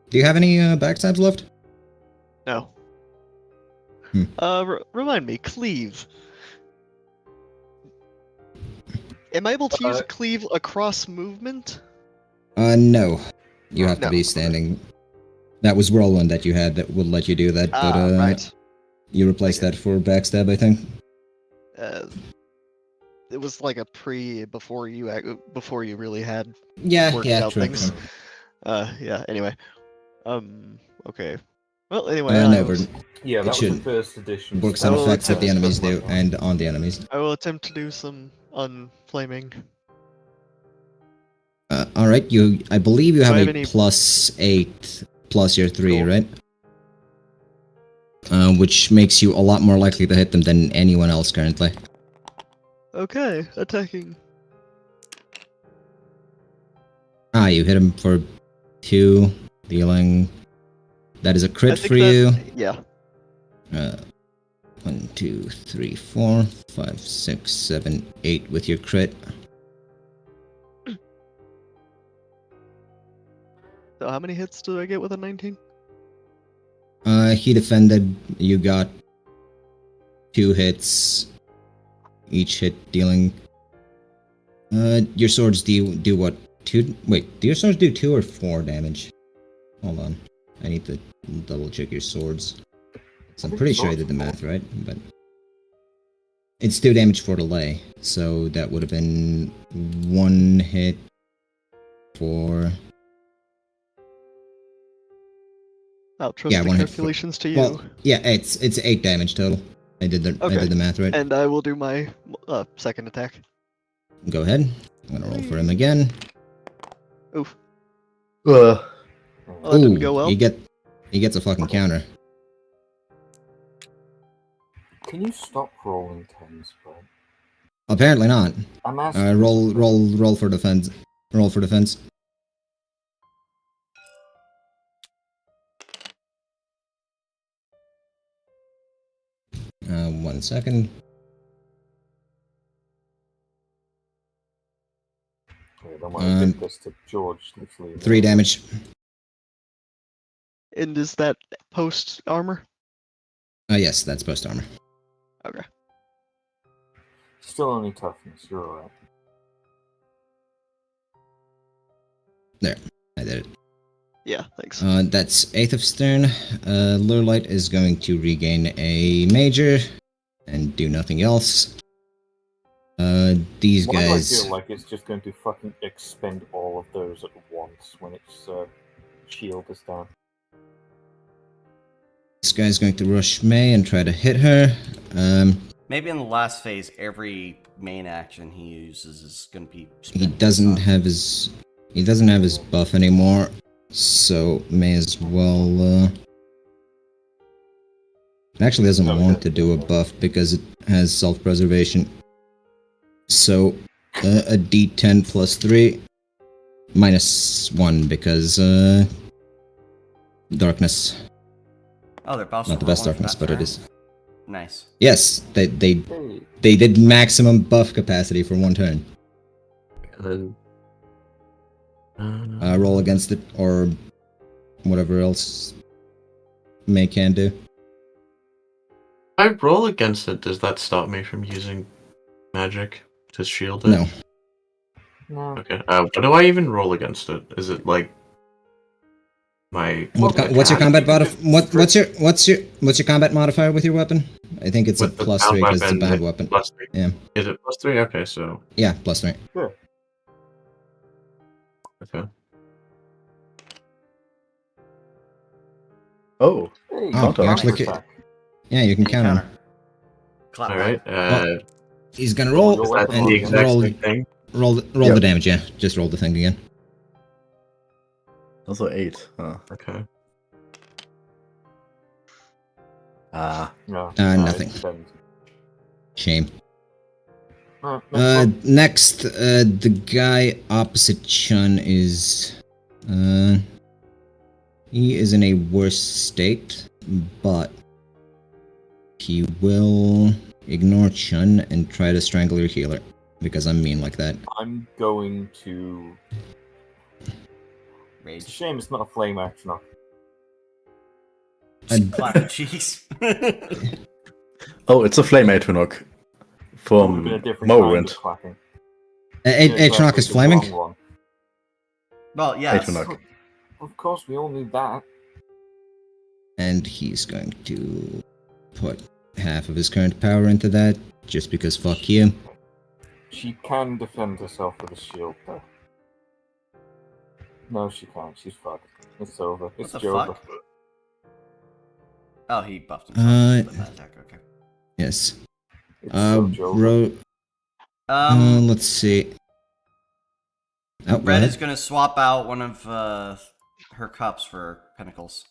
Do you have any backstabs left? No. Hmm. Remind me, cleave. Am I able to use cleave across movement? No. You have to No. be standing. That was Whirlwind that you had that would let you do that, but Right. you replaced that for backstab, I think. It was like a before you really had Yeah, worked yeah, out true. things. true. Yeah. Anyway, Okay. Well, anyway, No, will, but Yeah, that was shouldn't. the first edition. works I on will effects that the attempt- enemies do and on the enemies. I will attempt to do some unflaming. Alright, I believe you Do have I have a any- +8 plus your 3, Cool. right? Which makes you a lot more likely to hit them than anyone else currently. Okay, attacking. You hit him for 2, dealing. That is a I crit think for you. Yeah. 1, 2, 3, 4, 5, 6, 7, 8 with your crit. So how many hits do I get with a 19? He defended. You got 2 hits. Each hit dealing. Your swords do what? 2? Wait, do your swords do 2 or 4 damage? Hold on. I need to double check your swords. So I'm pretty sure I did the math right, but it's 2 damage for delay. So that would have been 1 hit for. I'll trust Yeah, the 1 hit. calculations to you. Well, yeah, it's 8 damage total. I did the math right. And I will do my second attack. Go ahead. I'm gonna roll for him again. Oof. Uh, Well, that didn't go well. He gets a fucking counter. Can you stop rolling 10s, bro? Apparently not. I'm asking. Roll for defense. Roll for defense. One second. Yeah, don't want to give this to George. Literally. 3 damage. And is that post armor? Yes, that's post armor. Okay. Still only toughness. You're alright. I did it. Yeah, thanks. That's 8th of Stern. Lurelight is going to regain a major and do nothing else. These Why do I guys. feel like it's just going to fucking expend all of those at once when its shield is down? This guy's going to rush May and try to hit her. Maybe in the last phase, every main action he uses is going to be. He doesn't have his buff anymore, so may as well. It actually doesn't want to do a buff because it has self-preservation. So a D10 plus 3 minus 1 because darkness. Oh, they're boss. Not the best darkness, but it is. Nice. Yes, they Hey, did maximum buff capacity for 1 turn. And then, Roll against it or whatever else May can do. if I roll against it, does that stop me from using magic to shield it? No. no. Okay. What do I even roll against it? Is it like my? What's your combat what's your combat modifier with your weapon? I think it's With a the plus bound 3 because it's a weapon, bound it's weapon. Plus 3. Yeah. Is it plus 3? Okay, so Yeah, plus 3. okay. oh, Hey, Oh, you actually counter ca- attack. Yeah, you can counter him. Clap All back. right. He's gonna roll Your weapon and the exact roll same thing. roll the damage. Yeah, just roll the thing again. also 8. Huh. Okay. Ah, No, Nothing. it's 7. Shame. Alright, next one. Next, the guy opposite Chun is he is in a worse state, but he will ignore Chun and try to strangle your healer because I'm mean like that. I'm going to. It's a Rage. shame it's not a flame action. And- Clap the cheese. oh, it's a flame Atronach It would from have been a different kind of Morrowind. clapping. Atronach is the flaming. wrong one. Well, yes. Atronach. Of course, we all knew that. And he's going to put half of his current power into that, just because fuck you. She can defend herself with a shield, though. No, she can't. She's fucked. It's over. It's the over. fuck? Oh, he buffed himself with that attack. Okay. Yes. It's so joke. Let's see. Oh, go Red ahead. is going to swap out one of her cups for Pinnacles.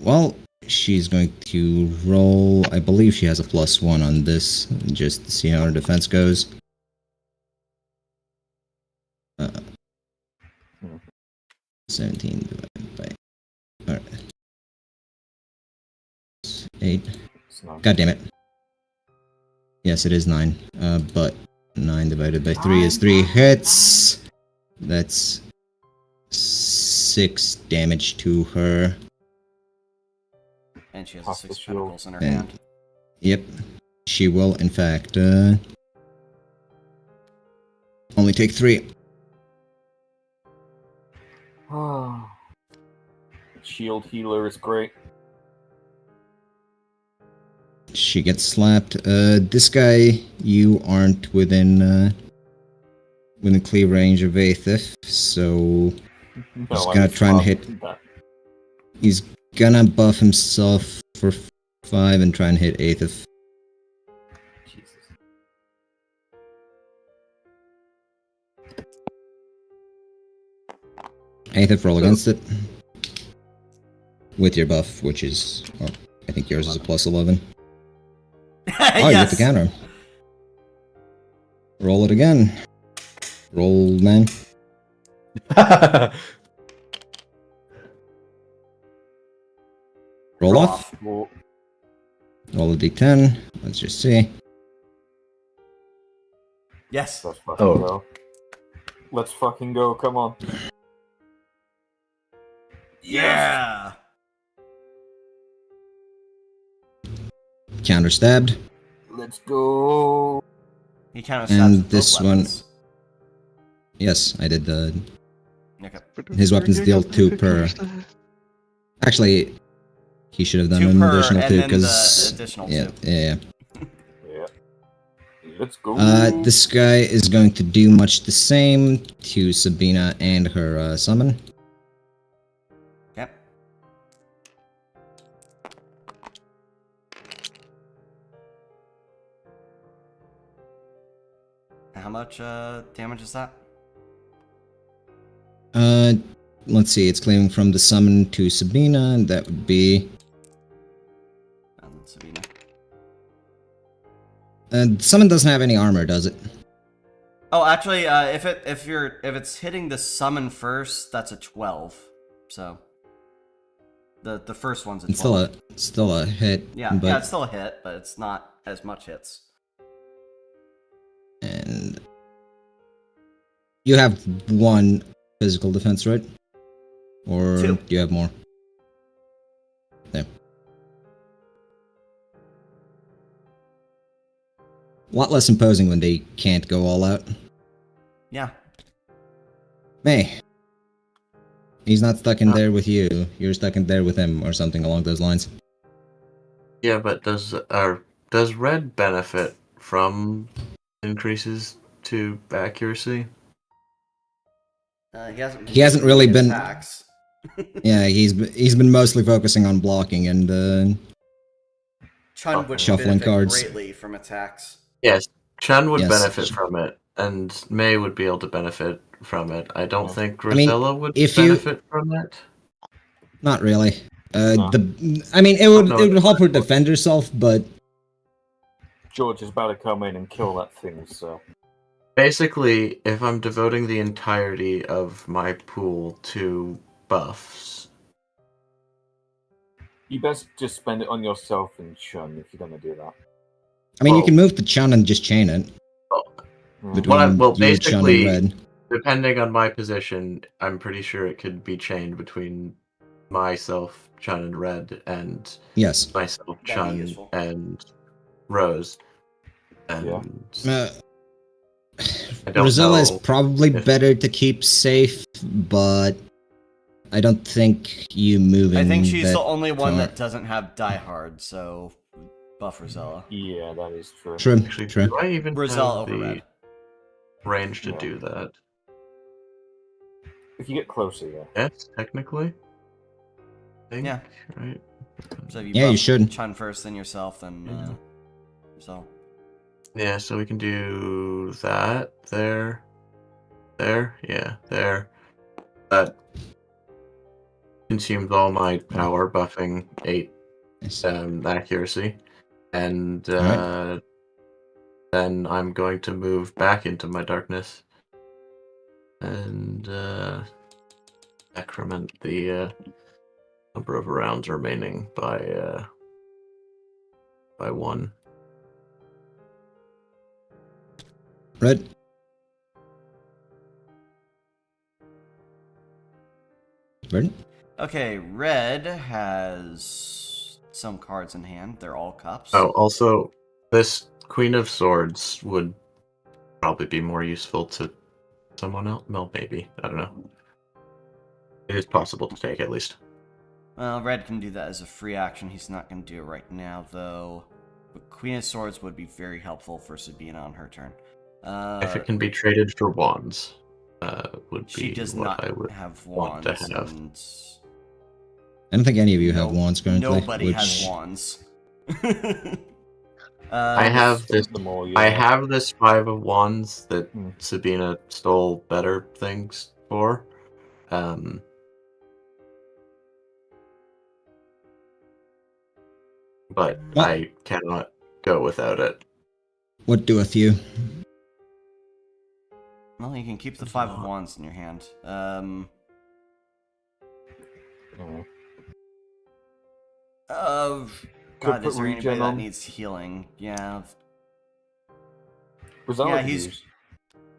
Well, she's going to roll. I believe she has a +1 on this, just to see how her defense goes. 17 divided by. Alright. 8. It's not- God damn it. Yes, it is 9. But 9 divided by 3 is 3 hits. That's 6 damage to her. And she has Half a the 6 shield. Pinnacles in her And- hand. Yep. She will, in fact, only take 3. Shield healer is great. She gets slapped. This guy, you aren't within clear range of Aethif, so No, Just I'm gonna try and smart hit- with that. he's gonna buff himself for 5 and try and hit Aethif. Jesus. Aethif, roll against it. With your buff, which is, well, I think yours is a +11. Oh, you get the counter. Roll it again. Roll, man. Roll off. Well, Roll a d10. Let's just see. Yes. let's fucking Oh. go. Let's fucking go, come on. Yeah. Counter stabbed. Let's go. He kind of And this one- Yes, I did the. Okay. His weapons deal 2 per. Actually, he should have done 2 an per, additional and 2 then the because. additional Yeah, 2. yeah. Yeah. Let's go. This guy is going to do much the same to Sabina and her summon. Yep. How much damage is that? Let's see, it's claiming from the summon to Sabina, and that would be. Sabina. Summon doesn't have any armor, does it? Oh, actually, if it's hitting the summon first, that's a 12. So the first one's a 12. It's still a hit. Yeah, but, yeah, it's still a hit, but it's not as much hits. And you have 1 physical defense, right? Or 2. do you have more? There. A lot less imposing when they can't go all out. Yeah. May. He's not stuck in there with you. You're stuck in there with him, or something along those lines. Yeah, but does red benefit from increases to accuracy? He hasn't really been- attacks. Yeah, he's been mostly focusing on blocking and Chun would Shuffling benefit cards. greatly from attacks. Yes, Chun would Yes. benefit from it, and May would be able to benefit from it. I don't think I mean, Rosella would if you- benefit from it. not really. No. It would help her defend herself, but George is about to come in and kill that thing, so. Basically, if I'm devoting the entirety of my pool to buffs, You best just spend it on yourself and Chun if you're gonna do that. I mean, you Well- can move the Chun and just chain it Mm. between well, you, Chun, and basically, Red. depending on my position, I'm pretty sure it could be chained between myself, Chun, and Red, and Yes. myself, be Chun, useful. and Rose. And I don't Rosella is know probably if- better to keep safe, but I don't think you moving. I think she's that the only one far- that doesn't have Die Hard, so buff Rosella. Yeah, that is true. True. actually, True. do I even Rosella have over the Red. range to Yeah. do that? If you get closer, yeah. Yes, technically. think, Yeah. right? So if you Yeah, you buff should. Chun first, then yourself, then yourself. Yeah, so we can do that there, yeah, there. That consumes all my power, buffing 8 Nice. accuracy, and Alright. then I'm going to move back into my darkness and decrement the number of rounds remaining by 1. Red. Red. Okay, red has some cards in hand. They're all cups. Oh, also, this Queen of Swords would probably be more useful to someone else. Well, maybe. I don't know. It is possible to take, at least. Well, red can do that as a free action. He's not going to do it right now, though. But Queen of Swords would be very helpful for Sabina on her turn. If it can be traded for wands, would She be does what not I would have want wands, to have. and I don't think any of you have wands currently. nobody which... has wands. I have this. The more, I yeah. have this 5 of wands that Hmm. Sabina stole better things for. But Well- I cannot go without it. What doeth you? Well, you can keep the 5 of wands in your hand. Oh. God, Could is put there regen anybody that on. needs healing? Yeah. Rizal Yeah, could he's- use.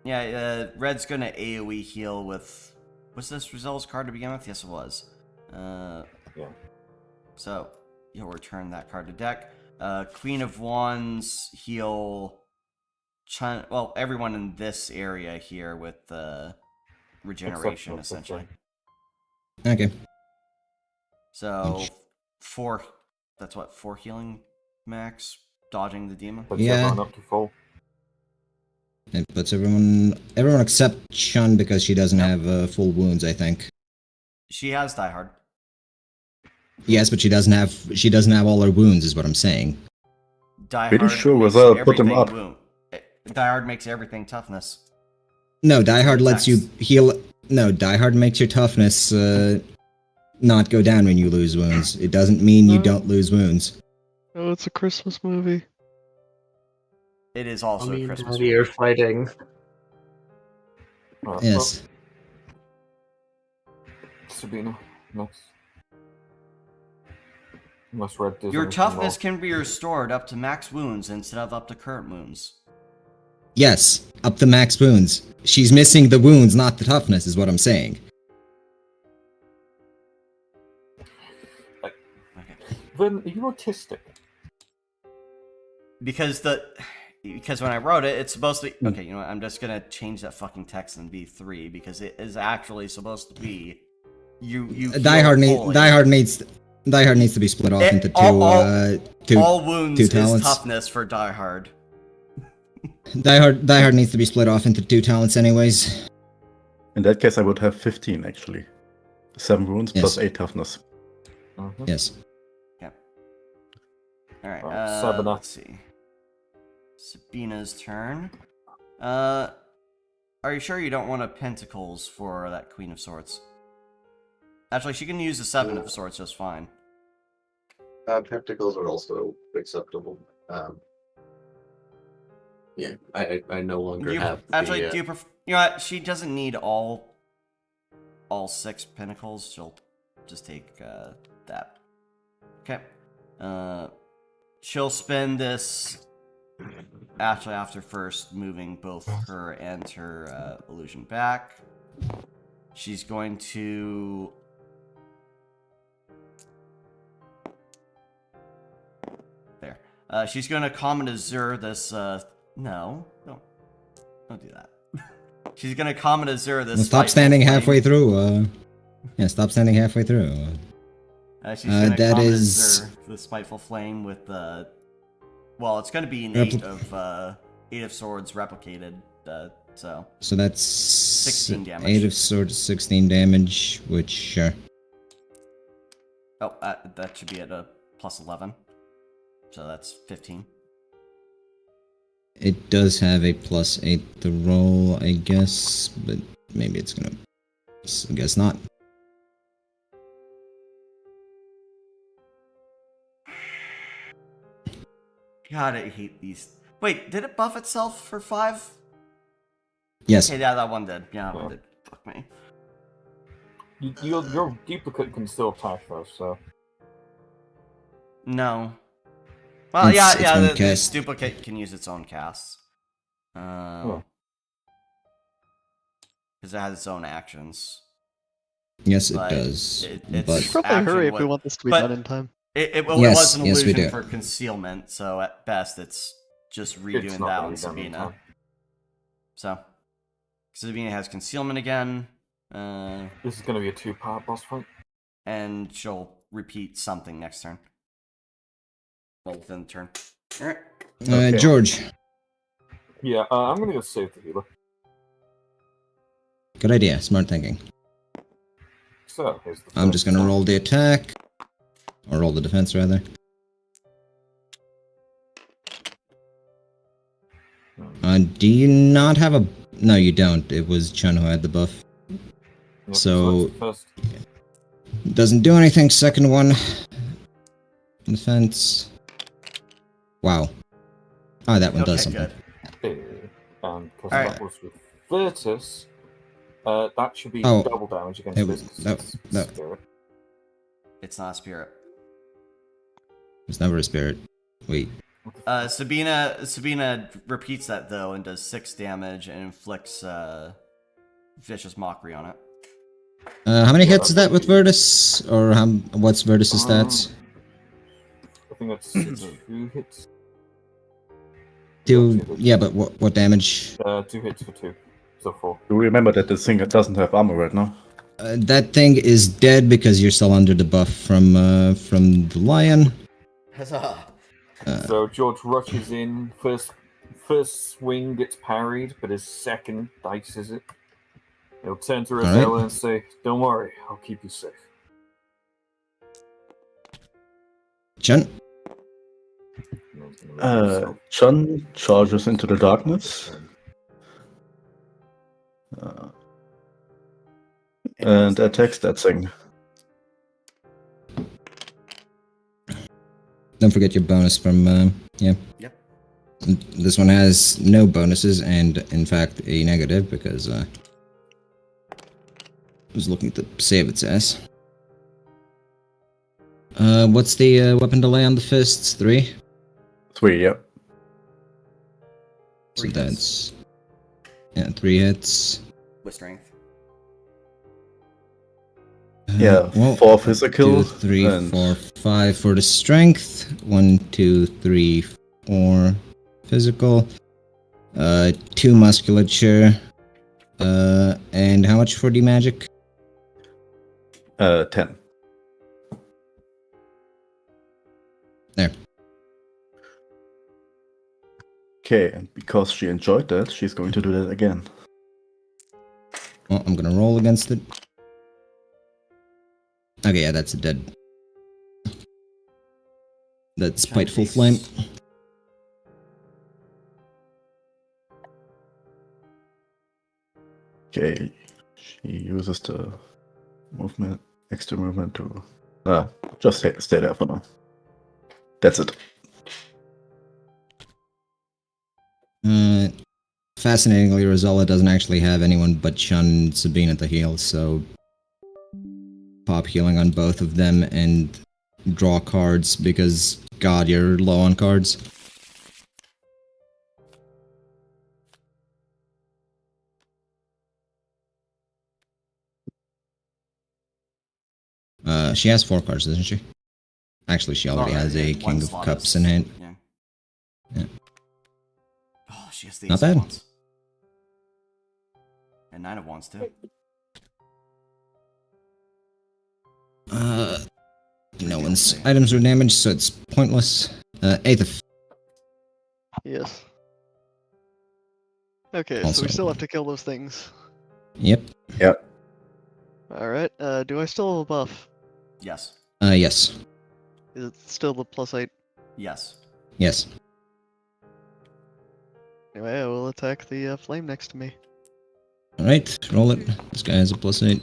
Yeah, Red's gonna AoE heal with... Was this Rizal's card to begin with? Yes, it was. Yeah. So, you'll return that card to deck. Queen of Wands heal... well, everyone in this area here with regeneration, Except for essentially. Okay. So, 4... That's what, 4 healing max? Dodging the demon? Puts Yeah. everyone up to full. It puts everyone except Chun because she doesn't have full wounds, I think. She has Die Hard. Yes, but she doesn't have all her wounds, is what I'm saying. Die Pretty Hard sure makes Rizal put them everything up. wound. Die Hard makes everything toughness. No, Die Hard lets you Attacks. heal. No, Die Hard makes your toughness not go down when you lose wounds. It doesn't mean you don't lose wounds. Oh, it's a Christmas movie. It is also Mommy a and Christmas Daddy movie. are fighting. Alright, Yes. well, Sabina, next. Unless Red does Your anything toughness more. can be restored up to max wounds instead of up to current wounds. Yes, up to max wounds. She's missing the wounds, not the toughness, is what I'm saying. Okay. Then, are you autistic? Because when I wrote it, it's supposed to be... Okay, you know what? I'm just gonna change that fucking text and be 3 because it is actually supposed to be... You Die heal Hard fully. needs to be split off into two. All wounds two is talents. toughness for Die Hard. Die Hard needs to be split off into 2 talents, anyways. In that case, I would have 15 actually. 7 wounds Yes. plus 8 toughness. Mm-hmm. Yes. Alright, Right, Sabina. let's see. Sabina's turn. Are you sure you don't want a Pentacles for that Queen of Swords? Actually, she can use the 7 of Swords just fine. Pentacles are also acceptable. Yeah, I no longer have. Actually, do you prefer... You know what? She doesn't need all 6 Pentacles. She'll just take that. Okay. She'll spend this... Actually, after first moving both her and her illusion back, she's going to... There. She's going to Common Azure this... No, don't do that. She's going to Common Azure this... Stop Spiteful standing Flame. halfway through. Yeah, stop standing halfway through. She's going to that Common is- Azure the Spiteful Flame with the... Well, it's going to be an Repli- 8 of Swords replicated, so... So that's 16 damage. 8 of swords, 16 damage, which Oh, that should be at a plus 11. So that's 15. It does have a +8 to roll, I guess, but maybe it's gonna. I guess not. God, I hate these. Wait, did it buff itself for 5? Yes. Okay, yeah, that one did. Yeah, that one did. Fuck me. Your duplicate can still attack though, so No. Well, It's yeah, one the cast. duplicate can use its own casts. Because it has its own actions. Yes, it But does. it's but We should probably action hurry if we would- want this to be but- done in time. It Yes, was an yes, we illusion do. for concealment, so at best it's just it's redoing not that gonna on be done in Sabina. time. So, Sabina has concealment again, This is going to be a 2-part boss fight. and she'll repeat something next turn. Well, within the turn. Alright. Okay. George, Yeah, I'm going to go save the healer. good idea. Smart thinking. So, here's the I'm first just gonna one. roll the attack. Or roll the defense, rather. Do you not have a... No, you don't. It was Chun who had the buff. Yep, so- that's the first. Doesn't do anything. Second one. Defense. Wow. Oh, that one does Okay, something. good. And because Alright. that was with Virtus, that should be Oh, double damage against it this. was- 'cause no, it's no. spirit. It's not a spirit. It's never a spirit. Wait. Sabina repeats that though and does 6 damage and inflicts vicious mockery on it. How many hits is that with Virtus? Or what's Virtus's stats? I think that's 2 hits. 2... Yeah, but what damage? 2 hits for 2. So 4. You remember that this thing doesn't have armor right now? That thing is dead because you're still under the buff from the lion. Huzzah! So George rushes in. First swing gets parried, but his second dices it. He'll turn to Alright. Rosella and say, "Don't worry, I'll keep you safe." Chun? And then he's gonna make himself- Chun charges into the darkness. And attacks that thing. Don't forget your bonus from, yeah. Yep. This one has no bonuses and, in fact, a negative because, I was looking to save its ass. What's the, weapon delay on the fists? 3? 3, yep. So 3 hits. that's... Yeah, 3 hits. With strength. Yeah, 4 physical. 2, 3, and 4, 5 for the strength. 1, 2, 3, 4 physical. 2 musculature. And how much for the magic? 10. There. Okay, and because she enjoyed that, she's going to do that again. Well, I'm gonna roll against it. Okay, yeah, that's a dead. That's spiteful flame. Okay, she uses the movement, extra movement to... just stay there for now. That's it. Fascinatingly, Rosella doesn't actually have anyone but Chun and Sabine at the heal, so pop healing on both of them and draw cards because, God, you're low on cards. She has 4 cards, doesn't she? Actually, she already has a One King of slot Cups is- in hand. Yeah. Yeah. Oh, she has the Not Ace of bad. Wands. And 9 of Wands too. No one's items were damaged, so it's pointless. Eighth. Yes. Okay, so Also- we still have to kill those things. Yep. Alright, do I still have a buff? Yes. Yes. Is it still the +8? Yes. Yes. Anyway, I will attack the flame next to me. Alright, roll it. This guy has a +8.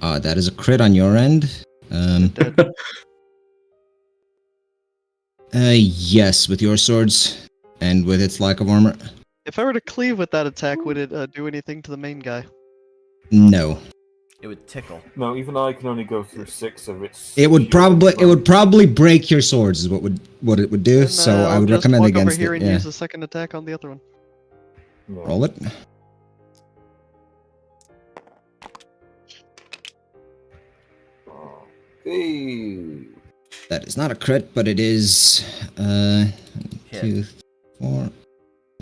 That is a crit on your end. Dead. Yes, with your swords. And with its lack of armor. If I were to cleave with that attack, would it do anything to the main guy? No. It would tickle. No, even though I can only go through 6 of its. It would probably break your swords is what it would do, Then, so I I'll would just recommend walk against over here it. and Yeah. use a second attack on the other one. Yeah. Roll it. Hey. That is not a crit, but it is Hit. 2, 4,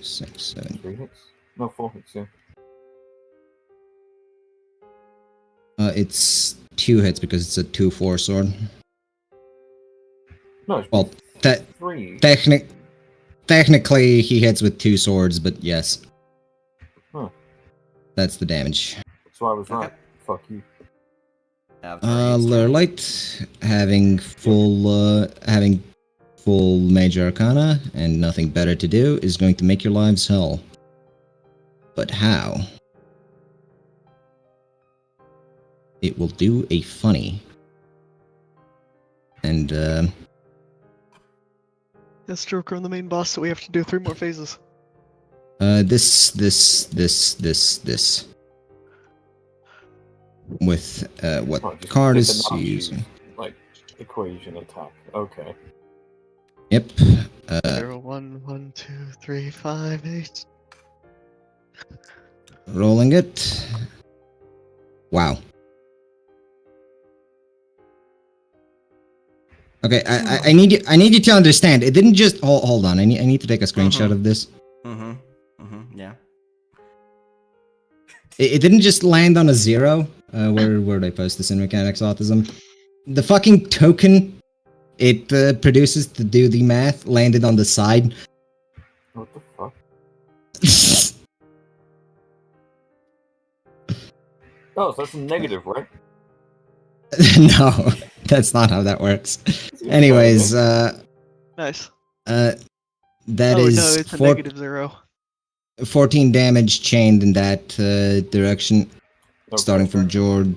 6, 7. 3 hits? No, 4 hits, yeah. It's 2 hits because it's a 2/4 sword. No, it's Well, that 3. technically he hits with 2 swords, but yes. Huh. That's the damage. So I was right. Okay. Fuck you. Lurlight having full Major Arcana and nothing better to do is going to make your lives hell. But how? It will do a funny. And Yes, Joker on the main boss, so we have to do 3 more phases. this. With what Oh, just card did is the not he use, using? like, equation attack. Okay. Yep. 0, 1, 1, 2, 3, 5, 8. Rolling it. Wow. Okay, I need you to understand. It didn't just hold on. I need to take a screenshot of this. Yeah. It didn't just land on a 0. Where did I post this in Mechanics Autism? The fucking token it produces to do the math landed on the side. What the fuck? Oh, so that's a negative, right? No, that's not how that works. Anyways, Nice. that oh is no, it's a -0. 14 damage chained in that direction, Okay, starting from sure. Jord.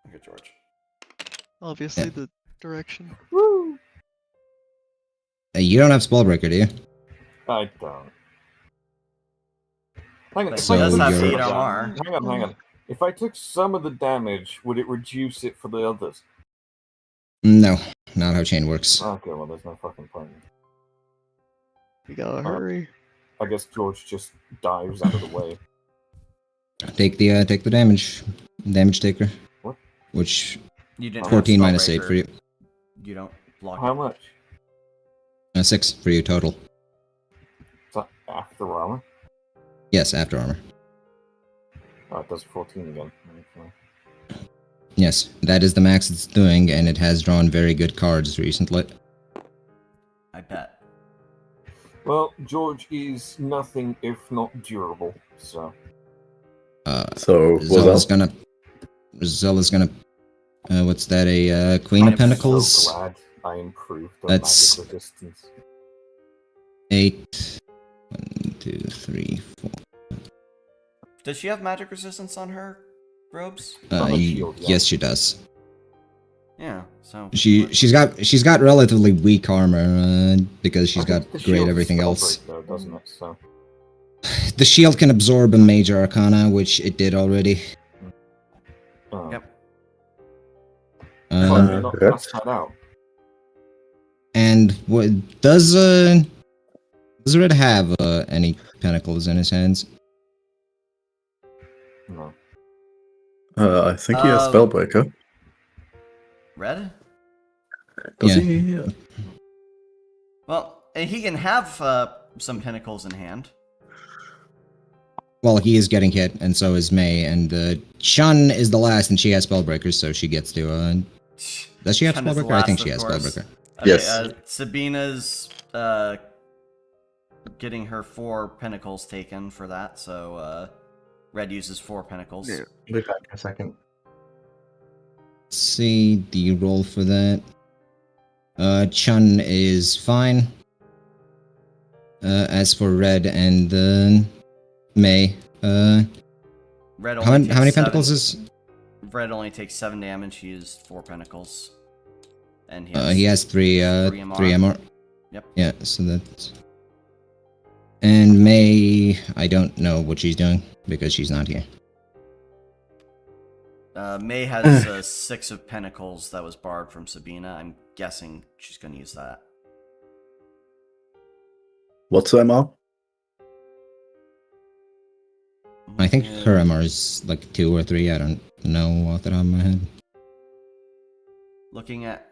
Okay, George. Obviously, Yeah. the direction. Woo! You don't have Spellbreaker, do you? I don't. Hang on, But if So I it does took have you're- feet some of armor. that- hang on. If I took some of the damage, would it reduce it for the others? No, not how chain works. Okay, well, there's no fucking point. We gotta hurry. I guess George just dives out of the way. Take the damage taker. What? Which You didn't 14 have minus 8 for you. You don't block How it. much? 6 for you total. Is that after armor? Yes, after armor. Oh, it does 14 again. Okay. Yes, that is the max it's doing, and it has drawn very good cards recently. I bet. Well, George is nothing if not durable, so. So Zella's was gonna. What's that? A Queen of I'm Pentacles. so glad I improved the That's- magic resistance. 8. 1, 2, 3, 4. Does she have magic resistance on her robes? On the shield, yeah. Yes, she does. Yeah. So She's got relatively weak armor because she's I think got the great shield everything spell else. break, though, doesn't it? So. The shield can absorb a major arcana, which it did already. Oh. Yep. Well, you're Uh, not yes. cast that out. and what does Red have any pentacles in his hands? No. I think he has Spellbreaker. Red? Does Yeah. he? Well, he can have some pinnacles in hand. Well, he is getting hit, and so is May, and Shun is the last, and she has Spellbreakers, so she gets to. Does she have Shun is the Spellbreaker? I last, think she of has course. Spellbreaker. Okay, Yes. Sabina's getting her 4 pinnacles taken for that, so Red uses 4 pinnacles. Yeah. Be back in a second. let's see the roll for that. Chun is fine. As for Red and May, Red how only many takes pentacles 7. is? Red only takes 7 damage. He used 4 pentacles, and He has three 3 MR. 3 MR. Yep. Yeah, so that's. And May, I don't know what she's doing because she's not here. May has 6 of pentacles that was borrowed from Sabina. I'm guessing she's going to use that. What's the MR? I think Uh, her MR is like 2 or 3. I don't know off the top of my head. Looking at.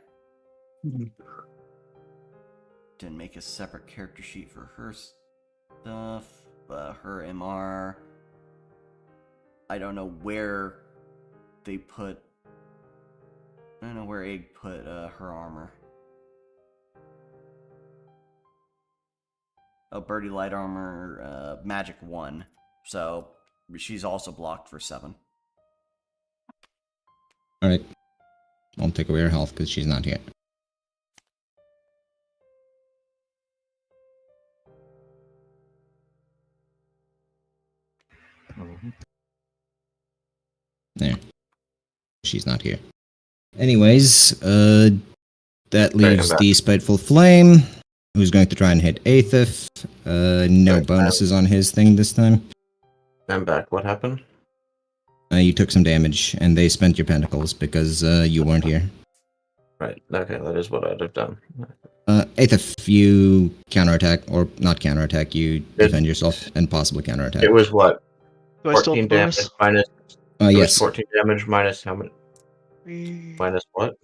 Didn't make a separate character sheet for her stuff. Her MR. I don't know where they put. I don't know where Egg put her armor. Oh, Birdie Light Armor, Magic 1. So she's also blocked for 7. Alright. I'll take away her health because she's not here. There. She's not here. Anyways, that leaves back. the Spiteful Flame, who's going to try and hit Aethith. No Right, bonuses on his thing this time. I'm back. What happened? You took some damage, and they spent your pentacles because you weren't here. Right. Okay, that is what I'd have done. Aethith, you counterattack, or not counterattack, you defend yourself, and possibly counterattack. It was what? Do I still have 14 the damage bonus? minus. It was Yes. 14 damage minus how many? Minus what?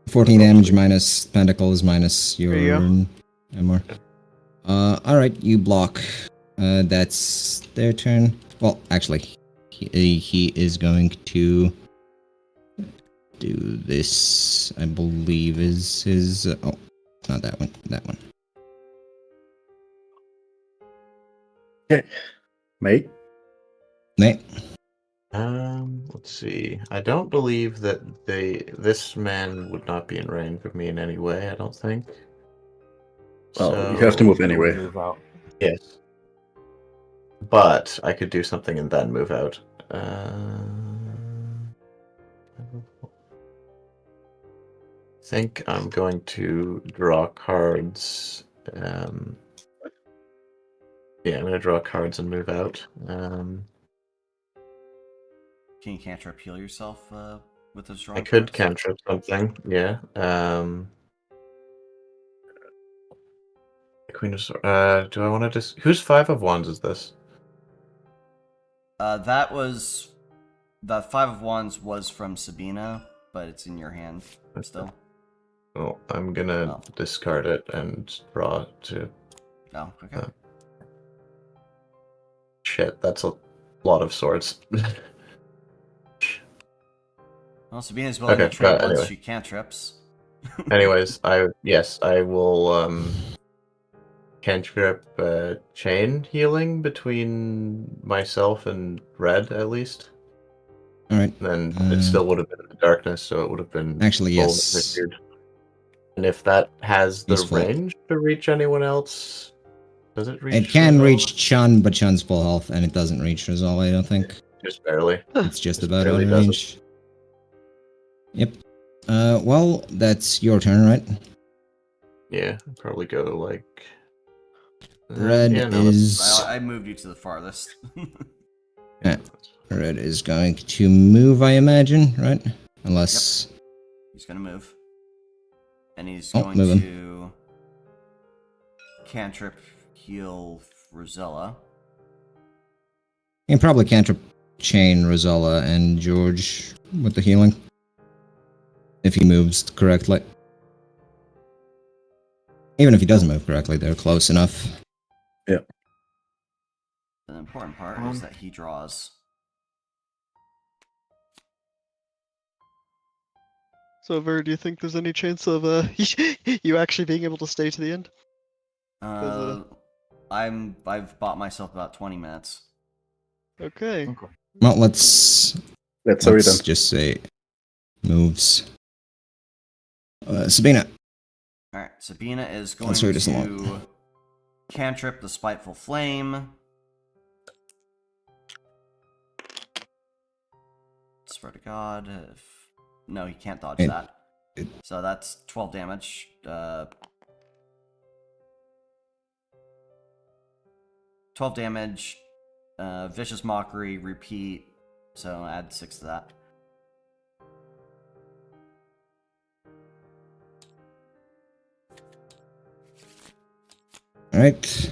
14 damage minus pentacles minus your There you MR. Alright, you block. That's their turn. Well, actually, he is going to do this, I believe is his... oh, not that one, that one. Okay. Mate? Nate? Let's see. I don't believe that this man would not be in range of me in any way. I don't think. Well, you have to move He would anyway. Move out. Yes. But I could do something and then move out. Think I'm going to draw cards. Yeah, I'm going to draw cards and move out. Can you cantrip heal yourself with those draw I could cards? cantrip something. Yeah. Queen of Swords. Do I want to just? Whose 5 of Wands is this? That was... The 5 of Wands was from Sabina, but it's in your hand still. Oh, I'm gonna discard it and draw to. Oh, okay. Shit, that's a lot of swords. Well, Sabina's willing to Okay, trade once anyway. she cantrips. Anyways, I will cantrip chain healing between myself and Red at least. Alright. Then it still would have been in the darkness, so it would have been Actually, full yes. disappeared. And if that has the Useful. range to reach anyone else, does it reach? It can Rizal? reach Chun, but Chun's full health, and it doesn't reach Rizal, I don't think. Just barely. It's just Just about barely out of does it. range. Yep. Well, that's your turn, right? Yeah, I'd probably go like. Red yeah, no, that's- is... I moved you to the farthest. Yeah. Red is going to move, I imagine, right? Unless... He's gonna move. And he's Oh, going moving. to cantrip heal Rosella. You can probably cantrip chain Rosella and George with the healing. If he moves correctly. Even if he doesn't move correctly, they're close enough. The important part is that he draws. So, Ver, do you think there's any chance of you actually being able to stay to the end? I've bought myself about 20 minutes. Okay. Okay. Well, let's Let's hurry then. just say moves. Sabina. Alright, Sabina is going Let's hurry this to along. cantrip the Spiteful Flame. Swear to God, if... No, he can't dodge that. So that's 12 damage. 12 damage, Vicious Mockery, repeat, so add 6 to that. Alright.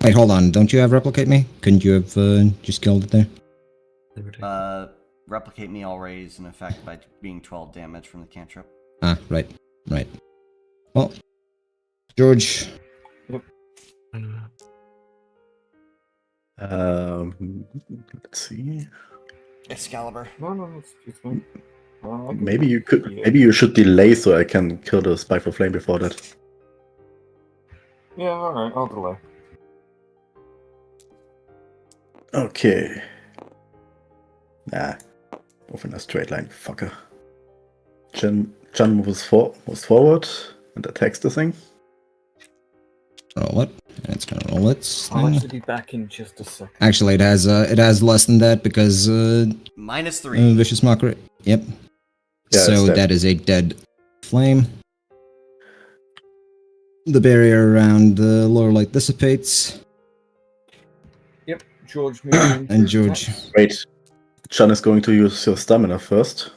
Wait, hold on. Don't you have Replicate Me? Couldn't you have just killed it there? Replicate Me already is in effect by being 12 damage from the cantrip. Ah, right. Right. Well, George. Let's see. Excalibur. No, it's fine. Maybe you could. Maybe you should delay so I can kill the Spiteful Flame before that. Yeah, alright, I'll delay. Okay. Nah. Move in a straight line, fucker. Chen moves forward and attacks the thing. Roll it. And it's gonna roll it. I'll then. actually be back in just a second. Actually, it has less than that because Minus 3. Vicious Mockery. Yep. Yeah, So it's dead. that is a dead flame. The barrier around the lower light dissipates. Yep, George moving. And George. Wait. Chen is going to use your stamina first.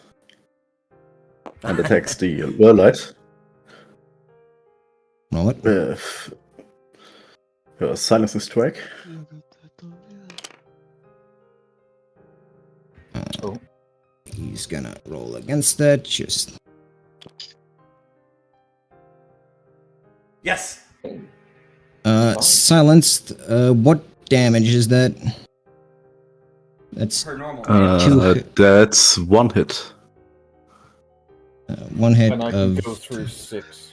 And attacks the Whirlite Roll it. with your Silencing Strike. Oh. He's gonna roll against that. Just Yes! silenced. What damage is that? That's Per normal. That's one hit. one hit And I can of. go through 6.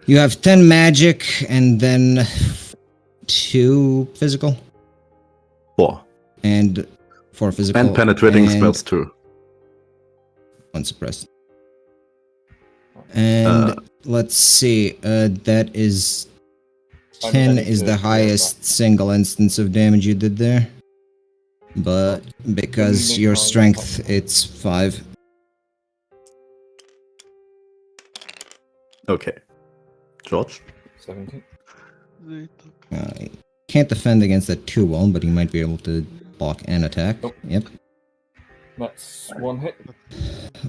You have 10 magic and then 2 physical 4. and 4 physical And penetrating and spells too. 1 suppressed. And let's see. That is 10 need is to the clear highest single instance of damage you did there. But because your strength, it's 5. Okay. George? 17. He can't defend against that 2 well, but he might be able to block and attack. Nope. Yep. That's 1 hit.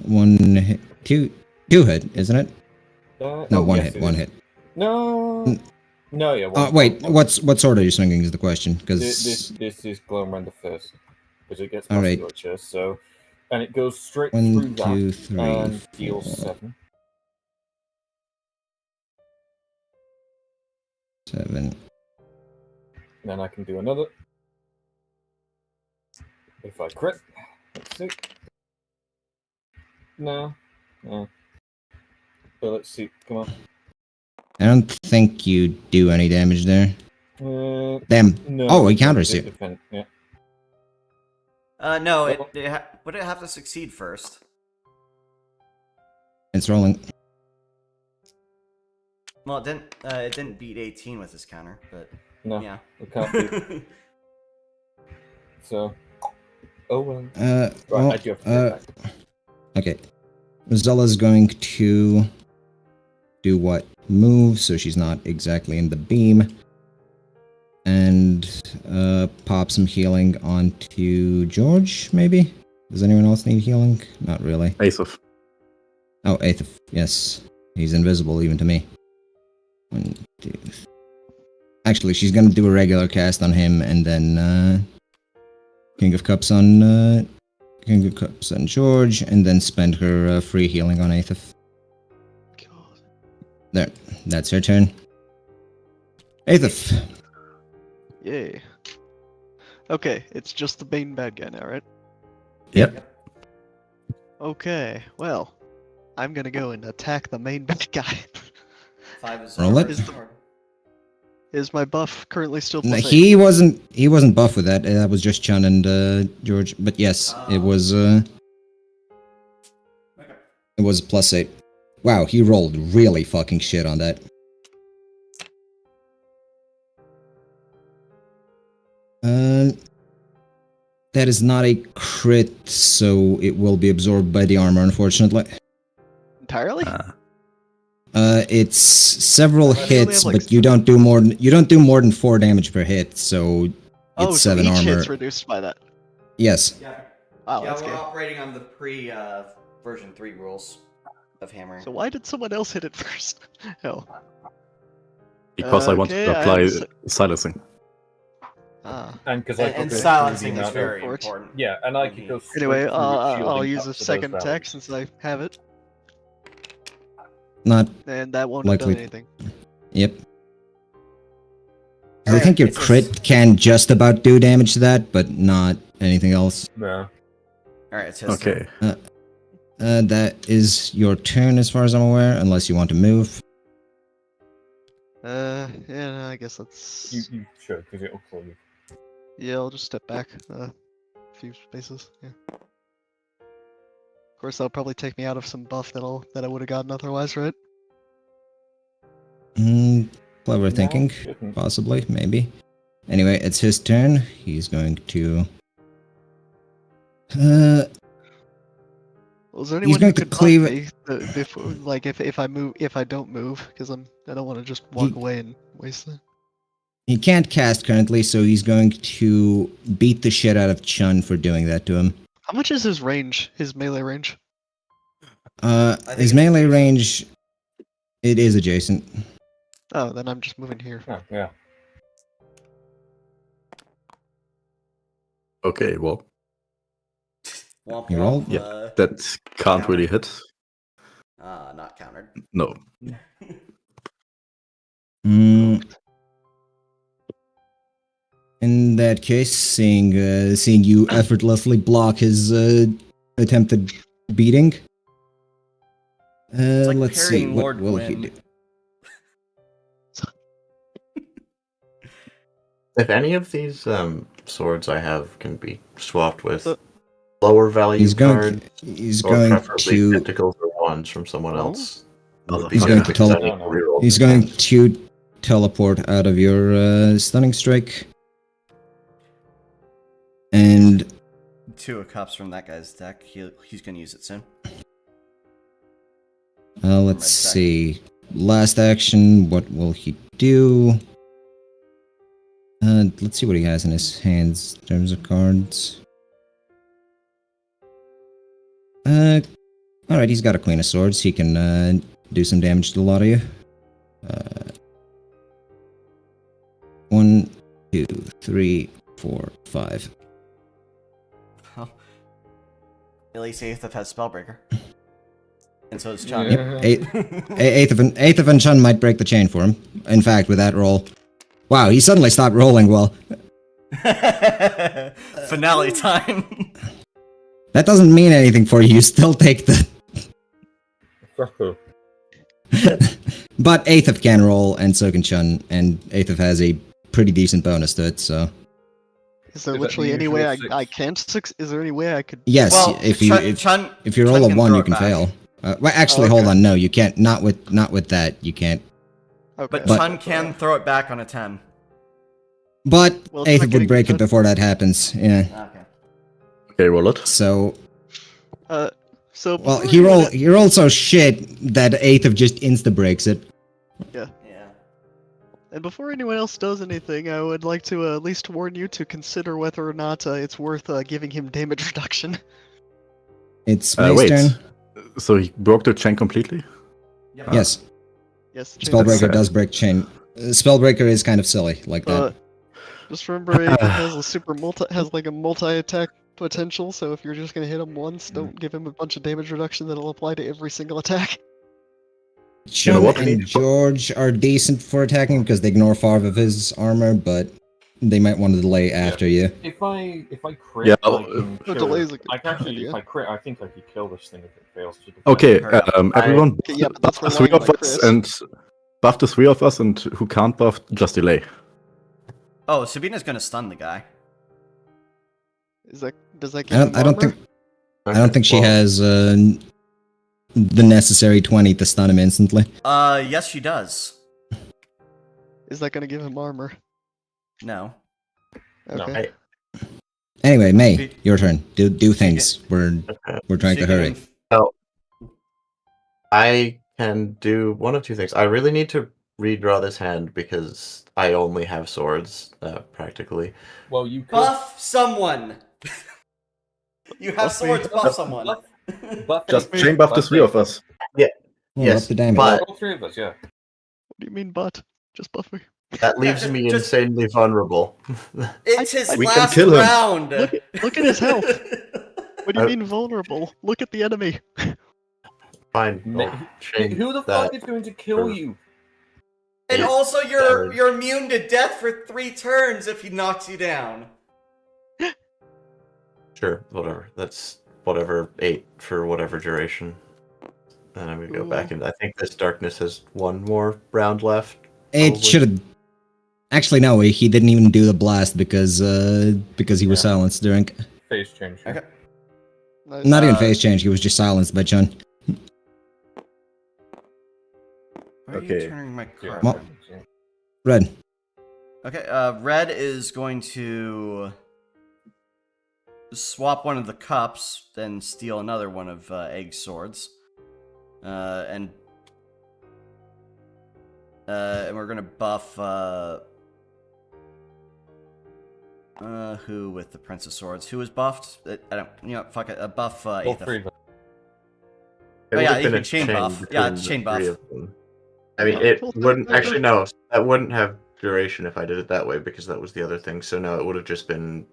1 hit. 2 hit, isn't it? No, Oh, 1 yes, hit. it 1 is. hit. No. No, yeah. Wait. one. What sword are you swinging? Is the question? This Because is Glowrender first, because it gets All right. musculature. So, and it goes straight 1, through 2, that 3, and 4, deals 7. 7. Then I can do another. If I crit, let's see. No. So let's see. Come on. I don't think you do any damage there. Damn. No. Oh, he counters you. Defend, yeah. No, would it have to succeed first? It's rolling. Well, it didn't beat 18 with his counter, but No, yeah. it can't be. So. Oh well. Right, Well, I do have to go back. okay. Zella's going to do what? Move, so she's not exactly in the beam. And pop some healing onto George, maybe? Does anyone else need healing? Not really. Aethif. Oh, Aethif, yes. He's invisible even to me. 1, 2. Actually, she's gonna do a regular cast on him, and then King of Cups on George, and then spend her free healing on Aethif. There, that's her turn. Aethif. Yay. Okay, it's just the main bad guy now, right? Yep. Okay, well, I'm gonna go and attack the main bad guy. 5 is Roll it. Is my buff currently still No, plus 8? he wasn't buff with that. That was just Chun and George. But yes, it was. It was +8. Wow, he rolled really fucking shit on that. That is not a crit, so it will be absorbed by the armor, unfortunately. Entirely? It's several I only have, hits, like, but you don't do more than 4 damage per hit, so Oh, it's so 7 each armor. hit's reduced by that. Yes. Yeah. Wow, Yeah, that's we're good. operating on the version 3 rules of hammering. So why did someone else hit it first? Hell. Because I wanted Okay, to I apply understand. silencing. Ah. And because I And could go silencing through the is amount very for it. important. Yeah, and I could go straight Anyway, through I'll shielding use up a to second those attack values. since I have it, Not and that won't have likely. done anything. Yep. I Alright, think your it's a crit can just about do damage to that, but not anything else. No. Alright, it's his turn. Okay. That is your turn as far as I'm aware, unless you want to move. Yeah, no, I guess that's... You should, because it'll kill you. Yeah, I'll just step back a few spaces, yeah. Of course, that'll probably take me out of some buff that I would have gotten otherwise, right? Clever thinking. Shouldn't. Possibly, maybe. Anyway, it's his turn. He's going to... Well, is there He's anyone going who to could cleave cleave me before, like if I don't move, because I don't want to just walk away and waste it. He can't cast currently, so he's going to beat the shit out of Chun for doing that to him. How much is his range? His melee range? think His it's melee adjacent. range... It is adjacent. Oh, then I'm just moving here. Oh, yeah. Okay, well, Womp You womp. roll? yeah, that can't really hit. Not countered. No. In that case, seeing you effortlessly block his attempted beating, like let's see, parrying what Lord will he Gwyn. do? If any of these swords I have can be swapped with So- lower value He's cards, he's or going preferably to tentacles or wands from someone Oh. else. He's would be going good to because I tele- need to reroll he's the going attacks. to teleport out of your stunning strike, and 2 of cups from that guy's deck. He's gonna use it soon. let's Red deck. see. Last action, what will he do? Let's see what he has in his hands in terms of cards. Alright, he's got a Queen of Swords. He can do some damage to a lot of you. 1, 2, 3, 4, 5. Well, at least Aethith has Spellbreaker. And so does Chun. Aethith and Chun might break the chain for him. In fact, with that roll. Wow, he suddenly stopped rolling well. Finale time. That doesn't mean anything for you. You still take the... But Aethith can roll, and so can Chun, and Aethith has a pretty decent bonus to it, so... Is there Is that literally the any way usual I six? can't Is there any way I could? Yes, Well, if Chun you roll Chun a can 1, throw you it can back. fail. Well, actually, Oh, hold okay. on, no, you can't. Not with that, you can't. Okay. But But- Chun can throw it back on a 10. But Well, it's not Aethith getting would break the it before that happens, yeah. Okay. Okay, roll it. So, So well, before he rolled so shit that Aethith just insta-breaks it. Yeah. And before anyone else does anything, I would like to at least warn you to consider whether or not it's worth giving him damage reduction. It's May's Wait. turn. So he broke the chain completely? Yes, Yes. Spellbreaker sad. does break chain. Spellbreaker is kind of silly, like that. Just remember, it has a multi-attack potential. So if you're just gonna hit him once, don't give him a bunch of damage reduction that'll apply to every single attack. Chun know what? and George are decent for attacking because they ignore 5 of his armor, but they might want to delay after you. If I crit, Yeah, I can No, kill delay it. is a good I can actually, idea. if I crit, I think I could kill this thing if it fails to defend. Okay, Hurry everyone, Okay, yeah, but that's buff the 3 relying of on us Chris. and buff the 3 of us, and who can't buff, just delay. Oh, Sabina's gonna stun the guy. Does that I give him don't armor? think she has the necessary 20 to stun him instantly? Yes, she does. Is that gonna give him armor? No. No. Okay. Anyway, May, She- your turn. Do things. We're trying She to can hurry. inf- So I can do one of two things. I really need to redraw this hand because I only have swords, practically. Well, you could buff someone. You have Buff me. swords. Buff someone. buff Just me. chain buff the Buff three me. of us. Oh, Yes, up the damage. but All three of us, yeah. What do you mean, butt? Just buff me. that leaves me Just- insanely vulnerable. It's his We can last kill him. round. Look at his health. What do you I- mean vulnerable? Look at the enemy. Fine. Ma- I'll change Who the that. fuck is going to kill for- you? And also, you're Damage. you're immune to death for 3 turns if he knocks you down. Sure, whatever. That's whatever 8 for whatever duration. And I'm gonna go back and I think this darkness has one more round left. It Probably. should have. Actually, no. He didn't even do the blast because he was Yeah. silenced during. Phase change. Okay. Nice. Not even Uh, phase change. He was just silenced by Chun. Why are you Okay. turning my Yeah. card? Well- Red. Okay, Red is going to swap one of the cups, then steal another one of Egg's swords. And we're gonna buff who with the Prince of Swords? Who was buffed? I don't. You know, fuck it. Buff All Aether. three of us. It Oh, would yeah, have you been can a chain buff. between Yeah, it's the chain buff. three of them. I mean, Yeah. it Well, wouldn't that- actually no. That wouldn't have duration if I did it that way because that was the other thing. So no, it would have just been.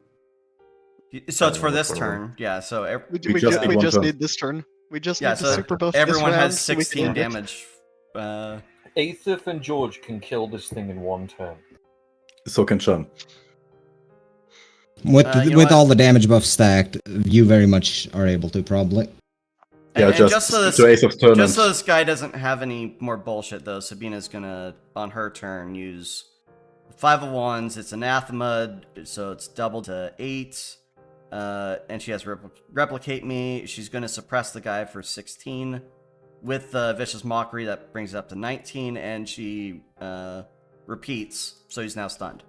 So it's for this Whatever. turn. Yeah. So We, We we just just, need we one just turn. need this turn. We just yeah. need to So super buff everyone this round has so we can 16 end it. damage. Aethith and George can kill this thing in one turn. So can Chun. With You know with what? all the damage buffs stacked, you very much are able to probably. Yeah, And just so this, to Ace of Turn. just so and- this guy doesn't have any more bullshit, though, Sabina's gonna, on her turn, use 5 of Wands. It's Anathema, so it's doubled to 8. And she has Replicate Me. She's gonna suppress the guy for 16. With Vicious Mockery, that brings it up to 19. And she repeats, so he's now stunned.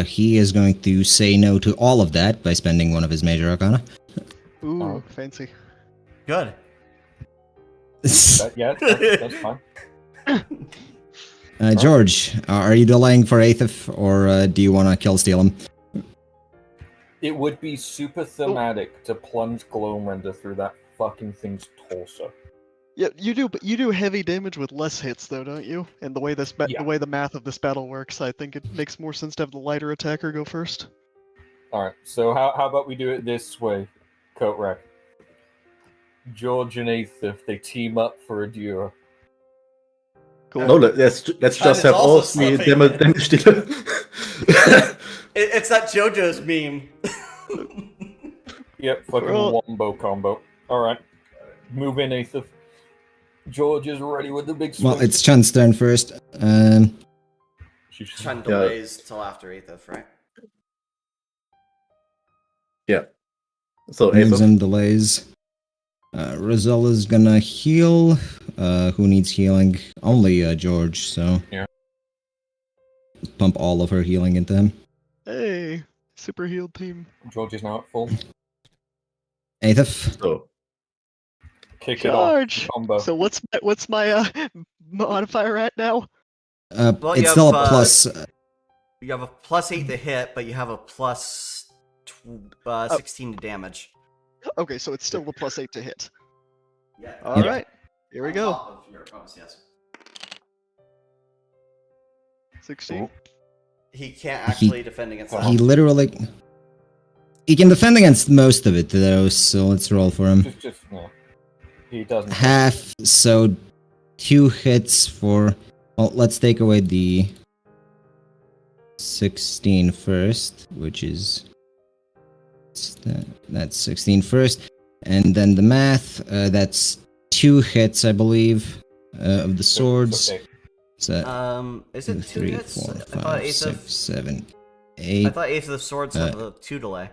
He is going to say no to all of that by spending one of his major arcana. Ooh, Oh. fancy. Good. Yeah, that's fine. George, are you delaying for Aethif, or do you want to kill steal him? It would be super thematic to plunge Glowrender through that fucking thing's torso. Yeah, you do, but you do heavy damage with less hits, though, don't you? And the way this, Yeah. the way the math of this battle works, I think it makes more sense to have the lighter attacker go first. Alright, so how about we do it this way, Coat Rack? George and Aethith, they team up for a duo. Cool. No, let's Chun just is have all also three slipping. damage dealer. It's that JoJo's meme. Yep, fucking Well- wombo combo. Alright. Move in, Aethith. George is ready with the big swing. Well, it's Chun's turn first. Chun delays till after 8th, right? So Moves Aethif, him, delays. Rosella's gonna heal. Who needs healing? Only George, so. Yeah. Pump all of her healing into him. Hey, super healed team. George is now at full. Aethif. so Kick it off. Charge. Combo. So what's my modifier at now? Well, you It's still have, a plus. You have a +8 to hit, but you have a plus 16 to damage. Okay, so it's still the +8 to hit. Yeah. All right, here we go. Top of your bonus, yes. 16. He can't actually defend against that. He literally. He can defend against most of it, though, so let's roll for him. Just, no. He doesn't. Half, so 2 hits for. Well, let's take away the 16 first, which is. That's 16 first. And then the math, that's 2 hits, I believe, of the swords. Okay. So, Is 2, it 2 3, hits? 4, I thought 5, Ace 6, of 7, I 8. thought Ace of the Swords have a 2 delay.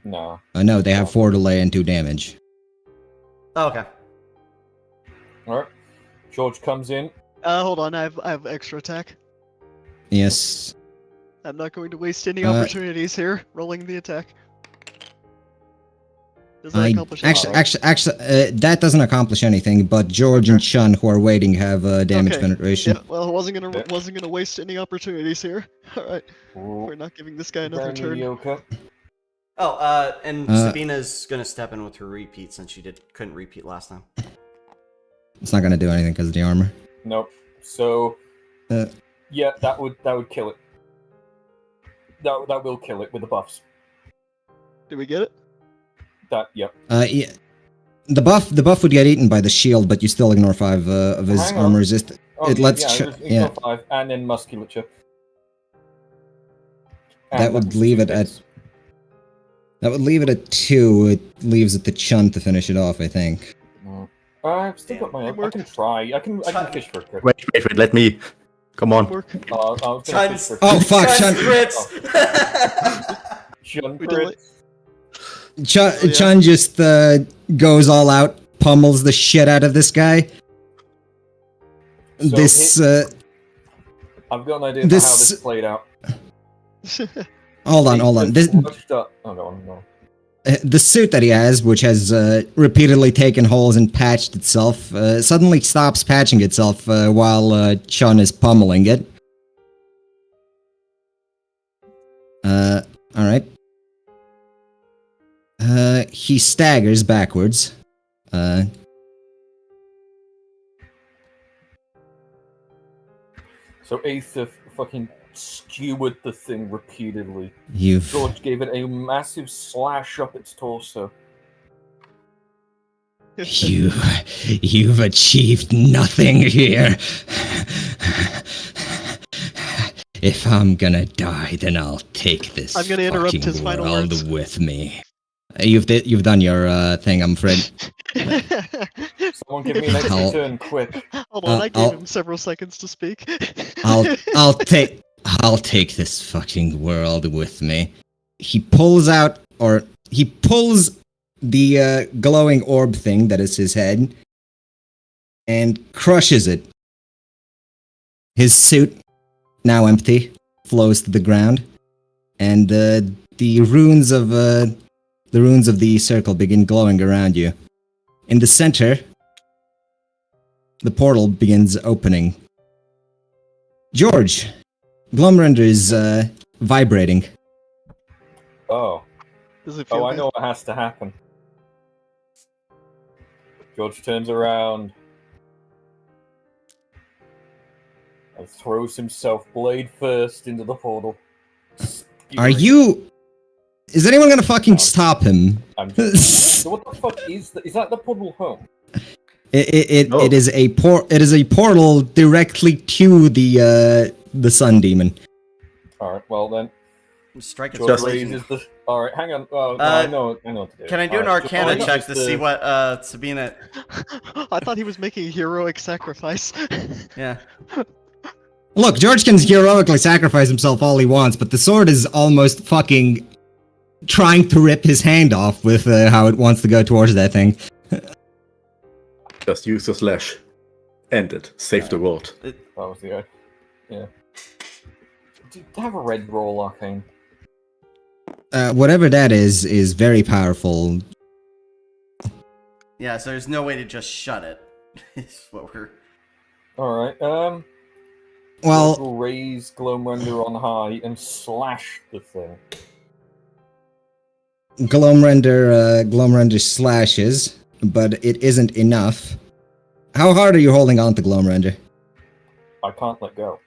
No. Oh no, they have 4 delay and 2 damage. Oh, okay. All right. George comes in. Hold on, I have extra attack. Yes. I'm not going to waste any opportunities here. Rolling the attack. Does that accomplish anything? Actually, that doesn't accomplish anything. But George and Chun, who are waiting, have damage Okay. penetration. Yeah, well, I wasn't gonna waste any opportunities here. All right, we're not giving this guy another Very turn. mediocre. Oh, and Sabina's gonna step in with her repeat since she couldn't repeat last time. It's not gonna do anything because of the armor. Nope. So, yeah, that would kill it. That will kill it with the buffs. Did we get it? Yep. Yeah. The buff would get eaten by the shield, but you still ignore 5 of his Hang on. armor resist. Oh, It lets ignore 5, and then musculature. And That would leave it at. That would leave it at 2. It leaves it to Chun to finish it off, I think. I've still got my own. I can try. I can fish for a crit. Wait, let me. Come on. Work. I was gonna fish for a crit. Oh fuck, Chun! Chun We crit. delay- Chun just goes all out, pummels the shit out of this guy. So I've got an idea for how this played out. Hold on. This, Oh, go on. the suit that he has, which has repeatedly taken holes and patched itself, suddenly stops patching itself while Chun is pummeling it. Alright. He staggers backwards. So Aether fucking skewered the thing repeatedly. You've George gave it a massive slash up its torso. you've achieved nothing here. If I'm gonna die, then I'll take this I'm gonna interrupt fucking his final world words. with me. You've done your thing, I'm afraid. Someone give me an extra I'll- turn quick. Hold on, I gave I'll- him several seconds to speak. I'll take this fucking world with me. He pulls the glowing orb thing that is his head and crushes it. His suit, now empty, flows to the ground, and the runes of the circle begin glowing around you. In the center, the portal begins opening. George, Glumrender is vibrating. Oh. Does it feel Oh, I good? know what has to happen. George turns around and throws himself blade first into the portal. Are you? Is anyone gonna fucking stop him? I'm just... So what the fuck is that? Is that the portal home? It is a portal directly to the sun demon. Alright, well then. Strike its George Just- raises the... Alright, hang on. Oh, no, I know what to do. Can I do an Alright, Arcana George check raises to the- see what Sabina? I thought he was making a heroic sacrifice. Yeah. Look, George can heroically sacrifice himself all he wants, but the sword is almost fucking trying to rip his hand off with how it wants to go towards that thing. Just use the slash. End it. Save the world. That was the... yeah. Do you have a red roll, Arcane? Whatever that is very powerful. Yeah, so there's no way to just shut it. Is what we're... Alright, Well, George will raise Glomrender on high and slash the thing. Glomrender slashes, but it isn't enough. How hard are you holding on to Glomrender? I can't let go.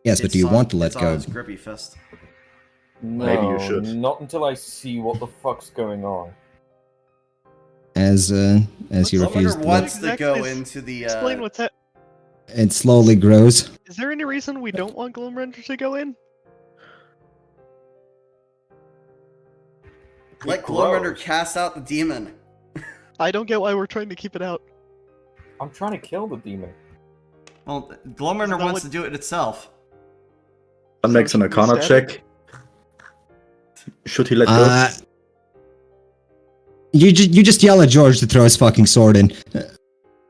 Yes, but do you want to let it's go? on his grippy fist. No, Maybe you should. Not until I see what the fuck's going on. As you What's- refuse to Glumrender let wants to Exactly, go s- into the... Explain what's that. it slowly grows. Is there any reason we don't want Gloomrender to go in? Let It Glumrender grows. cast out the demon. I don't get why we're trying to keep it out. I'm trying to kill the demon. Well, Glumrender that wants what- to do it itself. One So makes an should we Arcana stab check. Should he let go? You just yell at George to throw his fucking sword in.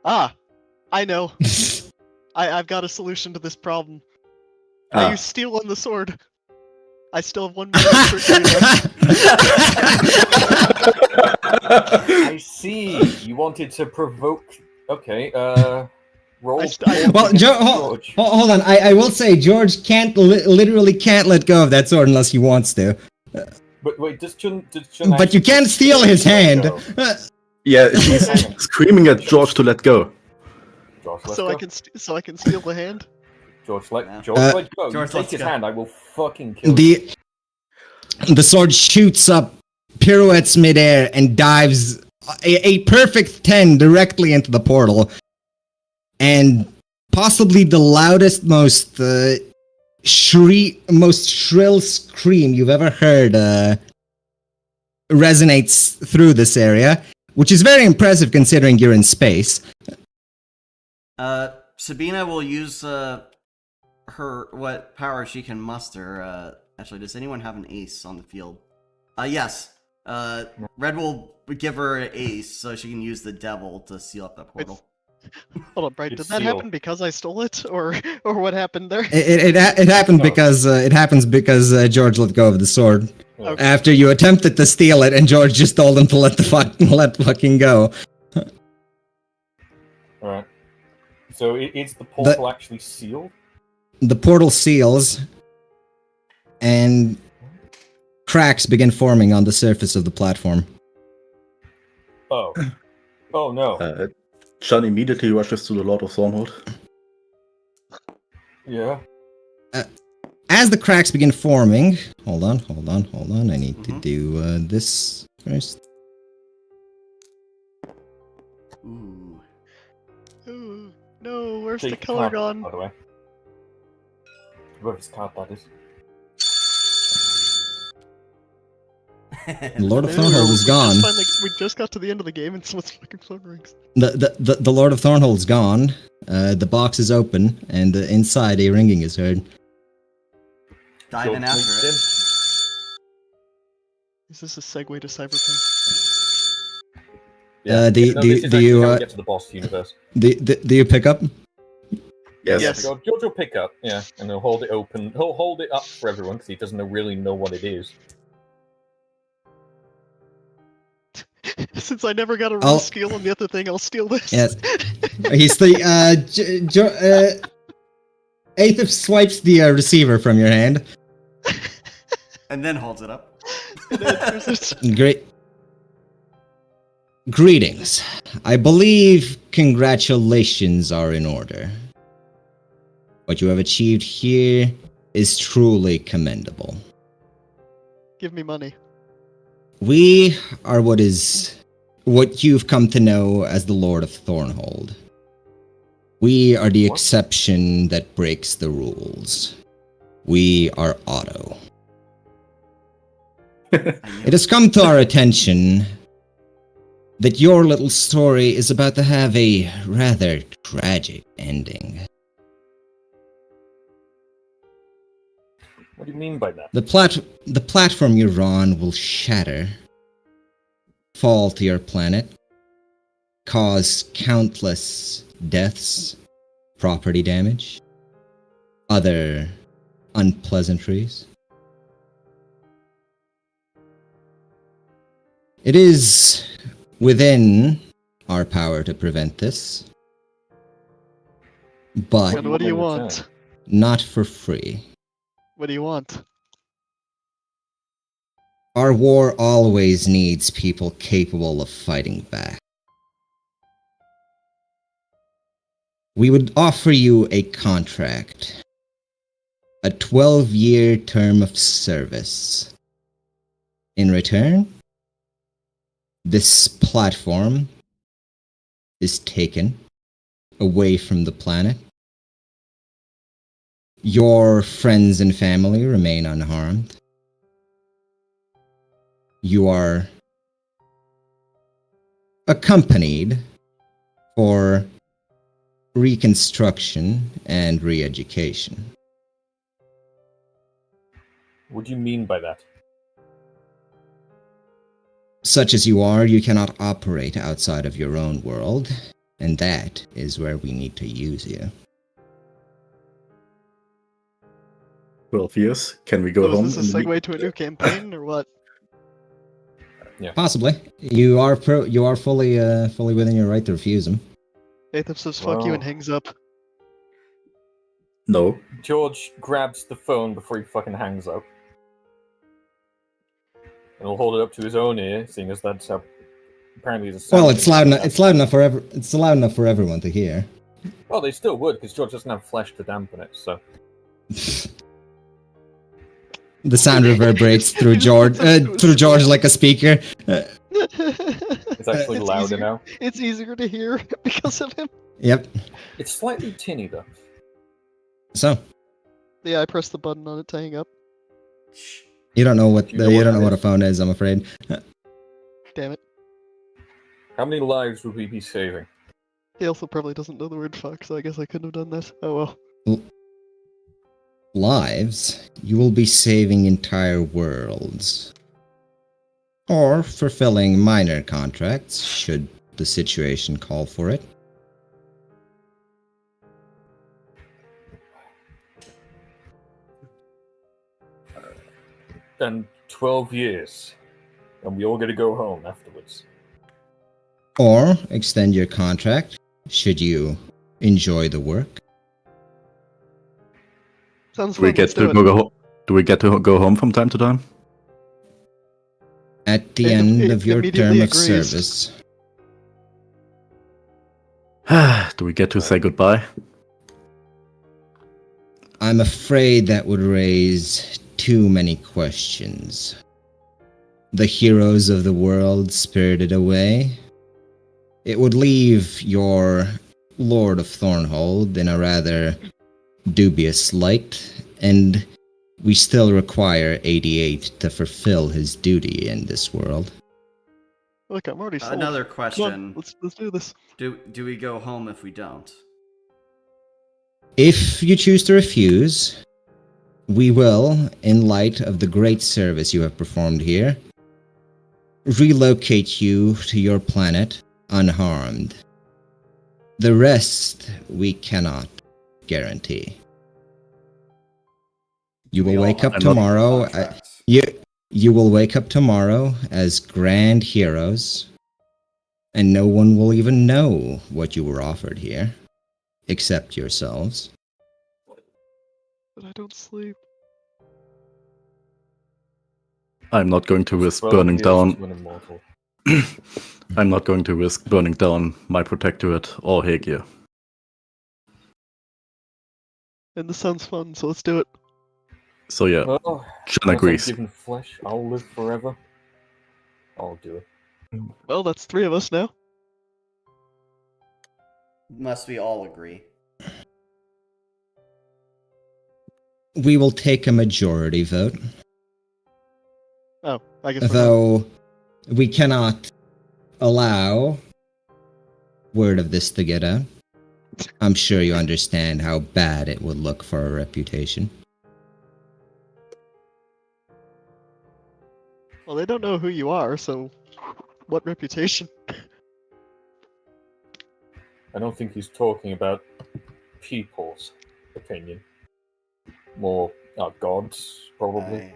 Ah, I know. I've got a solution to this problem. I use steel on the sword. I still have 1 minute of surgery left. I see. You wanted to provoke. Okay. Roll. Well, George. hold on. I will say George literally can't let go of that sword unless he wants to. But wait, does Chun But you can't steal his hand. Yeah, he's screaming at George to let go. George, let's So go. I can steal the hand. George, Yeah. George, let go. George, You take let's his go. hand, I will fucking kill you. The sword shoots up, pirouettes midair, and dives a perfect 10 directly into the portal. And possibly the loudest, most shrill scream you've ever heard resonates through this area, which is very impressive considering you're in space. Sabina will use her what power she can muster. Actually, does anyone have an ace on the field? Yes. Red will give her an ace so she can use the devil to seal up the portal. Hold on, Bright. It's Did that sealed. happen because I stole it, or what happened there? It happened No. because George let go of the sword Okay. after you attempted to steal it, and George just told him to let fucking go. Alright. So is the portal actually sealed? The portal seals, and cracks begin forming on the surface of the platform. Oh. Oh no. John immediately rushes to the Lord of Thornhold. Yeah. As the cracks begin forming, hold on. I need to Mhm. do this first. Ooh. Ooh, no, where's the Take color card, gone? by the way. Whoever's card that is. Lord of There we Thornhold go. is gone. We just got to the end of the game and someone's fucking phone rings. The Lord of Thornhold's gone. The box is open, and inside a ringing is heard. Dive in George after leaps it. Is this a segue to Cyberpunk? Do this is actually you how we get to the boss universe. do you pick up? Yes. Yes. George will pick up, yeah, and he'll hold it open. He'll hold it up for everyone because he doesn't really know what it is. Since I never got a I'll- real skill on the other thing, I'll steal this. Yes. He's the Aethif swipes the receiver from your hand. And then holds it up. And answers it. Great. Greetings. I believe congratulations are in order. What you have achieved here is truly commendable. Give me money. We are what you've come to know as the Lord of Thornhold. We are the What? exception that breaks the rules. We are Otto. I knew It has come to our attention that your little story is about to have a rather tragic ending. What do you mean by that? The platform you're on will shatter, fall to your planet, cause countless deaths, property damage, other unpleasantries. It is within our power to prevent this, but And what do you want me to want? say? not for free. What do you want? Our war always needs people capable of fighting back. We would offer you a contract, a 12-year term of service. In return, this platform is taken away from the planet. Your friends and family remain unharmed. You are accompanied for reconstruction and re-education. What do you mean by that? such as you are, you cannot operate outside of your own world, and that is where we need to use you. 12 years. Can we go So home? is this a segue to a new campaign or what? Possibly. You are fully within your right to refuse him. Atham says fuck you Wow. and hangs up. No. George grabs the phone before he fucking hangs up. And he'll hold it up to his own ear, seeing as that's how apparently the sound. Well, it's loud enough. It's loud enough for everyone to hear. Well, they still would, because George doesn't have flesh to dampen it, so. The sound reverberates through George like a speaker. It's actually It's louder easier. now. It's easier to hear because of him. Yep. It's slightly tinny, though. So Yeah, I pressed the button on it to hang up. you don't know what You know what that a is? phone is, I'm afraid. Damn it. How many lives would we be saving? He also probably doesn't know the word fuck, so I guess I couldn't have done that. Oh well. Lives, you will be saving entire worlds. Or fulfilling minor contracts, should the situation call for it. Then 12 years. And we all get to go home afterwards. Or extend your contract, should you enjoy the work. Sounds Do we fun. get Let's to do it. go? Do we get to go home from time to time? At the It end of your immediately term of agrees. service. Do we get to say goodbye? I'm afraid that would raise too many questions. The heroes of the world spirited away. It would leave your Lord of Thornhold in a rather dubious light, and we still require 88 to fulfill his duty in this world. Look, I'm already sold. Another Come on, question. let's do this. Do we go home if we don't? If you choose to refuse, we will, in light of the great service you have performed here, relocate you to your planet unharmed. The rest we cannot guarantee. You We will all wake up have tomorrow. contracts. You will wake up tomorrow as grand heroes, and no one will even know what you were offered here, except yourselves. But I don't sleep. I'm not going to risk 12 burning years down. to an immortal. I'm not going to risk burning down my protectorate or Hegia. And this sounds fun, so let's do it. So yeah, Well, Chen once I'm agrees. given flesh, I'll live forever. I'll do it. Well, that's 3 of us now. Must we all agree? We will take a majority vote, Oh, I guess we're not. though we cannot allow word of this to get out. I'm sure you understand how bad it would look for our reputation. Well, they don't know who you are, so what reputation? I don't think he's talking about people's opinion. More our gods, probably.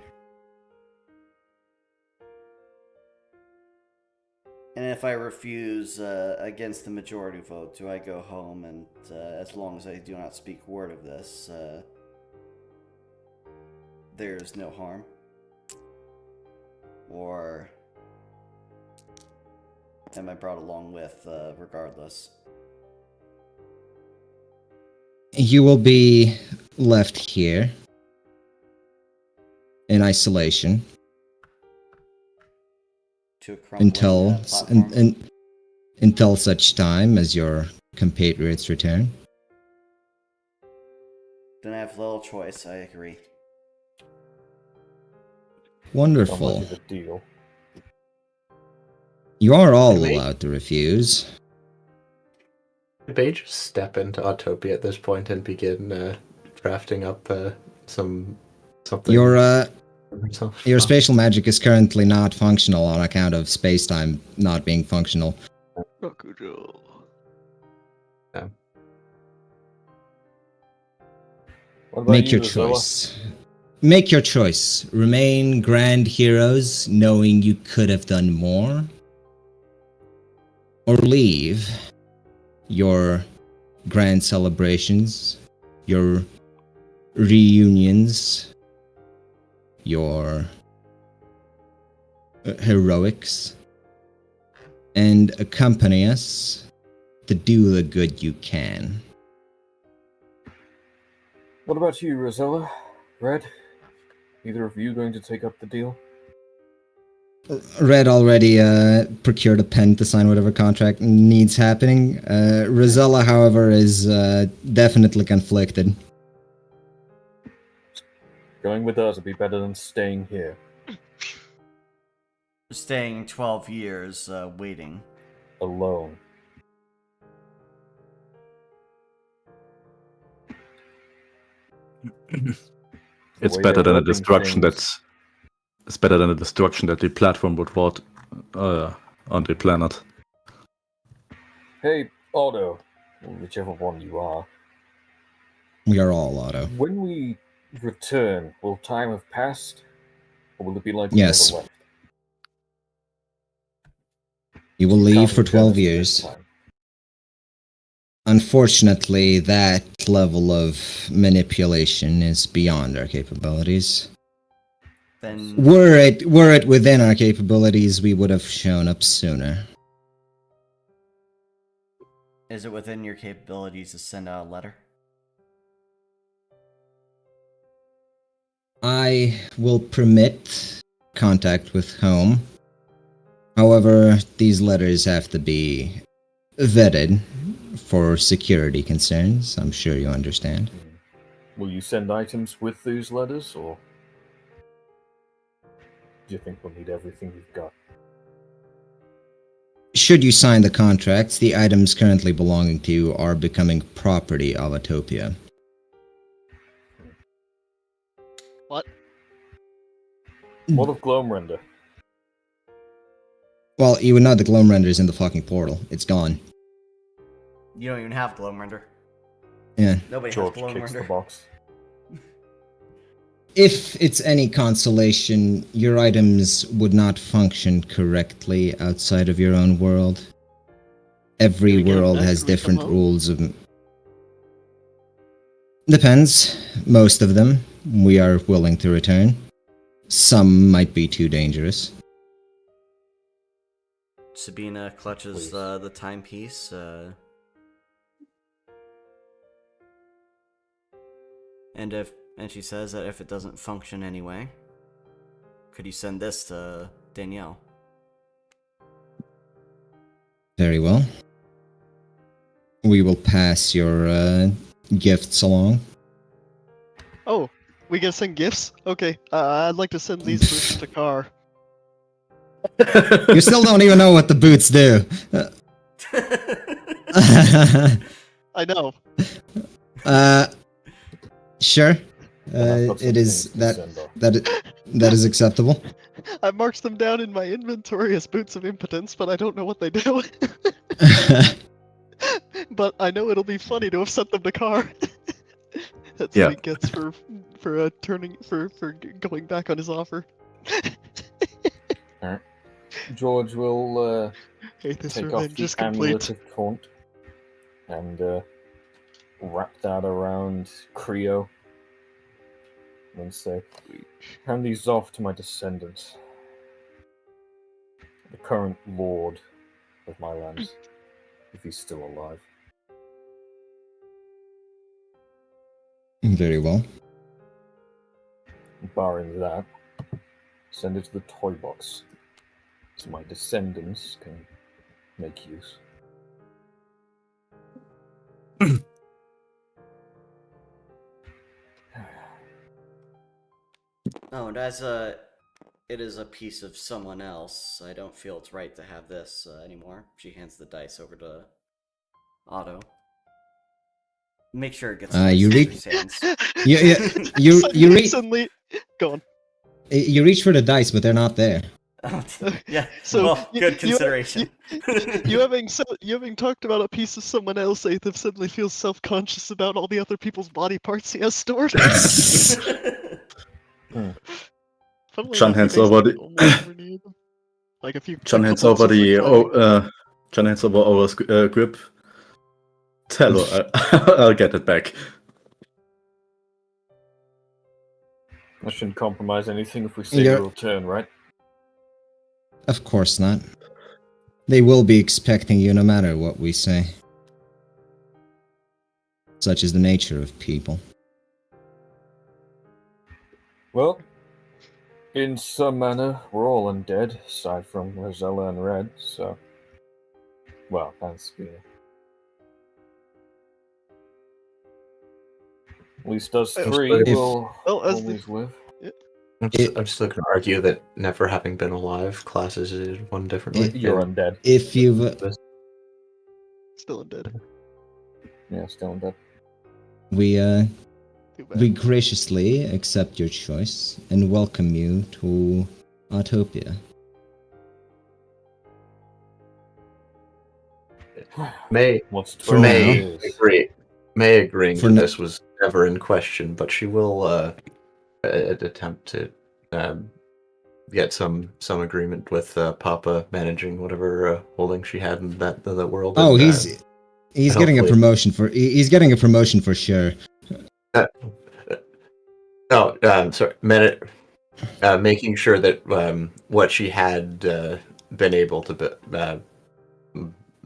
And if I refuse against the majority vote, do I go home and, as long as I do not speak word of this, there's no harm? Or am I brought along with, regardless? You will be left here in isolation To a crumbling, platform? until such time as your compatriots return. Then I have little choice, I agree. Wonderful. Sounds like a deal. You are all Can we- allowed to refuse. Did Bay just step into Autopia at this point and begin drafting up something? Your Your spatial magic is currently not functional on account of space-time not being functional. Rokujo. What about Make you, your Rosella? choice. Make your choice. Remain grand heroes, knowing you could have done more. Or leave your grand celebrations, your reunions, your heroics, and accompany us to do the good you can. What about you, Rosella? Red? Either of you going to take up the deal? Red already procured a pen to sign whatever contract needs happening. Rosella, however, is definitely conflicted. Going with us would be better than staying here. Staying 12 years, waiting. Alone. It's way better they're than the working destruction things. it's better than the destruction that the platform would wrought on the planet. Hey, Otto, whichever one you are. We are all Otto. When we return, will time have passed? Or will it be like we Yes. never left? You will You leave can't for return 12 us this years. time. Unfortunately, that level of manipulation is beyond our capabilities. Then Were it within our capabilities, we would have shown up sooner. is it within your capabilities to send out a letter? I will permit contact with home. However, these letters have to be vetted for security concerns. I'm sure you understand. Will you send items with these letters, or do you think we'll need everything you've got? Should you sign the contracts, the items currently belonging to you are becoming property of Atopia. What? What of Gloamrender? Well, you would know the Gloam Render's in the fucking portal. It's gone. You don't even have Gloamrender. Yeah. Nobody George has kicks the Gloamrender. box. If it's any consolation, your items would not function correctly outside of your own world. Every Can we get them world back has when we come different home? rules of... Depends. Most of them we are willing to return. Some might be too dangerous. Sabina clutches Please. the timepiece. And she says that if it doesn't function anyway, could you send this to Danielle? Very well. We will pass your gifts along. Oh, we gonna send gifts? Okay, I'd like to send these boots to Car. You still don't even know what the boots do. I know. Sure. And I've got some It is things to send off. that is acceptable. I marked them down in my inventory as boots of impotence, but I don't know what they do. But I know it'll be funny to have sent them to Car. That's Yeah. what he gets for going back on his offer. George will Hate this take off revenge the is amulet complete. of Caunt and wrap that around Creo and say, hand these off to my descendants, the current lord of my lands, if he's still alive. Very well. Barring that, send it to the toy box so my descendants can make use. Oh, and it is a piece of someone else. I don't feel it's right to have this anymore. She hands the dice over to Otto. Make sure it gets You into read- his hands. You read Suddenly- Go on. You reach for the dice, but they're not there. Yeah. So, well, you- good you- consideration. You having talked about a piece of someone else, Aethif suddenly feels self-conscious about all the other people's body parts he has stored. Funnily John enough, he hands over basically the almost never needed them. Like a few. John a hands couple over super the tiny- John hands over our grip. Tell her I'll get it back. I shouldn't compromise anything if we say Yeah. we'll return, right? Of course not. They will be expecting you no matter what we say. Such is the nature of people. Well, in some manner, we're all undead, aside from Rosella and Red, so... Well, and Spear. At least us If- three will Well, as the- always live. I'm still going to argue that never having been alive classes it one differently. You're undead. If you've Still undead. Yeah, still undead. we Too bad. we graciously accept your choice and welcome you to Autopia. May What's For 12 now. years? agree. May agreeing For that no- this was never in question, but she will attempt to get some agreement with Papa managing whatever holding she had in that world. Oh, and, he's getting a hopefully- promotion for he's getting a promotion for sure. Sorry, making sure that what she had been able to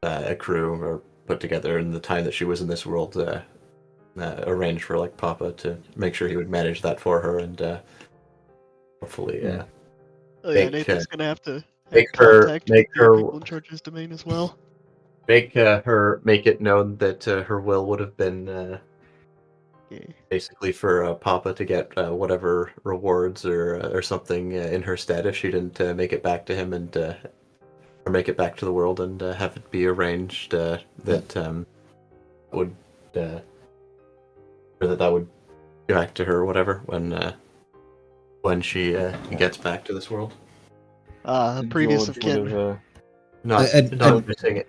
accrue or put together in the time that she was in this world, arranged for like Papa to make sure he would manage that for her, and hopefully, Oh yeah, make, Nathan's gonna have to make contact the her people in charge of his domain as well. make it known that her will would have been Yeah. basically for Papa to get whatever rewards or something in her stead if she didn't make it back to him and or make it back to the world, and have it be arranged that would or that would go back to her or whatever when she gets back to this world. Previous of George kin. would have, Not missing it.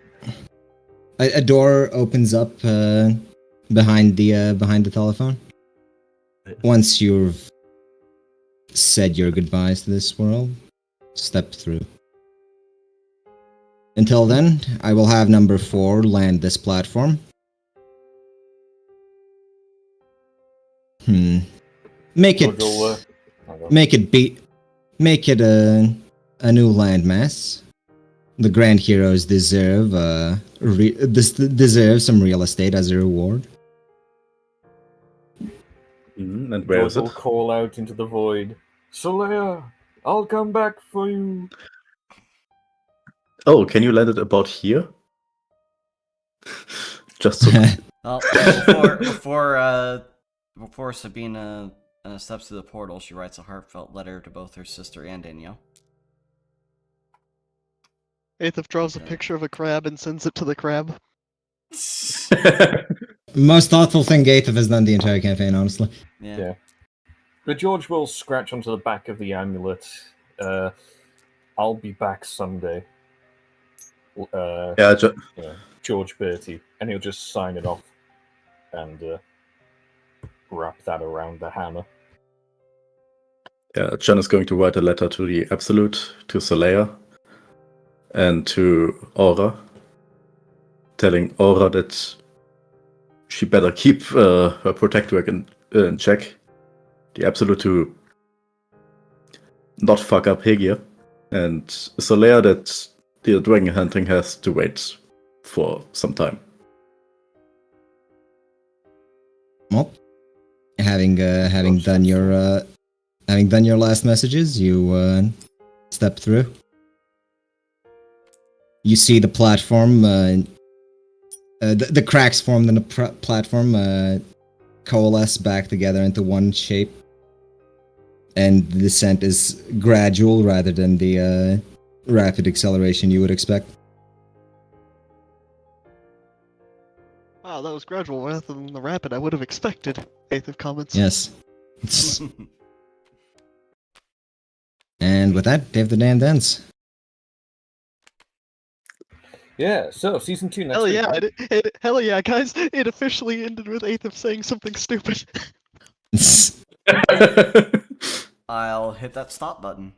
A door opens up behind the telephone. Once you've said your goodbyes to this world, step through. Until then, I will have number 4 land this platform. Make George will, it make it a new landmass. The grand heroes deserve deserve some real estate as a reward. And where is George it? will call out into the void, Solea, I'll come back for you. Oh, can you land it about here? Just so. Well, before Sabina steps through the portal, she writes a heartfelt letter to both her sister and Danielle. Aethif draws a picture of a crab and sends it to the crab. Most thoughtful thing Gaethov has done the entire campaign, honestly. Yeah. But George will scratch onto the back of the amulet. I'll be back someday. Yeah, George Bertie, and he'll just sign it off and wrap that around the hammer. yeah. John is going to write a letter to the Absolute, to Solea, and to Aura, telling Aura that she better keep her protector in check. The Absolute to not fuck up Hegia, and Solea that the dragon hunting has to wait for some time. Well, having done your last messages, you step through. You see the platform, the cracks formed in the platform coalesce back together into one shape, and the descent is gradual rather than the rapid acceleration you would expect. Wow, that was gradual rather than the rapid I would have expected. Aethif comments. Yes. And with that, Dave the Damned ends. Yeah, so season 2 next Hell week. yeah, right? hell yeah, guys! It officially ended with Aetham saying something stupid. I'll hit that stop button.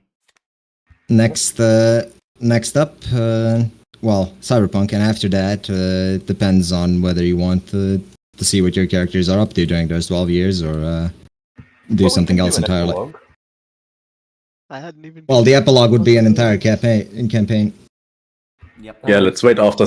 Next up, well, Cyberpunk, and after that, depends on whether you want to see what your characters are up to during those 12 years, or do Well, we something can else do an entirely. epilogue. I hadn't even. Well, the epilogue would be an entire possibility. campaign. Yep. Yeah, let's wait after